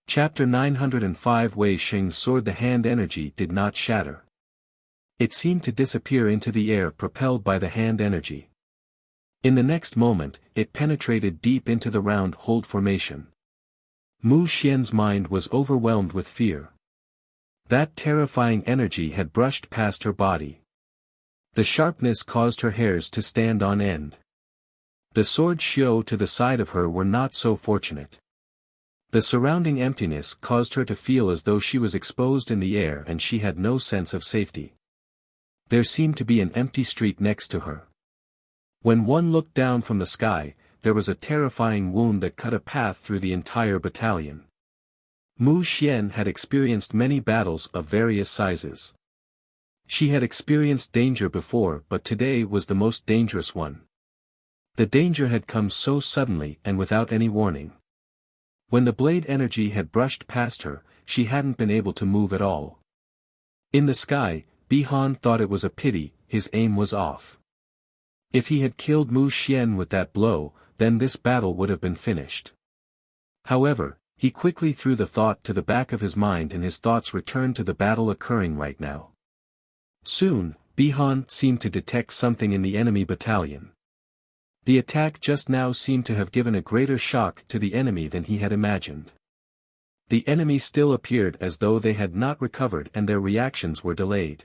Chapter 905 Wei Xing's sword. The hand energy did not shatter. It seemed to disappear into the air propelled by the hand energy. In the next moment, it penetrated deep into the round hold formation. Mu Xian's mind was overwhelmed with fear. That terrifying energy had brushed past her body. The sharpness caused her hairs to stand on end. The sword Xiao to the side of her were not so fortunate. The surrounding emptiness caused her to feel as though she was exposed in the air and she had no sense of safety. There seemed to be an empty street next to her. When one looked down from the sky, there was a terrifying wound that cut a path through the entire battalion. Mu Xian had experienced many battles of various sizes. She had experienced danger before, but today was the most dangerous one. The danger had come so suddenly and without any warning. When the blade energy had brushed past her, she hadn't been able to move at all. In the sky, Bihan thought it was a pity, his aim was off. If he had killed Mu Xian with that blow, then this battle would have been finished. However, he quickly threw the thought to the back of his mind and his thoughts returned to the battle occurring right now. Soon, Bihan seemed to detect something in the enemy battalion. The attack just now seemed to have given a greater shock to the enemy than he had imagined. The enemy still appeared as though they had not recovered and their reactions were delayed.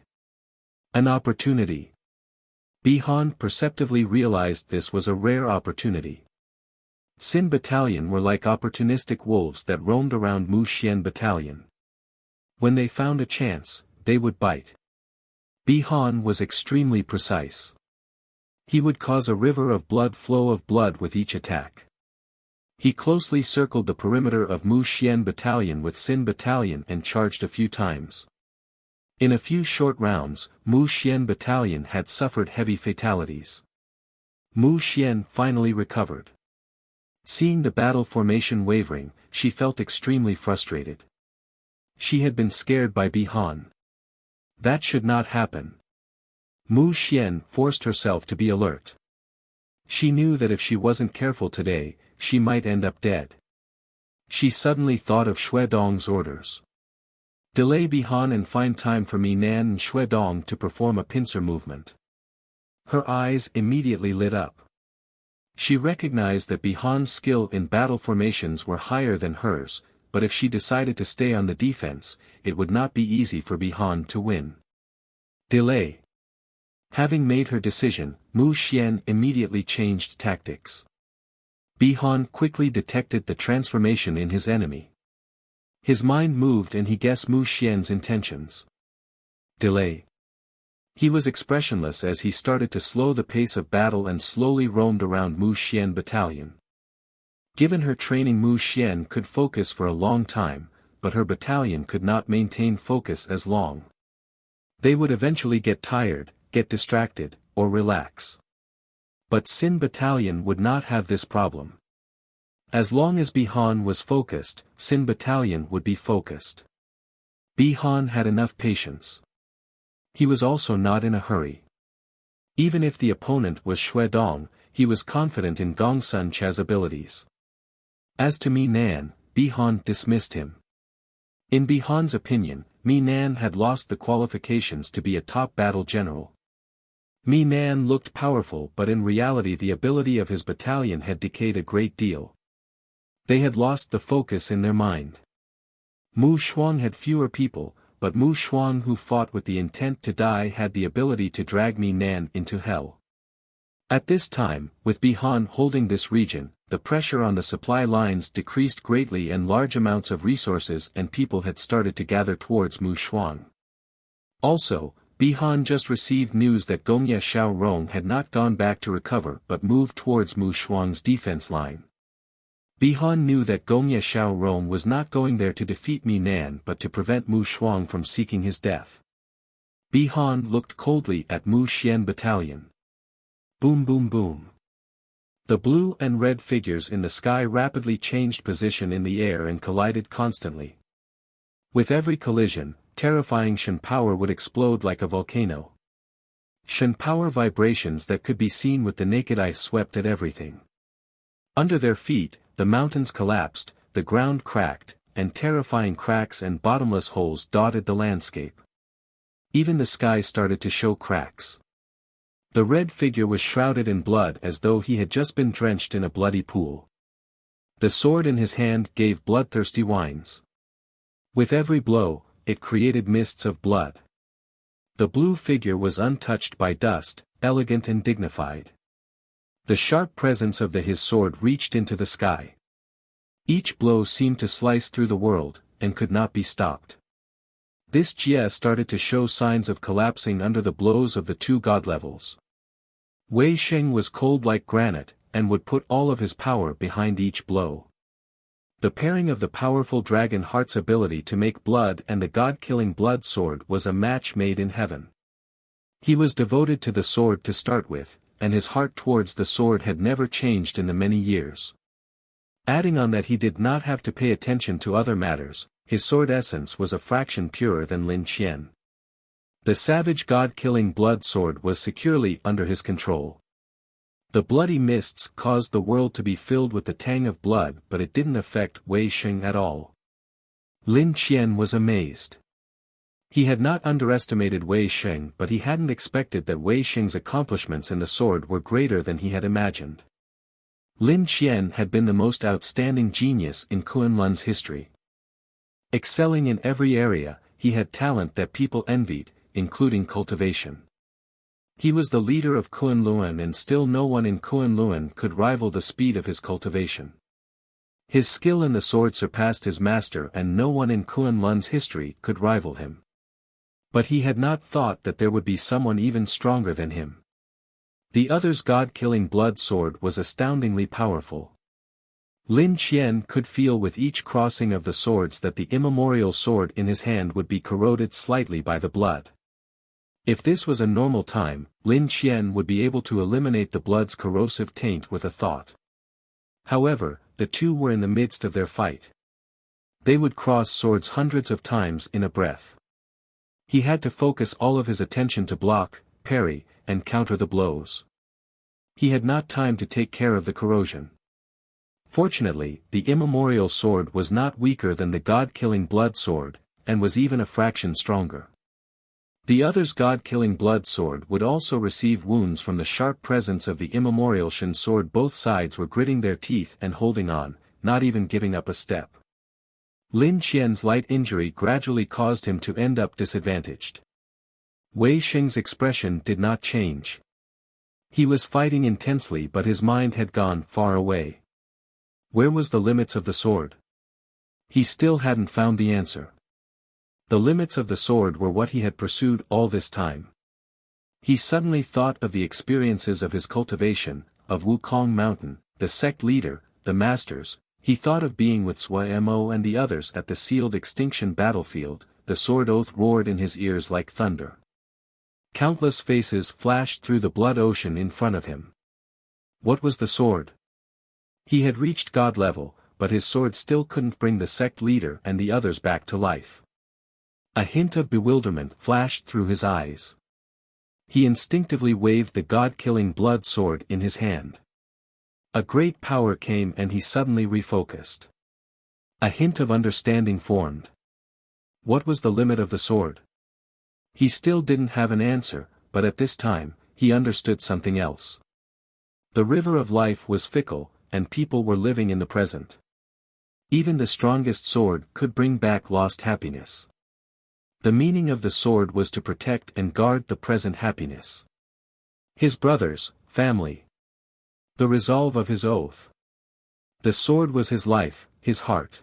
An opportunity. Bihan perceptively realized this was a rare opportunity. Sin Battalion were like opportunistic wolves that roamed around Mu Xian Battalion. When they found a chance, they would bite. Bihan was extremely precise. He would cause a river of blood flow of blood with each attack. He closely circled the perimeter of Mu Xian Battalion with Sin Battalion and charged a few times. In a few short rounds, Mu Xian Battalion had suffered heavy fatalities. Mu Xian finally recovered. Seeing the battle formation wavering, she felt extremely frustrated. She had been scared by Bihan. That should not happen. Mu Xian forced herself to be alert. She knew that if she wasn't careful today, she might end up dead. She suddenly thought of Xue Dong's orders. Delay Bihan and find time for me Nan and Xue Dong to perform a pincer movement. Her eyes immediately lit up. She recognized that Bihan's skill in battle formations were higher than hers, but if she decided to stay on the defense, it would not be easy for Bihan to win. Delay. Having made her decision, Mu Xian immediately changed tactics. Bihan quickly detected the transformation in his enemy. His mind moved and he guessed Mu Xian's intentions. Delay. He was expressionless as he started to slow the pace of battle and slowly roamed around Mu Xian battalion. Given her training, Mu Xian could focus for a long time, but her battalion could not maintain focus as long. They would eventually get tired, get distracted, or relax. But Xin battalion would not have this problem. As long as Bihan was focused, Xin battalion would be focused. Bihan had enough patience. He was also not in a hurry. Even if the opponent was Xue Dong, he was confident in Gong Sun Cha's abilities. As to Mi Nan, Bihan dismissed him. In Bihan's opinion, Mi Nan had lost the qualifications to be a top battle general. Mi Nan looked powerful, but in reality the ability of his battalion had decayed a great deal. They had lost the focus in their mind. Mu Shuang had fewer people, but Mu Shuang who fought with the intent to die had the ability to drag Mi Nan into hell. At this time, with Bihan holding this region, the pressure on the supply lines decreased greatly and large amounts of resources and people had started to gather towards Mu Shuang. Also, Bihan just received news that Gongye Xiaorong had not gone back to recover but moved towards Mu Shuang's defense line. Bihan knew that Gongye Xiaorong was not going there to defeat Mi Nan but to prevent Mu Shuang from seeking his death. Bihan looked coldly at Mu Xian battalion. Boom boom boom. The blue and red figures in the sky rapidly changed position in the air and collided constantly. With every collision, terrifying Shen power would explode like a volcano. Shen power vibrations that could be seen with the naked eye swept at everything. Under their feet, the mountains collapsed, the ground cracked, and terrifying cracks and bottomless holes dotted the landscape. Even the sky started to show cracks. The red figure was shrouded in blood as though he had just been drenched in a bloody pool. The sword in his hand gave bloodthirsty whines. With every blow, it created mists of blood. The blue figure was untouched by dust, elegant and dignified. The sharp presence of his sword reached into the sky. Each blow seemed to slice through the world, and could not be stopped. This Jia started to show signs of collapsing under the blows of the two god levels. Wei Sheng was cold like granite, and would put all of his power behind each blow. The pairing of the powerful dragon heart's ability to make blood and the god-killing blood sword was a match made in heaven. He was devoted to the sword to start with, and his heart towards the sword had never changed in the many years. Adding on that he did not have to pay attention to other matters, his sword essence was a fraction purer than Lin Qian. The savage god-killing blood sword was securely under his control. The bloody mists caused the world to be filled with the tang of blood, but it didn't affect Wei Sheng at all. Lin Qian was amazed. He had not underestimated Wei Sheng, but he hadn't expected that Wei Sheng's accomplishments in the sword were greater than he had imagined. Lin Qian had been the most outstanding genius in Kunlun's history. Excelling in every area, he had talent that people envied, including cultivation. He was the leader of Kunlun and still no one in Kunlun could rival the speed of his cultivation. His skill in the sword surpassed his master and no one in Kunlun's history could rival him. But he had not thought that there would be someone even stronger than him. The other's god-killing blood sword was astoundingly powerful. Lin Qian could feel with each crossing of the swords that the immemorial sword in his hand would be corroded slightly by the blood. If this was a normal time, Lin Qian would be able to eliminate the blood's corrosive taint with a thought. However, the two were in the midst of their fight. They would cross swords hundreds of times in a breath. He had to focus all of his attention to block, parry, and counter the blows. He had not time to take care of the corrosion. Fortunately, the immemorial sword was not weaker than the god-killing blood sword, and was even a fraction stronger. The other's god-killing blood sword would also receive wounds from the sharp presence of the immemorial Shen sword. Both sides were gritting their teeth and holding on, not even giving up a step. Lin Qian's light injury gradually caused him to end up disadvantaged. Wei Sheng's expression did not change. He was fighting intensely but his mind had gone far away. Where was the limits of the sword? He still hadn't found the answer. The limits of the sword were what he had pursued all this time. He suddenly thought of the experiences of his cultivation, of Wukong Mountain, the sect leader, the masters. He thought of being with Sui Mo and the others at the sealed extinction battlefield. The sword oath roared in his ears like thunder. Countless faces flashed through the blood ocean in front of him. What was the sword? He had reached God level, but his sword still couldn't bring the sect leader and the others back to life. A hint of bewilderment flashed through his eyes. He instinctively waved the god-killing blood sword in his hand. A great power came and he suddenly refocused. A hint of understanding formed. What was the limit of the sword? He still didn't have an answer, but at this time, he understood something else. The river of life was fickle, and people were living in the present. Even the strongest sword could bring back lost happiness. The meaning of the sword was to protect and guard the present happiness. His brothers, family. The resolve of his oath. The sword was his life, his heart.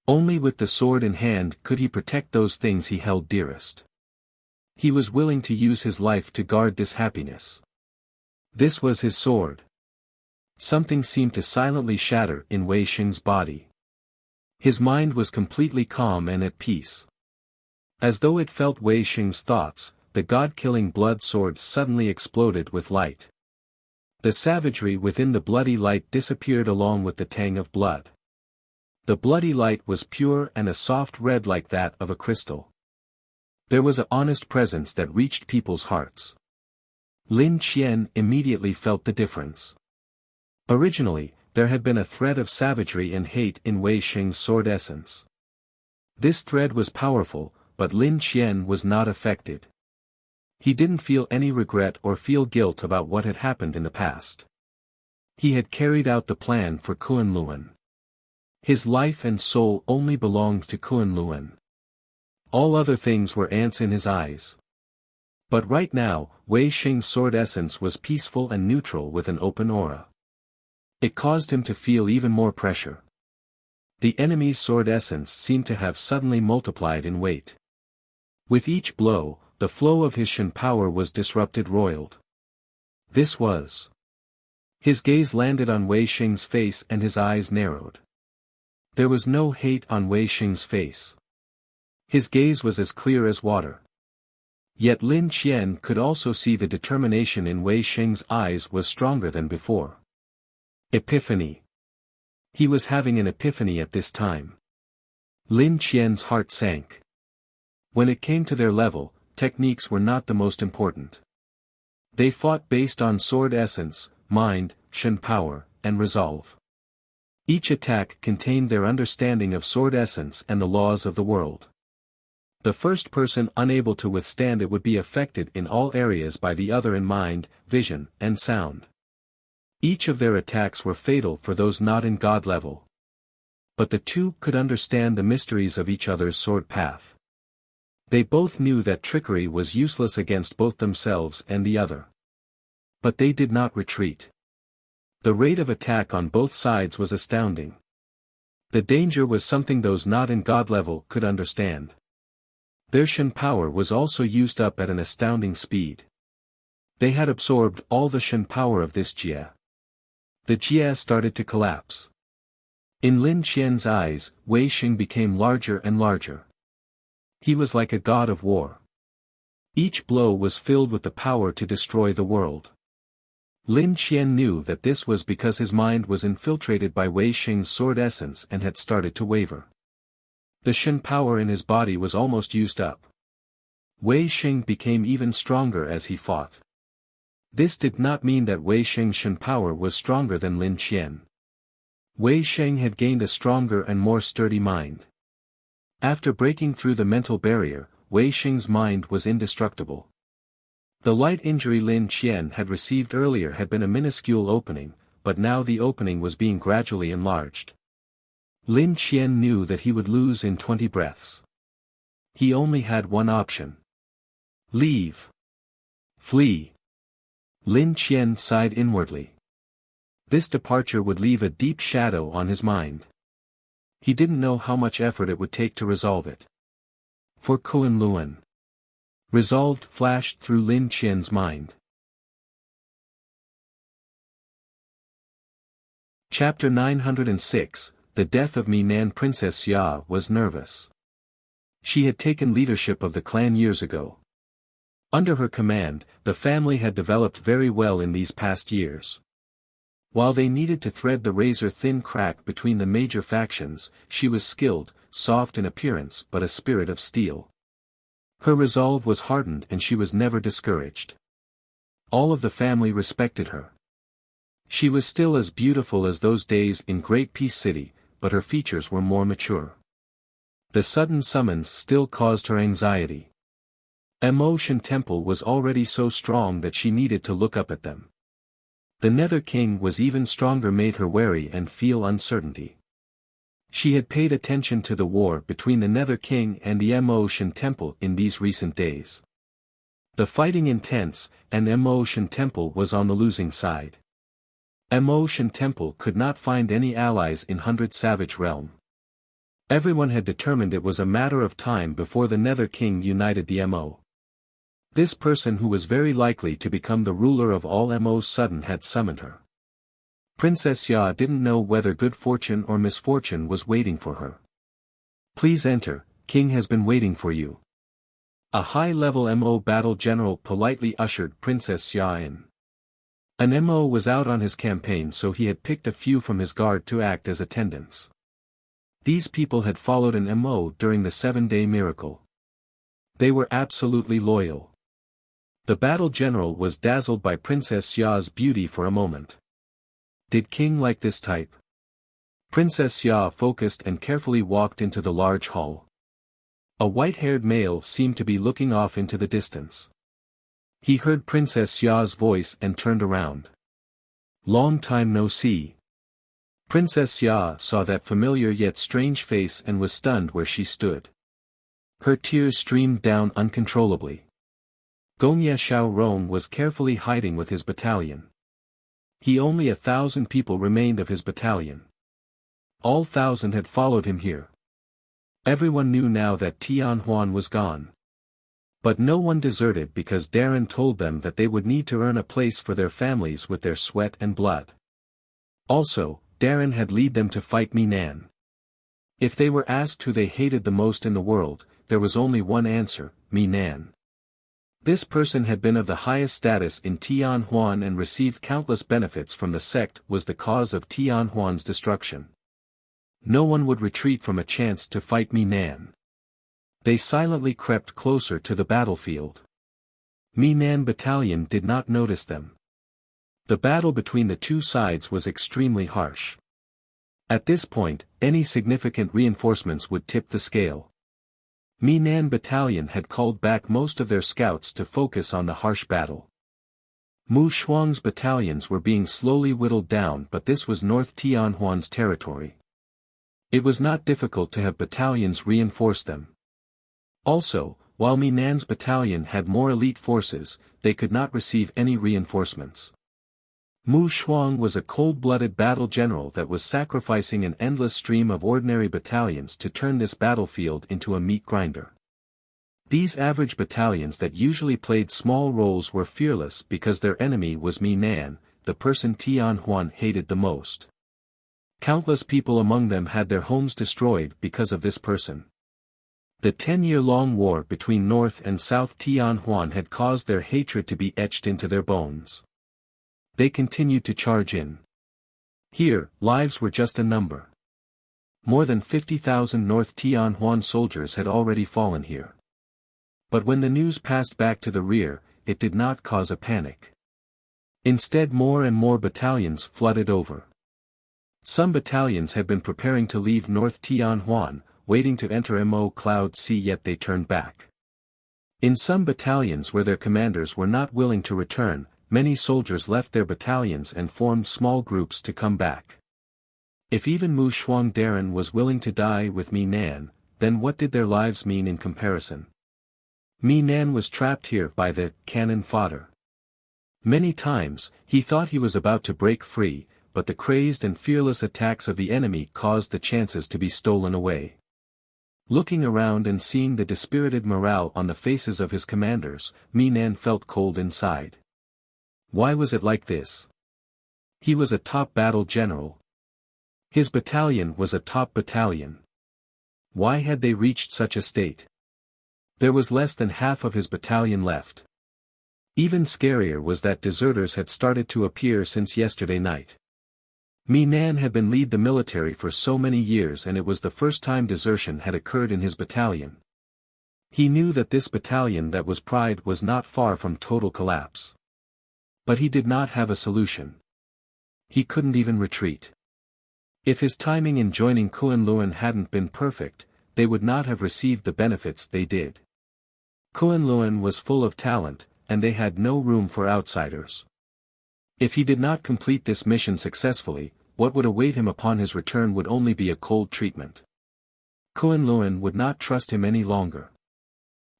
Only with the sword in hand could he protect those things he held dearest. He was willing to use his life to guard this happiness. This was his sword. Something seemed to silently shatter in Wei Xing's body. His mind was completely calm and at peace. As though it felt Wei Xing's thoughts, the god-killing blood sword suddenly exploded with light. The savagery within the bloody light disappeared along with the tang of blood. The bloody light was pure and a soft red like that of a crystal. There was an honest presence that reached people's hearts. Lin Qian immediately felt the difference. Originally, there had been a thread of savagery and hate in Wei Xing's sword essence. This thread was powerful, but Lin Qian was not affected. He didn't feel any regret or feel guilt about what had happened in the past. He had carried out the plan for Kunlun. His life and soul only belonged to Kunlun. All other things were ants in his eyes. But right now, Wei Xing's sword essence was peaceful and neutral with an open aura. It caused him to feel even more pressure. The enemy's sword essence seemed to have suddenly multiplied in weight. With each blow, the flow of his Shen power was disrupted roiled. This was. His gaze landed on Wei Xing's face and his eyes narrowed. There was no hate on Wei Xing's face. His gaze was as clear as water. Yet Lin Qian could also see the determination in Wei Xing's eyes was stronger than before. Epiphany. He was having an epiphany at this time. Lin Qian's heart sank. When it came to their level, techniques were not the most important. They fought based on sword essence, mind, Shen power, and resolve. Each attack contained their understanding of sword essence and the laws of the world. The first person unable to withstand it would be affected in all areas by the other in mind, vision, and sound. Each of their attacks were fatal for those not in God level. But the two could understand the mysteries of each other's sword path. They both knew that trickery was useless against both themselves and the other. But they did not retreat. The rate of attack on both sides was astounding. The danger was something those not in God level could understand. Their Shen power was also used up at an astounding speed. They had absorbed all the Shen power of this Jia. The Jia started to collapse. In Lin Qian's eyes, Wei Xing became larger and larger. He was like a god of war. Each blow was filled with the power to destroy the world. Lin Qian knew that this was because his mind was infiltrated by Wei Xing's sword essence and had started to waver. The Shen power in his body was almost used up. Wei Xing became even stronger as he fought. This did not mean that Wei Xing's Shen power was stronger than Lin Qian. Wei Xing had gained a stronger and more sturdy mind. After breaking through the mental barrier, Wei Xing's mind was indestructible. The light injury Lin Qian had received earlier had been a minuscule opening, but now the opening was being gradually enlarged. Lin Qian knew that he would lose in 20 breaths. He only had one option. Leave. Flee. Lin Qian sighed inwardly. This departure would leave a deep shadow on his mind. He didn't know how much effort it would take to resolve it. For Kunlun. Resolved flashed through Lin Qian's mind. Chapter 906, The Death of Minan. Princess Ya was nervous. She had taken leadership of the clan years ago. Under her command, the family had developed very well in these past years. While they needed to thread the razor-thin crack between the major factions, she was skilled, soft in appearance but a spirit of steel. Her resolve was hardened and she was never discouraged. All of the family respected her. She was still as beautiful as those days in Great Peace City, but her features were more mature. The sudden summons still caused her anxiety. Emotion Temple was already so strong that she needed to look up at them. The Nether King was even stronger, made her wary and feel uncertainty. She had paid attention to the war between the Nether King and the Emotion Temple in these recent days. The fighting intense, and Emotion Temple was on the losing side. Emotion Temple could not find any allies in 100 Savage Realm. Everyone had determined it was a matter of time before the Nether King united the Mo. This person who was very likely to become the ruler of all Mo's sudden had summoned her. Princess Ya didn't know whether good fortune or misfortune was waiting for her. Please enter, King has been waiting for you. A high-level Mo battle general politely ushered Princess Ya in. An Mo was out on his campaign, so he had picked a few from his guard to act as attendants. These people had followed an Mo during the 7-day miracle. They were absolutely loyal. The battle general was dazzled by Princess Ya's beauty for a moment. Did King like this type? Princess Ya focused and carefully walked into the large hall. A white-haired male seemed to be looking off into the distance. He heard Princess Ya's voice and turned around. Long time no see. Princess Ya saw that familiar yet strange face and was stunned where she stood. Her tears streamed down uncontrollably. Gongye Xiaorong was carefully hiding with his battalion. He only 1,000 people remained of his battalion. All 1,000 had followed him here. Everyone knew now that Tian Huan was gone. But no one deserted because Darren told them that they would need to earn a place for their families with their sweat and blood. Also, Darren had led them to fight Minan. If they were asked who they hated the most in the world, there was only one answer: Minan. This person had been of the highest status in Tian Huan and received countless benefits from the sect, was the cause of Tian Huan's destruction. No one would retreat from a chance to fight Minan. They silently crept closer to the battlefield. Minan battalion did not notice them. The battle between the two sides was extremely harsh. At this point, any significant reinforcements would tip the scale. Minan battalion had called back most of their scouts to focus on the harsh battle. Mu Shuang's battalions were being slowly whittled down, but this was North Tianhuan's territory. It was not difficult to have battalions reinforce them. Also, while Minan's battalion had more elite forces, they could not receive any reinforcements. Mu Shuang was a cold-blooded battle general that was sacrificing an endless stream of ordinary battalions to turn this battlefield into a meat grinder. These average battalions that usually played small roles were fearless because their enemy was Minan, the person Tian Huan hated the most. Countless people among them had their homes destroyed because of this person. The 10-year-long war between North and South Tian Huan had caused their hatred to be etched into their bones. They continued to charge in. Here, lives were just a number. More than 50,000 North Tian Huan soldiers had already fallen here. But when the news passed back to the rear, it did not cause a panic. Instead, more and more battalions flooded over. Some battalions had been preparing to leave North Tian Huan, waiting to enter Mo Cloud Sea, yet they turned back. In some battalions where their commanders were not willing to return, many soldiers left their battalions and formed small groups to come back. If even Mu Shuang Darren was willing to die with Minan, then what did their lives mean in comparison? Minan was trapped here by the cannon fodder. Many times, he thought he was about to break free, but the crazed and fearless attacks of the enemy caused the chances to be stolen away. Looking around and seeing the dispirited morale on the faces of his commanders, Mi Nan felt cold inside. Why was it like this? He was a top battle general. His battalion was a top battalion. Why had they reached such a state? There was less than half of his battalion left. Even scarier was that deserters had started to appear since yesterday night. Mi Nan had been lead the military for so many years, and it was the first time desertion had occurred in his battalion. He knew that this battalion that was pride was not far from total collapse. But he did not have a solution. He couldn't even retreat. If his timing in joining Kunlun hadn't been perfect, they would not have received the benefits they did. Kunlun was full of talent, and they had no room for outsiders. If he did not complete this mission successfully, what would await him upon his return would only be a cold treatment. Kunlun would not trust him any longer.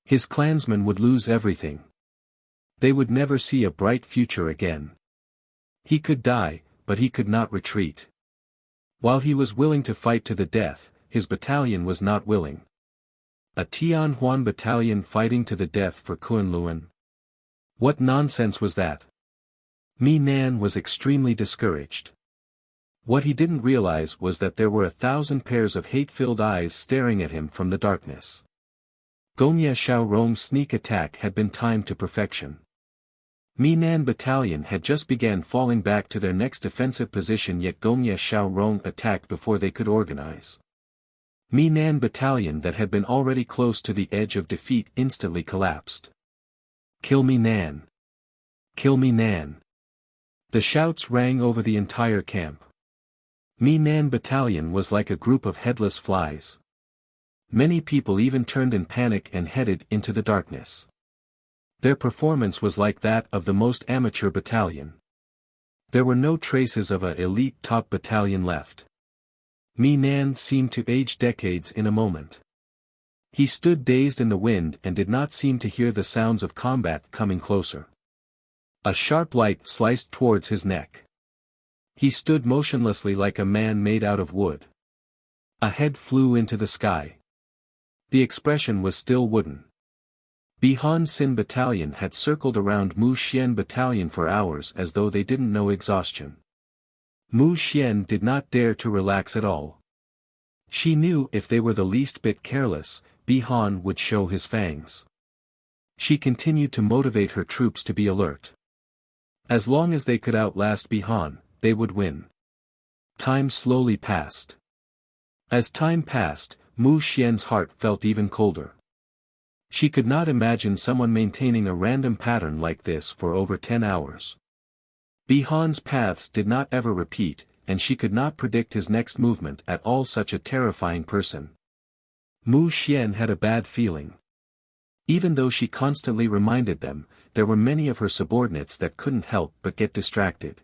His clansmen would lose everything. They would never see a bright future again. He could die, but he could not retreat. While he was willing to fight to the death, his battalion was not willing. A Tianhuan battalion fighting to the death for Kunlun? What nonsense was that? Mi Nan was extremely discouraged. What he didn't realize was that there were 1,000 pairs of hate-filled eyes staring at him from the darkness. Gongye Xiaorong's sneak attack had been timed to perfection. Mi Nan battalion had just began falling back to their next defensive position, yet Gongye Xiaorong attacked before they could organize. Mi Nan battalion that had been already close to the edge of defeat instantly collapsed. Kill Mi Nan! Kill Mi Nan! The shouts rang over the entire camp. Mi Nan battalion was like a group of headless flies. Many people even turned in panic and headed into the darkness. Their performance was like that of the most amateur battalion. There were no traces of a elite top battalion left. Mi Nan seemed to age decades in a moment. He stood dazed in the wind and did not seem to hear the sounds of combat coming closer. A sharp light sliced towards his neck. He stood motionlessly like a man made out of wood. A head flew into the sky. The expression was still wooden. Bihan Sin battalion had circled around Mu Xian battalion for hours as though they didn't know exhaustion. Mu Xian did not dare to relax at all. She knew if they were the least bit careless, Bihan would show his fangs. She continued to motivate her troops to be alert. As long as they could outlast Bihan, they would win. Time slowly passed. As time passed, Mu Xian's heart felt even colder. She could not imagine someone maintaining a random pattern like this for over 10 hours. Bihan's paths did not ever repeat, and she could not predict his next movement at all. Such a terrifying person. Mu Xian had a bad feeling. Even though she constantly reminded them, there were many of her subordinates that couldn't help but get distracted.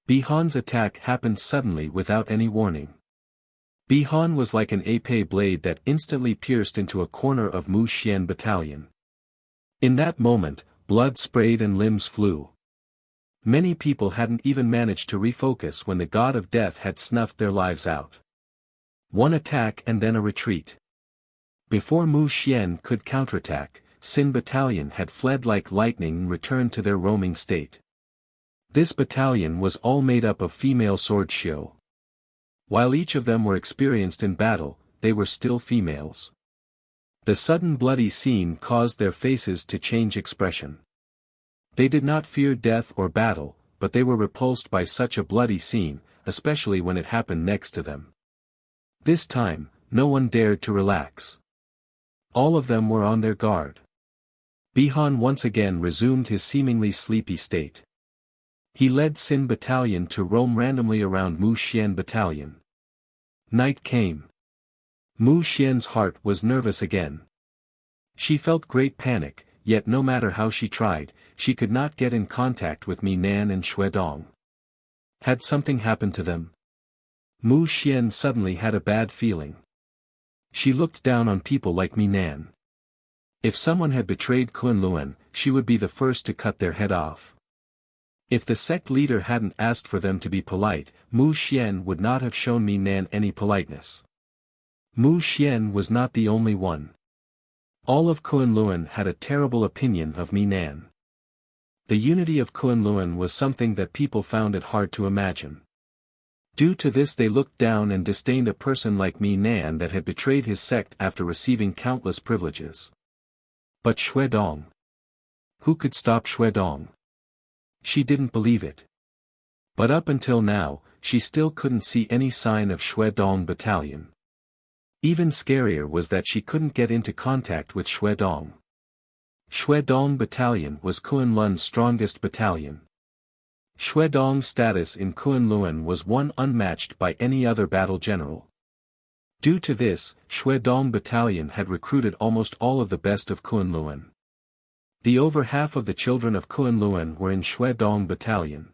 Bihan's attack happened suddenly without any warning. Bihan was like an épée blade that instantly pierced into a corner of Mu Xian battalion. In that moment, blood sprayed and limbs flew. Many people hadn't even managed to refocus when the god of death had snuffed their lives out. One attack and then a retreat. Before Mu Xian could counterattack, Sin battalion had fled like lightning and returned to their roaming state. This battalion was all made up of female sword shio. While each of them were experienced in battle, they were still females. The sudden bloody scene caused their faces to change expression. They did not fear death or battle, but they were repulsed by such a bloody scene, especially when it happened next to them. This time, no one dared to relax. All of them were on their guard. Bihan once again resumed his seemingly sleepy state. He led Sin battalion to roam randomly around Mu Xian battalion. Night came. Mu Xian's heart was nervous again. She felt great panic, yet no matter how she tried, she could not get in contact with Mi Nan and Xuedong. Had something happened to them? Mu Xian suddenly had a bad feeling. She looked down on people like Mi Nan. If someone had betrayed Kunlun, she would be the first to cut their head off. If the sect leader hadn't asked for them to be polite, Mu Xian would not have shown Mi Nan any politeness. Mu Xian was not the only one. All of Kunlun had a terrible opinion of Mi Nan. The unity of Kunlun was something that people found it hard to imagine. Due to this they looked down and disdained a person like Mi Nan that had betrayed his sect after receiving countless privileges. But Xuedong. Who could stop Xuedong? She didn't believe it. But up until now, she still couldn't see any sign of Xuedong battalion. Even scarier was that she couldn't get into contact with Xuedong. Xuedong battalion was Kunlun's strongest battalion. Xuedong's status in Kunlun was one unmatched by any other battle general. Due to this, Xuedong battalion had recruited almost all of the best of Kunlun. The over half of the children of Kunlun were in Xuedong battalion.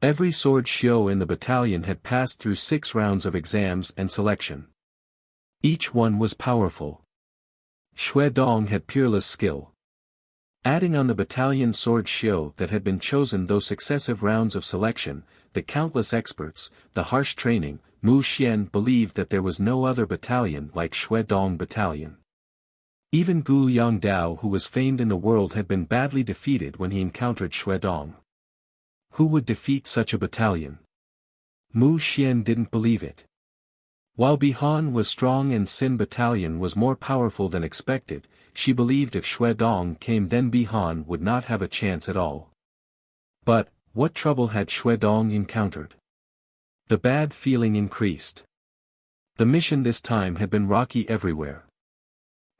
Every sword shio in the battalion had passed through 6 rounds of exams and selection. Each one was powerful. Xuedong had peerless skill. Adding on the battalion sword shio that had been chosen those successive rounds of selection, the countless experts, the harsh training, Mu Xian believed that there was no other battalion like Xuedong battalion. Even Gu Yongdao, who was famed in the world, had been badly defeated when he encountered Xuedong. Who would defeat such a battalion? Mu Xian didn't believe it. While Bihan was strong and Xin battalion was more powerful than expected, she believed if Xuedong came then Bihan would not have a chance at all. But, what trouble had Xuedong encountered? The bad feeling increased. The mission this time had been rocky everywhere.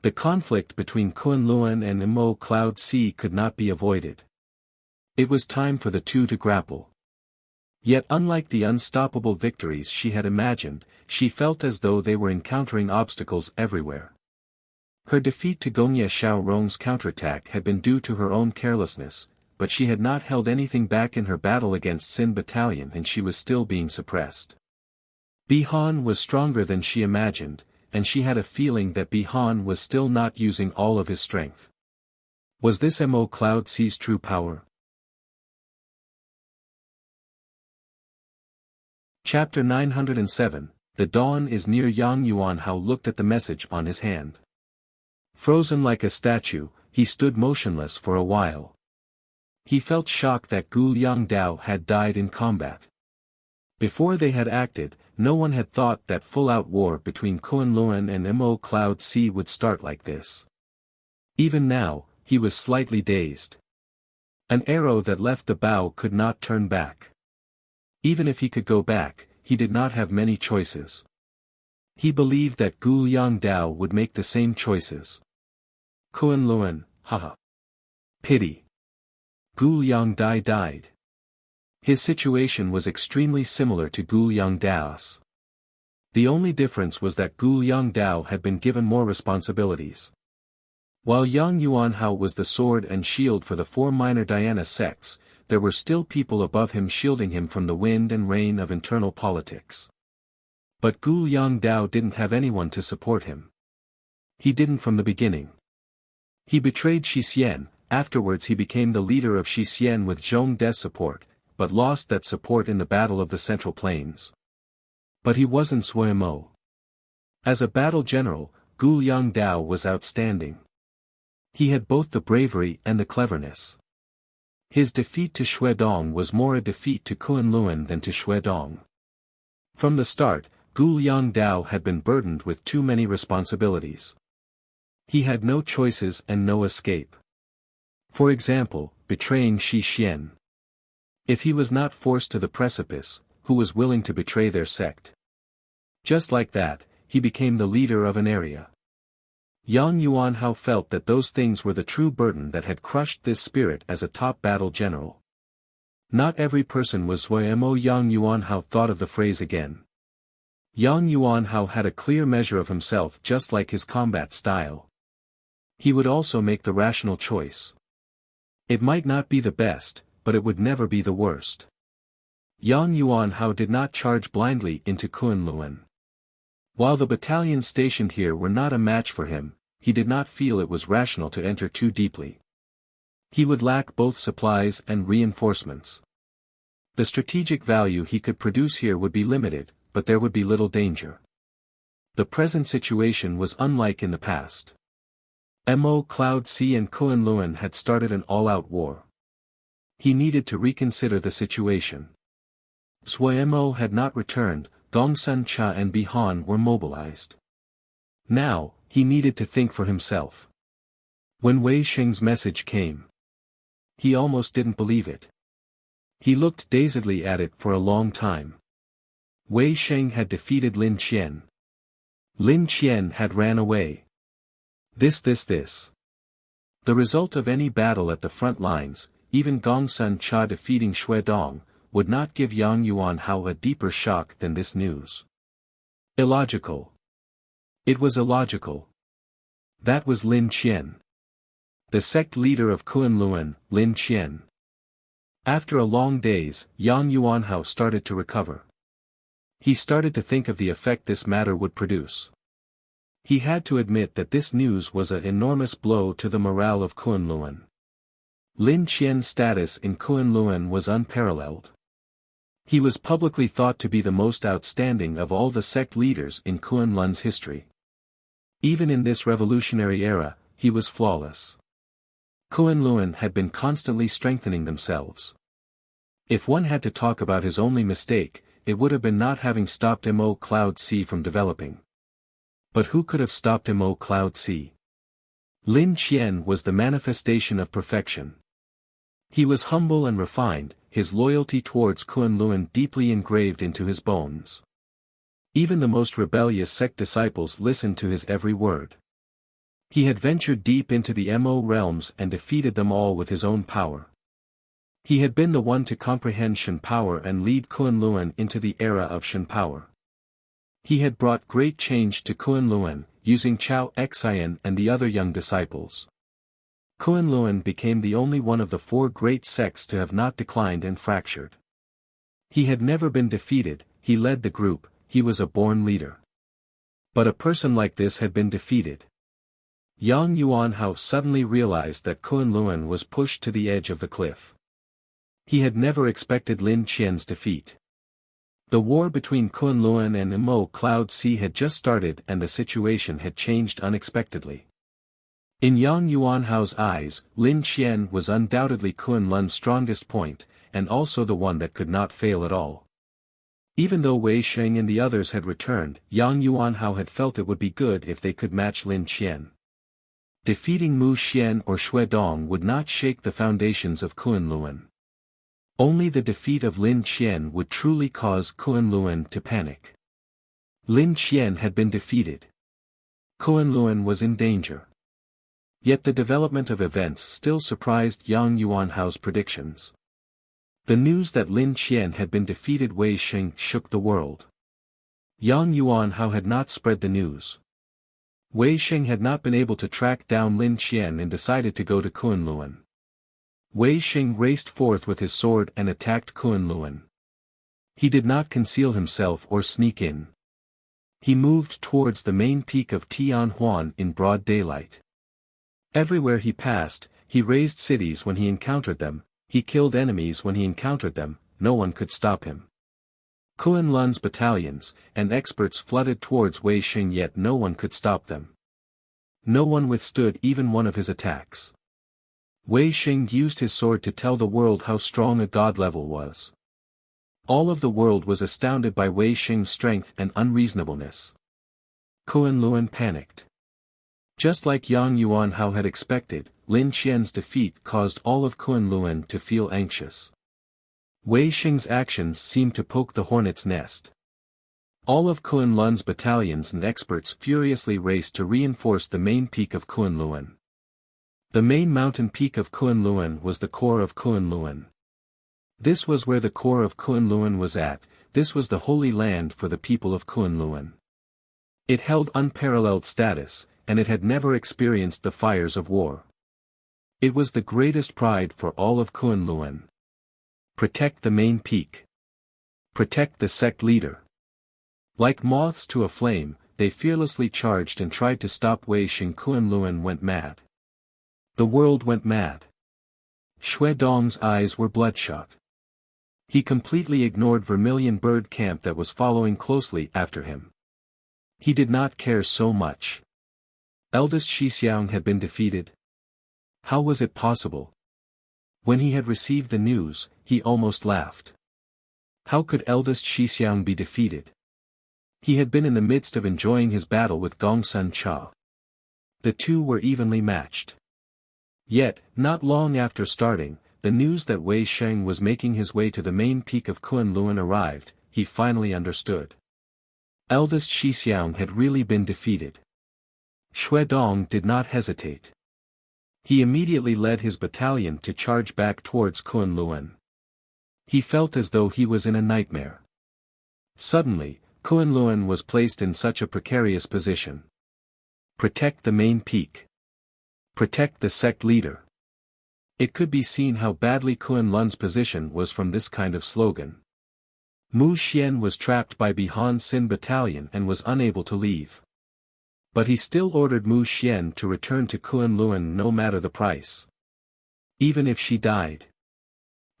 The conflict between Kunlun and Imo Cloud Sea could not be avoided. It was time for the two to grapple. Yet unlike the unstoppable victories she had imagined, she felt as though they were encountering obstacles everywhere. Her defeat to Gongye Xiaorong's counterattack had been due to her own carelessness, but she had not held anything back in her battle against Xin battalion and she was still being suppressed. Bihan was stronger than she imagined, and she had a feeling that Bihan was still not using all of his strength. Was this Mo Cloud Sea's true power? Chapter 907, The Dawn is Near. Yang Yuanhao looked at the message on his hand. Frozen like a statue, he stood motionless for a while. He felt shocked that Gu Yongdao had died in combat. Before they had acted, no one had thought that full-out war between Kunlun and Mo Cloud Sea would start like this. Even now, he was slightly dazed. An arrow that left the bow could not turn back. Even if he could go back, he did not have many choices. He believed that Gu Yongdao would make the same choices. Kunlun, haha. Pity. Gu Yongdai died. His situation was extremely similar to Gu Yongdao's. The only difference was that Gu Yongdao had been given more responsibilities. While Yang Yuanhao was the sword and shield for the 4 minor Diana sects, there were still people above him shielding him from the wind and rain of internal politics. But Gu Yongdao didn't have anyone to support him. He didn't from the beginning. He betrayed Shixian, afterwards he became the leader of Shixian with Zhong De's support, but lost that support in the Battle of the Central Plains. But he wasn't Suemo. As a battle general, Gu Yongdao was outstanding. He had both the bravery and the cleverness. His defeat to Xuedong was more a defeat to Kunlun than to Xuedong. From the start, Gu Yongdao had been burdened with too many responsibilities. He had no choices and no escape. For example, betraying Shixian. If he was not forced to the precipice, who was willing to betray their sect? Just like that, he became the leader of an area. Yang Yuanhao felt that those things were the true burden that had crushed this spirit as a top battle general. Not every person was Suemo. Yang Yuanhao thought of the phrase again. Yang Yuanhao had a clear measure of himself just like his combat style. He would also make the rational choice. It might not be the best, but it would never be the worst. Yang Yuanhao did not charge blindly into Kunlun. While the battalions stationed here were not a match for him, he did not feel it was rational to enter too deeply. He would lack both supplies and reinforcements. The strategic value he could produce here would be limited, but there would be little danger. The present situation was unlike in the past. Mo Cloud Sea and Kunlun had started an all-out war. He needed to reconsider the situation. Mo had not returned, Gongsun Cha and Bihan were mobilized. Now, he needed to think for himself. When Wei Xing's message came, he almost didn't believe it. He looked dazedly at it for a long time. Wei Xing had defeated Lin Qian. Lin Qian had ran away. This. The result of any battle at the front lines, even Gongsun Cha defeating Xue Dong, would not give Yang Yuanhao a deeper shock than this news. Illogical. It was illogical. That was Lin Qian. The sect leader of Kunlun, Lin Qian. After a long days, Yang Yuanhao started to recover. He started to think of the effect this matter would produce. He had to admit that this news was an enormous blow to the morale of Kunlun. Lin Qian's status in Kunlun was unparalleled. He was publicly thought to be the most outstanding of all the sect leaders in Kunlun's history. Even in this revolutionary era, he was flawless. Kunlun had been constantly strengthening themselves. If one had to talk about his only mistake, it would have been not having stopped Mo Cloud Sea from developing. But who could have stopped Mo Cloud Sea? Lin Qian was the manifestation of perfection. He was humble and refined, his loyalty towards Kunlun deeply engraved into his bones. Even the most rebellious sect disciples listened to his every word. He had ventured deep into the Mo realms and defeated them all with his own power. He had been the one to comprehend Shen power and lead Kunlun into the era of Shen power. He had brought great change to Kunlun, using Chao Xian and the other young disciples. Kunlun became the only one of the four great sects to have not declined and fractured. He had never been defeated, he led the group, he was a born leader. But a person like this had been defeated. Yang Yuanhao suddenly realized that Kunlun was pushed to the edge of the cliff. He had never expected Lin Qian's defeat. The war between Kunlun and Mo Cloud Sea had just started and the situation had changed unexpectedly. In Yang Yuanhao's eyes, Lin Qian was undoubtedly Kunlun's strongest point, and also the one that could not fail at all. Even though Wei Xing and the others had returned, Yang Yuanhao had felt it would be good if they could match Lin Qian. Defeating Mu Xian or Xue Dong would not shake the foundations of Kunlun. Only the defeat of Lin Qian would truly cause Kunlun to panic. Lin Qian had been defeated. Kunlun was in danger. Yet the development of events still surprised Yang Yuanhao's predictions. The news that Lin Qian had been defeated Wei Xing shook the world. Yang Yuanhao had not spread the news. Wei Xing had not been able to track down Lin Qian and decided to go to Kunlun. Wei Xing raced forth with his sword and attacked Kunlun. He did not conceal himself or sneak in. He moved towards the main peak of Tianhuan in broad daylight. Everywhere he passed, he razed cities when he encountered them, he killed enemies when he encountered them, no one could stop him. Kunlun's battalions and experts flooded towards Wei Xing yet no one could stop them. No one withstood even one of his attacks. Wei Xing used his sword to tell the world how strong a god level was. All of the world was astounded by Wei Xing's strength and unreasonableness. Kunlun panicked. Just like Yang Yuanhao had expected, Lin Qian's defeat caused all of Kunlun to feel anxious. Wei Xing's actions seemed to poke the hornet's nest. All of Kunlun's battalions and experts furiously raced to reinforce the main peak of Kunlun. The main mountain peak of Kunlun was the core of Kunlun. This was where the core of Kunlun was at, this was the holy land for the people of Kunlun. It held unparalleled status, and it had never experienced the fires of war. It was the greatest pride for all of Kunlun. Protect the main peak. Protect the sect leader. Like moths to a flame, they fearlessly charged and tried to stop Wei Xing. Kunlun went mad. The world went mad. Xue Dong's eyes were bloodshot. He completely ignored Vermilion Bird Camp that was following closely after him. He did not care so much. Eldest Shixiang had been defeated. How was it possible? When he had received the news, he almost laughed. How could eldest Shixiang be defeated? He had been in the midst of enjoying his battle with Gongsun Cha. The two were evenly matched. Yet, not long after starting, the news that Wei Sheng was making his way to the main peak of Kunlun arrived. He finally understood. Eldest Shixiang had really been defeated. Xuedong did not hesitate. He immediately led his battalion to charge back towards Kunlun. He felt as though he was in a nightmare. Suddenly, Kunlun was placed in such a precarious position. Protect the main peak. Protect the sect leader. It could be seen how badly Kunlun's position was from this kind of slogan. Mu Xian was trapped by Bihan Xin battalion and was unable to leave. But he still ordered Mu Xian to return to Kunlun no matter the price. Even if she died.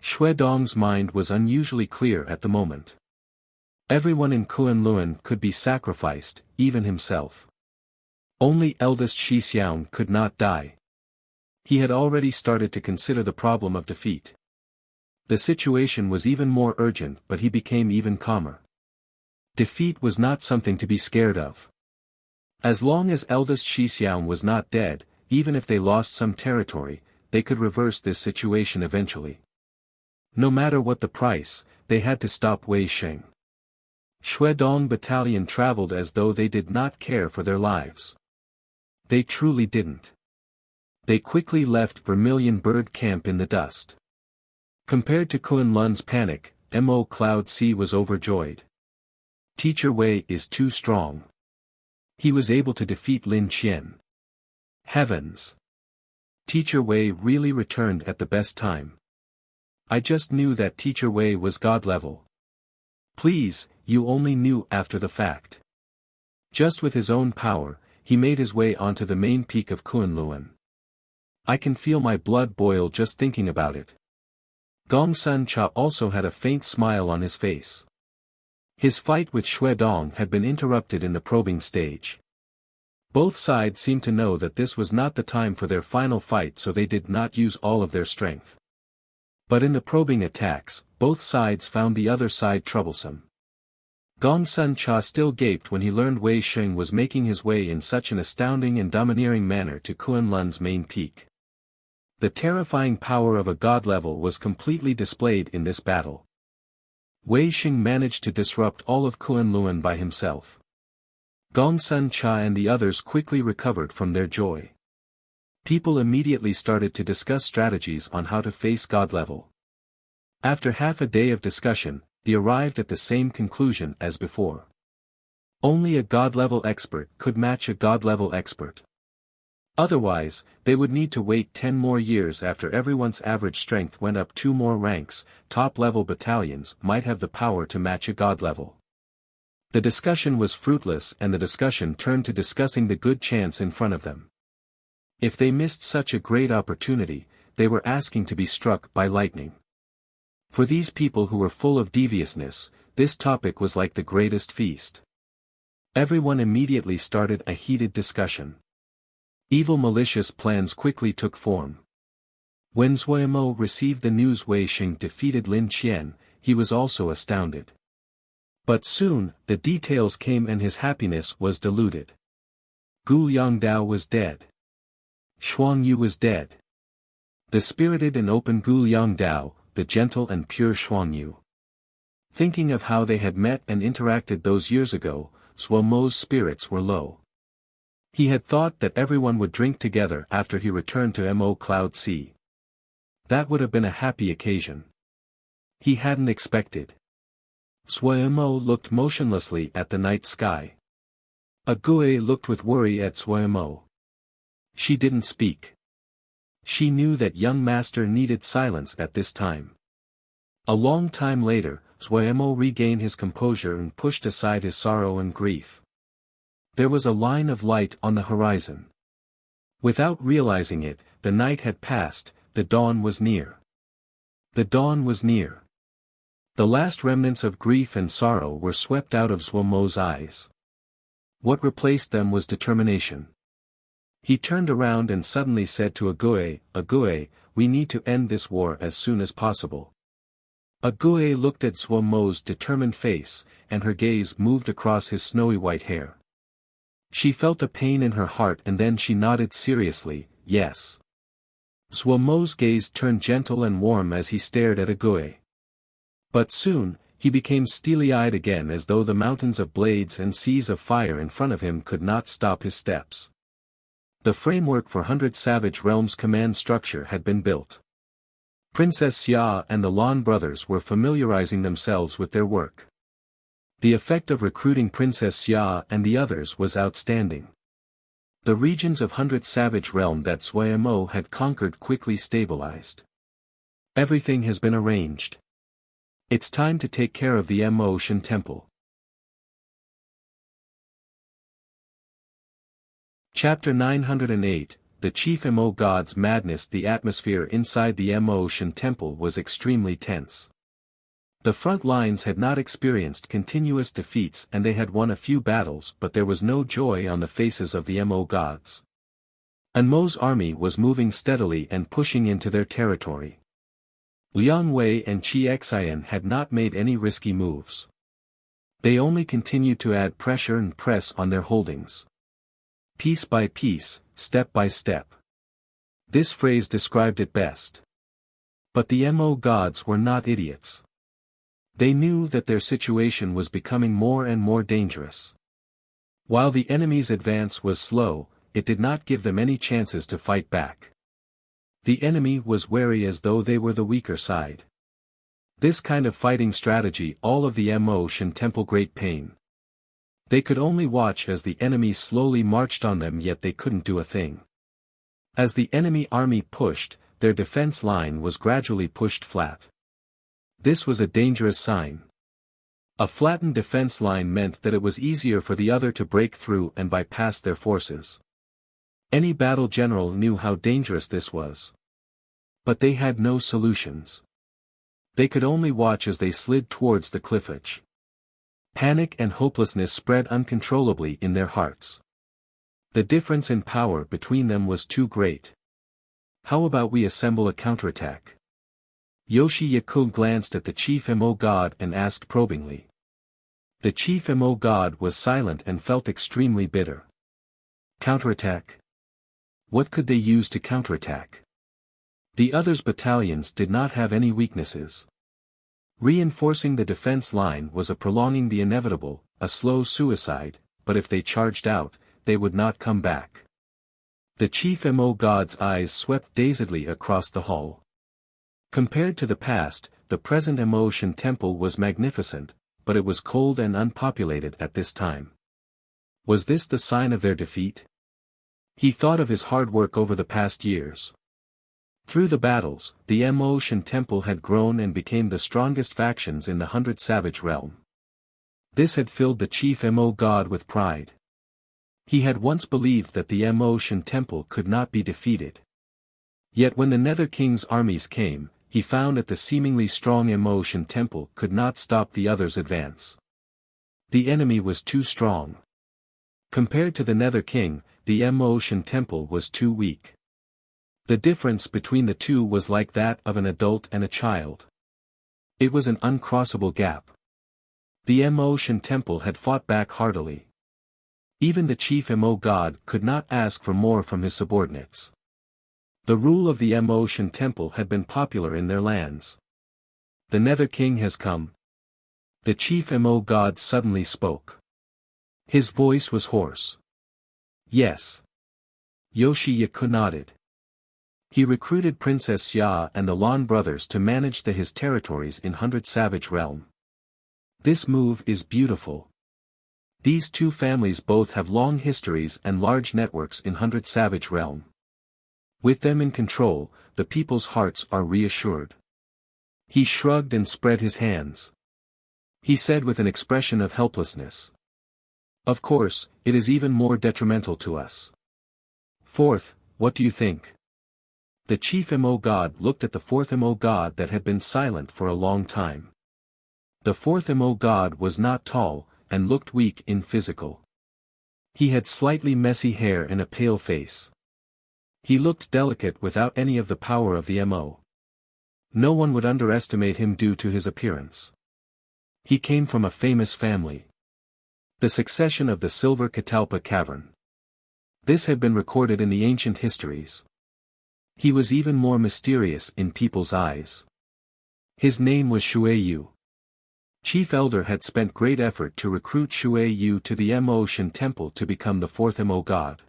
Xuedong's mind was unusually clear at the moment. Everyone in Kunlun could be sacrificed, even himself. Only eldest Shixiang could not die. He had already started to consider the problem of defeat. The situation was even more urgent, but he became even calmer. Defeat was not something to be scared of. As long as eldest Shixiang was not dead, even if they lost some territory, they could reverse this situation eventually. No matter what the price, they had to stop Wei Sheng. Xuedong battalion traveled as though they did not care for their lives. They truly didn't. They quickly left Vermilion Bird Camp in the dust. Compared to Kunlun's panic, Mo Cloud Sea was overjoyed. Teacher Wei is too strong. He was able to defeat Lin Qian. Heavens! Teacher Wei really returned at the best time. I just knew that Teacher Wei was God level. Please, you only knew after the fact. Just with his own power, he made his way onto the main peak of Kunlun. I can feel my blood boil just thinking about it. Gongsun Cha also had a faint smile on his face. His fight with Xuedong had been interrupted in the probing stage. Both sides seemed to know that this was not the time for their final fight, so they did not use all of their strength. But in the probing attacks, both sides found the other side troublesome. Gongsun Cha still gaped when he learned Wei Sheng was making his way in such an astounding and domineering manner to Kunlun's main peak. The terrifying power of a god level was completely displayed in this battle. Wei Sheng managed to disrupt all of Kunlun by himself. Gongsun Cha and the others quickly recovered from their joy. People immediately started to discuss strategies on how to face god level. After half a day of discussion, they arrived at the same conclusion as before. Only a god-level expert could match a god-level expert. Otherwise, they would need to wait 10 more years. After everyone's average strength went up 2 more ranks, top-level battalions might have the power to match a god level. The discussion was fruitless, and the discussion turned to discussing the good chance in front of them. If they missed such a great opportunity, they were asking to be struck by lightning. For these people who were full of deviousness, this topic was like the greatest feast. Everyone immediately started a heated discussion. Evil malicious plans quickly took form. When Zuomo received the news Wei Sheng defeated Lin Qian, he was also astounded. But soon, the details came and his happiness was diluted. Gu Yongdao was dead. Xuang Yu was dead. The spirited and open Gu Yongdao, the gentle and pure Xuang Yu. Thinking of how they had met and interacted those years ago, Zuomo's spirits were low. He had thought that everyone would drink together after he returned to Mo Cloud Sea. That would have been a happy occasion. He hadn't expected. Zuomo looked motionlessly at the night sky. Ague looked with worry at Zuomo. She didn't speak. She knew that young master needed silence at this time. A long time later, Zuomo regained his composure and pushed aside his sorrow and grief. There was a line of light on the horizon. Without realizing it, the night had passed, the dawn was near. The dawn was near. The last remnants of grief and sorrow were swept out of Zuomo's eyes. What replaced them was determination. He turned around and suddenly said to Ague, we need to end this war as soon as possible. Ague looked at Zhuo Mo's determined face, and her gaze moved across his snowy white hair. She felt a pain in her heart and then she nodded seriously, yes. Zhuo Mo's gaze turned gentle and warm as he stared at Ague. But soon, he became steely-eyed again as though the mountains of blades and seas of fire in front of him could not stop his steps. The framework for 100 Savage Realms command structure had been built. Princess Xia and the Lan brothers were familiarizing themselves with their work. The effect of recruiting Princess Xia and the others was outstanding. The regions of 100 Savage Realm that Sui Mo had conquered quickly stabilized. Everything has been arranged. It's time to take care of the Mo Shan Temple. Chapter 908, The Chief Mo God's Madness. The atmosphere inside the Mo Shan Temple was extremely tense. The front lines had not experienced continuous defeats and they had won a few battles, but there was no joy on the faces of the Mo gods. Mo's army was moving steadily and pushing into their territory. Liang Wei and Qi Xian had not made any risky moves. They only continued to add pressure and press on their holdings. Piece by piece, step by step. This phrase described it best. But the Mo gods were not idiots. They knew that their situation was becoming more and more dangerous. While the enemy's advance was slow, it did not give them any chances to fight back. The enemy was wary as though they were the weaker side. This kind of fighting strategy all of the Mo Shan Temple great pain. They could only watch as the enemy slowly marched on them, yet they couldn't do a thing. As the enemy army pushed, their defense line was gradually pushed flat. This was a dangerous sign. A flattened defense line meant that it was easier for the other to break through and bypass their forces. Any battle general knew how dangerous this was. But they had no solutions. They could only watch as they slid towards the cliff edge. Panic and hopelessness spread uncontrollably in their hearts. The difference in power between them was too great. How about we assemble a counterattack? Yoshi Yaku glanced at the Chief Mo God and asked probingly. The Chief Mo God was silent and felt extremely bitter. Counterattack? What could they use to counterattack? The others' battalions did not have any weaknesses. Reinforcing the defense line was a prolonging the inevitable, a slow suicide, but if they charged out, they would not come back. The Chief Mo God's eyes swept dazedly across the hall. Compared to the past, the present Mo Shan Temple was magnificent, but it was cold and unpopulated at this time. Was this the sign of their defeat? He thought of his hard work over the past years. Through the battles, the Mo Shan Temple had grown and became the strongest factions in the 100 Savage Realm. This had filled the Chief Mo God with pride. He had once believed that the Mo Shan Temple could not be defeated. Yet when the Nether King's armies came, he found that the seemingly strong Mo Shan Temple could not stop the others' advance. The enemy was too strong. Compared to the Nether King, the Mo Shan Temple was too weak. The difference between the two was like that of an adult and a child. It was an uncrossable gap. The Mo Shan Temple had fought back heartily. Even the Chief Mo God could not ask for more from his subordinates. The rule of the Mo Shan Temple had been popular in their lands. The Nether King has come. The Chief Mo God suddenly spoke. His voice was hoarse. Yes. Yoshi Yaku nodded. He recruited Princess Xia and the Lan brothers to manage his territories in 100 Savage Realm. This move is beautiful. These two families both have long histories and large networks in 100 Savage Realm. With them in control, the people's hearts are reassured. He shrugged and spread his hands. He said with an expression of helplessness. Of course, it is even more detrimental to us. Fourth, what do you think? The Chief Mo God looked at the fourth Mo God that had been silent for a long time. The fourth Mo God was not tall, and looked weak in physical. He had slightly messy hair and a pale face. He looked delicate without any of the power of the mo. No one would underestimate him due to his appearance. He came from a famous family. The succession of the Silver Catalpa Cavern. This had been recorded in the ancient histories. He was even more mysterious in people's eyes. His name was Shui Yu. Chief Elder had spent great effort to recruit Shui Yu to the Mo Shan Temple to become the fourth Mo god.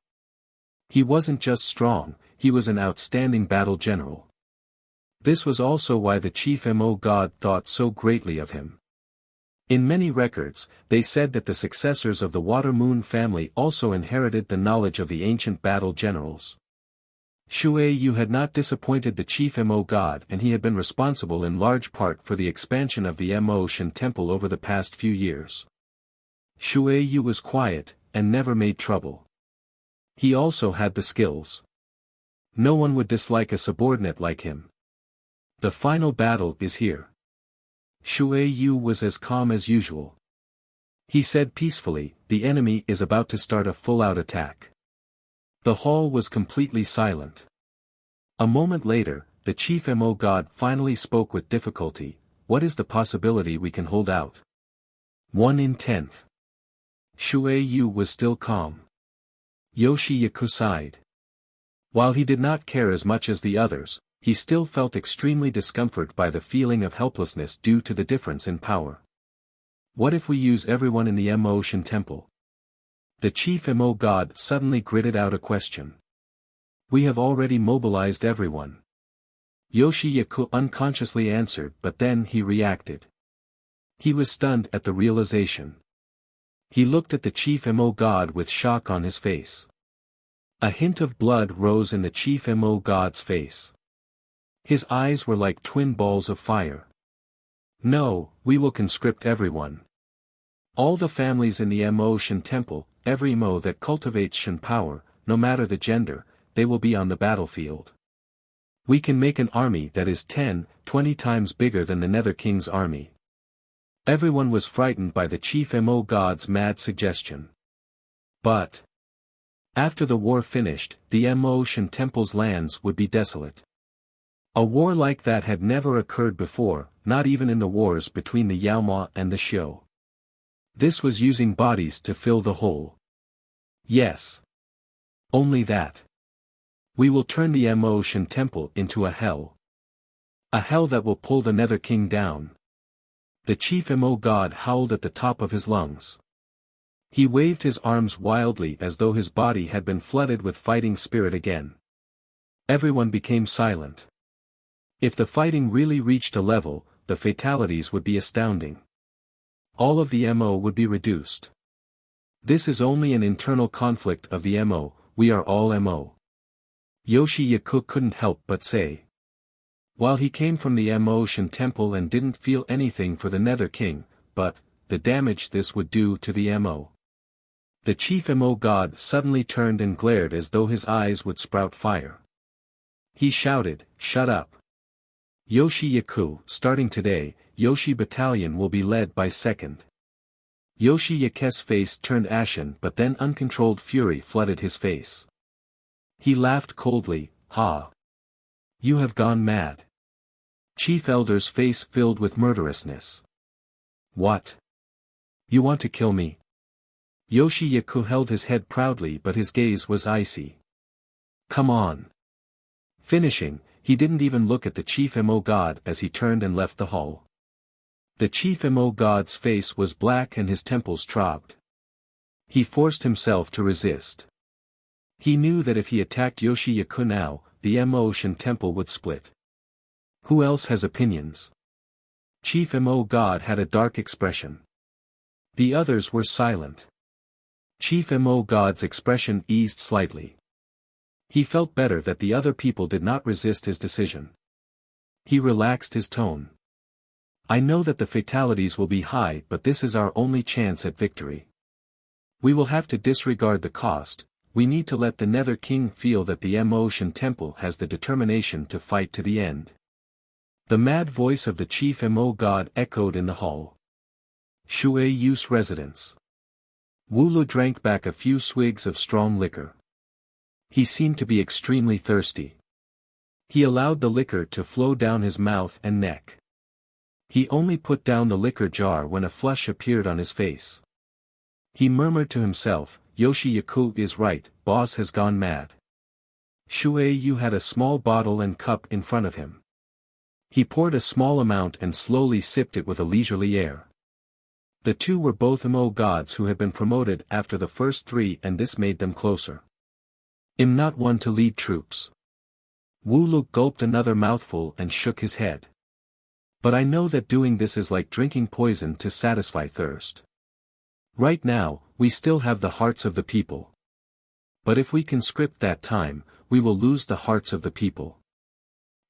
He wasn't just strong, he was an outstanding battle general. This was also why the chief Mo god thought so greatly of him. In many records, they said that the successors of the Water Moon family also inherited the knowledge of the ancient battle generals. Shui Yu had not disappointed the chief Mo god, and he had been responsible in large part for the expansion of the Mo Shan Temple over the past few years. Shui Yu was quiet, and never made trouble. He also had the skills. No one would dislike a subordinate like him. The final battle is here. Shui Yu was as calm as usual. He said peacefully, the enemy is about to start a full-out attack. The hall was completely silent. A moment later, the chief Mo god finally spoke with difficulty. What is the possibility we can hold out? 1 in 10th. Shui Yu was still calm. Yoshi-Yaku sighed. While he did not care as much as the others, he still felt extremely discomforted by the feeling of helplessness due to the difference in power. What if we use everyone in the Mo Shan Temple? The chief Mo god suddenly gritted out a question. We have already mobilized everyone. Yoshi-Yaku unconsciously answered, but then he reacted. He was stunned at the realization. He looked at the chief Mo god with shock on his face. A hint of blood rose in the chief Mo god's face. His eyes were like twin balls of fire. No, we will conscript everyone. All the families in the Mo Shan Temple, every Mo that cultivates Shan power, no matter the gender, they will be on the battlefield. We can make an army that is 10, 20 times bigger than the Nether King's army. Everyone was frightened by the chief Mo god's mad suggestion. But after the war finished, the Mo Shan Temple's lands would be desolate. A war like that had never occurred before, not even in the wars between the Yaomua and the Xiu. This was using bodies to fill the hole. Yes. Only that. We will turn the Mo Shan Temple into a hell. A hell that will pull the Nether King down. The chief Mo god howled at the top of his lungs. He waved his arms wildly as though his body had been flooded with fighting spirit again. Everyone became silent. If the fighting really reached a level, the fatalities would be astounding. All of the Mo would be reduced. This is only an internal conflict of the Mo, we are all Mo. Yoshi-Yaku couldn't help but say. While he came from the Mo Shan Temple and didn't feel anything for the Nether King, but the damage this would do to the Mo. The chief Mo god suddenly turned and glared as though his eyes would sprout fire. He shouted, "Shut up! Yoshi-Yaku, starting today, Yoshi Battalion will be led by 2nd. Yoshi-Yaku's face turned ashen, but then uncontrolled fury flooded his face. He laughed coldly, "Ha! You have gone mad." Chief Elder's face filled with murderousness. "What? You want to kill me?" Yoshi-Yaku held his head proudly, but his gaze was icy. "Come on." Finishing, he didn't even look at the chief Mo god as he turned and left the hall. The chief Mo god's face was black and his temples throbbed. He forced himself to resist. He knew that if he attacked Yoshi-Yaku now, the Mo Shan Temple would split. Who else has opinions? Chief Mo god had a dark expression. The others were silent. Chief Mo god's expression eased slightly. He felt better that the other people did not resist his decision. He relaxed his tone. I know that the fatalities will be high, but this is our only chance at victory. We will have to disregard the cost. We need to let the Nether King feel that the Mo Shan Temple has the determination to fight to the end. The mad voice of the chief Mo god echoed in the hall. Shui Yu's residence. Wu Lu drank back a few swigs of strong liquor. He seemed to be extremely thirsty. He allowed the liquor to flow down his mouth and neck. He only put down the liquor jar when a flush appeared on his face. He murmured to himself, Yoshi Yaku is right, boss has gone mad. Shui Yu had a small bottle and cup in front of him. He poured a small amount and slowly sipped it with a leisurely air. The two were both Mo gods who had been promoted after the first three, and this made them closer. I'm not one to lead troops. Wu Lu gulped another mouthful and shook his head. But I know that doing this is like drinking poison to satisfy thirst. Right now, we still have the hearts of the people. But if we conscript that time, we will lose the hearts of the people.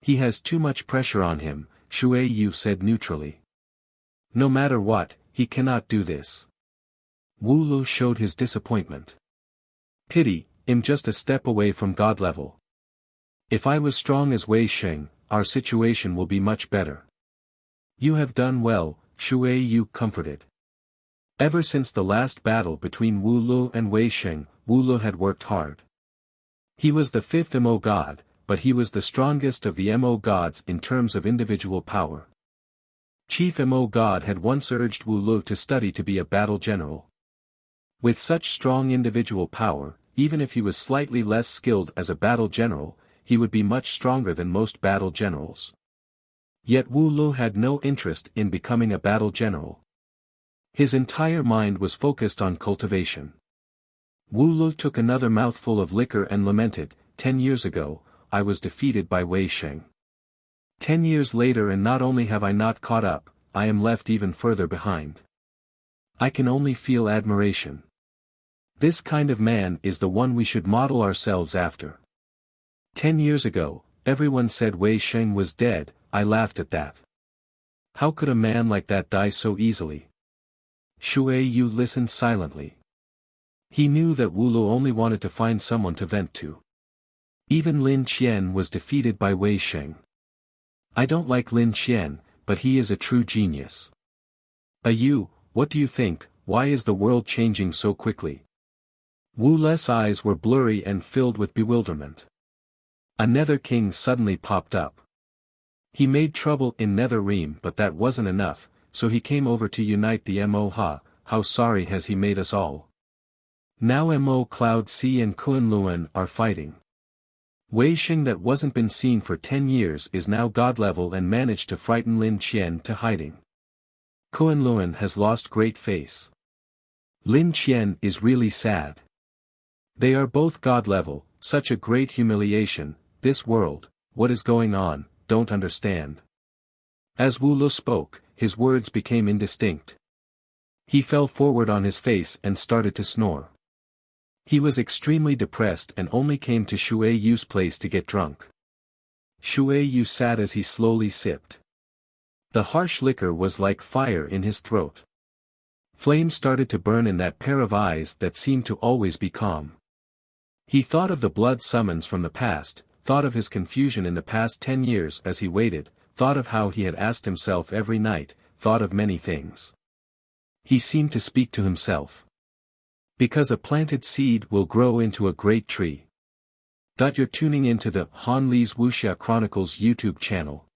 He has too much pressure on him, Shui Yu said neutrally. No matter what, he cannot do this. Wu Lu showed his disappointment. Pity, I'm just a step away from God level. If I was strong as Wei Sheng, our situation will be much better. You have done well, Shui Yu comforted. Ever since the last battle between Wu Lu and Wei Sheng, Wu Lu had worked hard. He was the fifth Mo god, but he was the strongest of the Mo gods in terms of individual power. Chief Mo god had once urged Wu Lu to study to be a battle general. With such strong individual power, even if he was slightly less skilled as a battle general, he would be much stronger than most battle generals. Yet Wu Lu had no interest in becoming a battle general. His entire mind was focused on cultivation. Wu Lu took another mouthful of liquor and lamented, 10 years ago, I was defeated by Wei Sheng. 10 years later, and not only have I not caught up, I am left even further behind. I can only feel admiration. This kind of man is the one we should model ourselves after. 10 years ago, everyone said Wei Sheng was dead, I laughed at that. How could a man like that die so easily? Shui Yu listened silently. He knew that Wu Lu only wanted to find someone to vent to. Even Lin Qian was defeated by Wei Sheng. I don't like Lin Qian, but he is a true genius. You, what do you think, why is the world changing so quickly? Wu Lu's eyes were blurry and filled with bewilderment. A Nether King suddenly popped up. He made trouble in Nether Realm, but that wasn't enough, so he came over to unite the Mo Ha. How sorry has he made us all? Now Mo Cloud Sea and Kunlun are fighting. Wei Sheng that wasn't been seen for 10 years is now god level and managed to frighten Lin Qian to hiding. Kunlun has lost great face. Lin Qian is really sad. They are both god level, such a great humiliation, this world, what is going on, don't understand. As Wu Lu spoke, his words became indistinct. He fell forward on his face and started to snore. He was extremely depressed and only came to Shui Yu's place to get drunk. Shui Yu sat as he slowly sipped. The harsh liquor was like fire in his throat. Flame started to burn in that pair of eyes that seemed to always be calm. He thought of the blood summons from the past, thought of his confusion in the past 10 years as he waited, thought of how he had asked himself every night, thought of many things. He seemed to speak to himself. Because a planted seed will grow into a great tree. You're tuning into the Han Li's Wuxia Chronicles YouTube channel.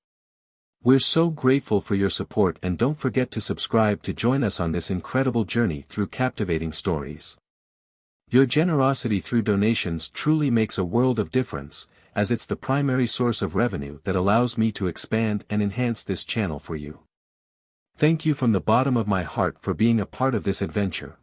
We're so grateful for your support, and don't forget to subscribe to join us on this incredible journey through captivating stories. Your generosity through donations truly makes a world of difference, as it's the primary source of revenue that allows me to expand and enhance this channel for you. Thank you from the bottom of my heart for being a part of this adventure.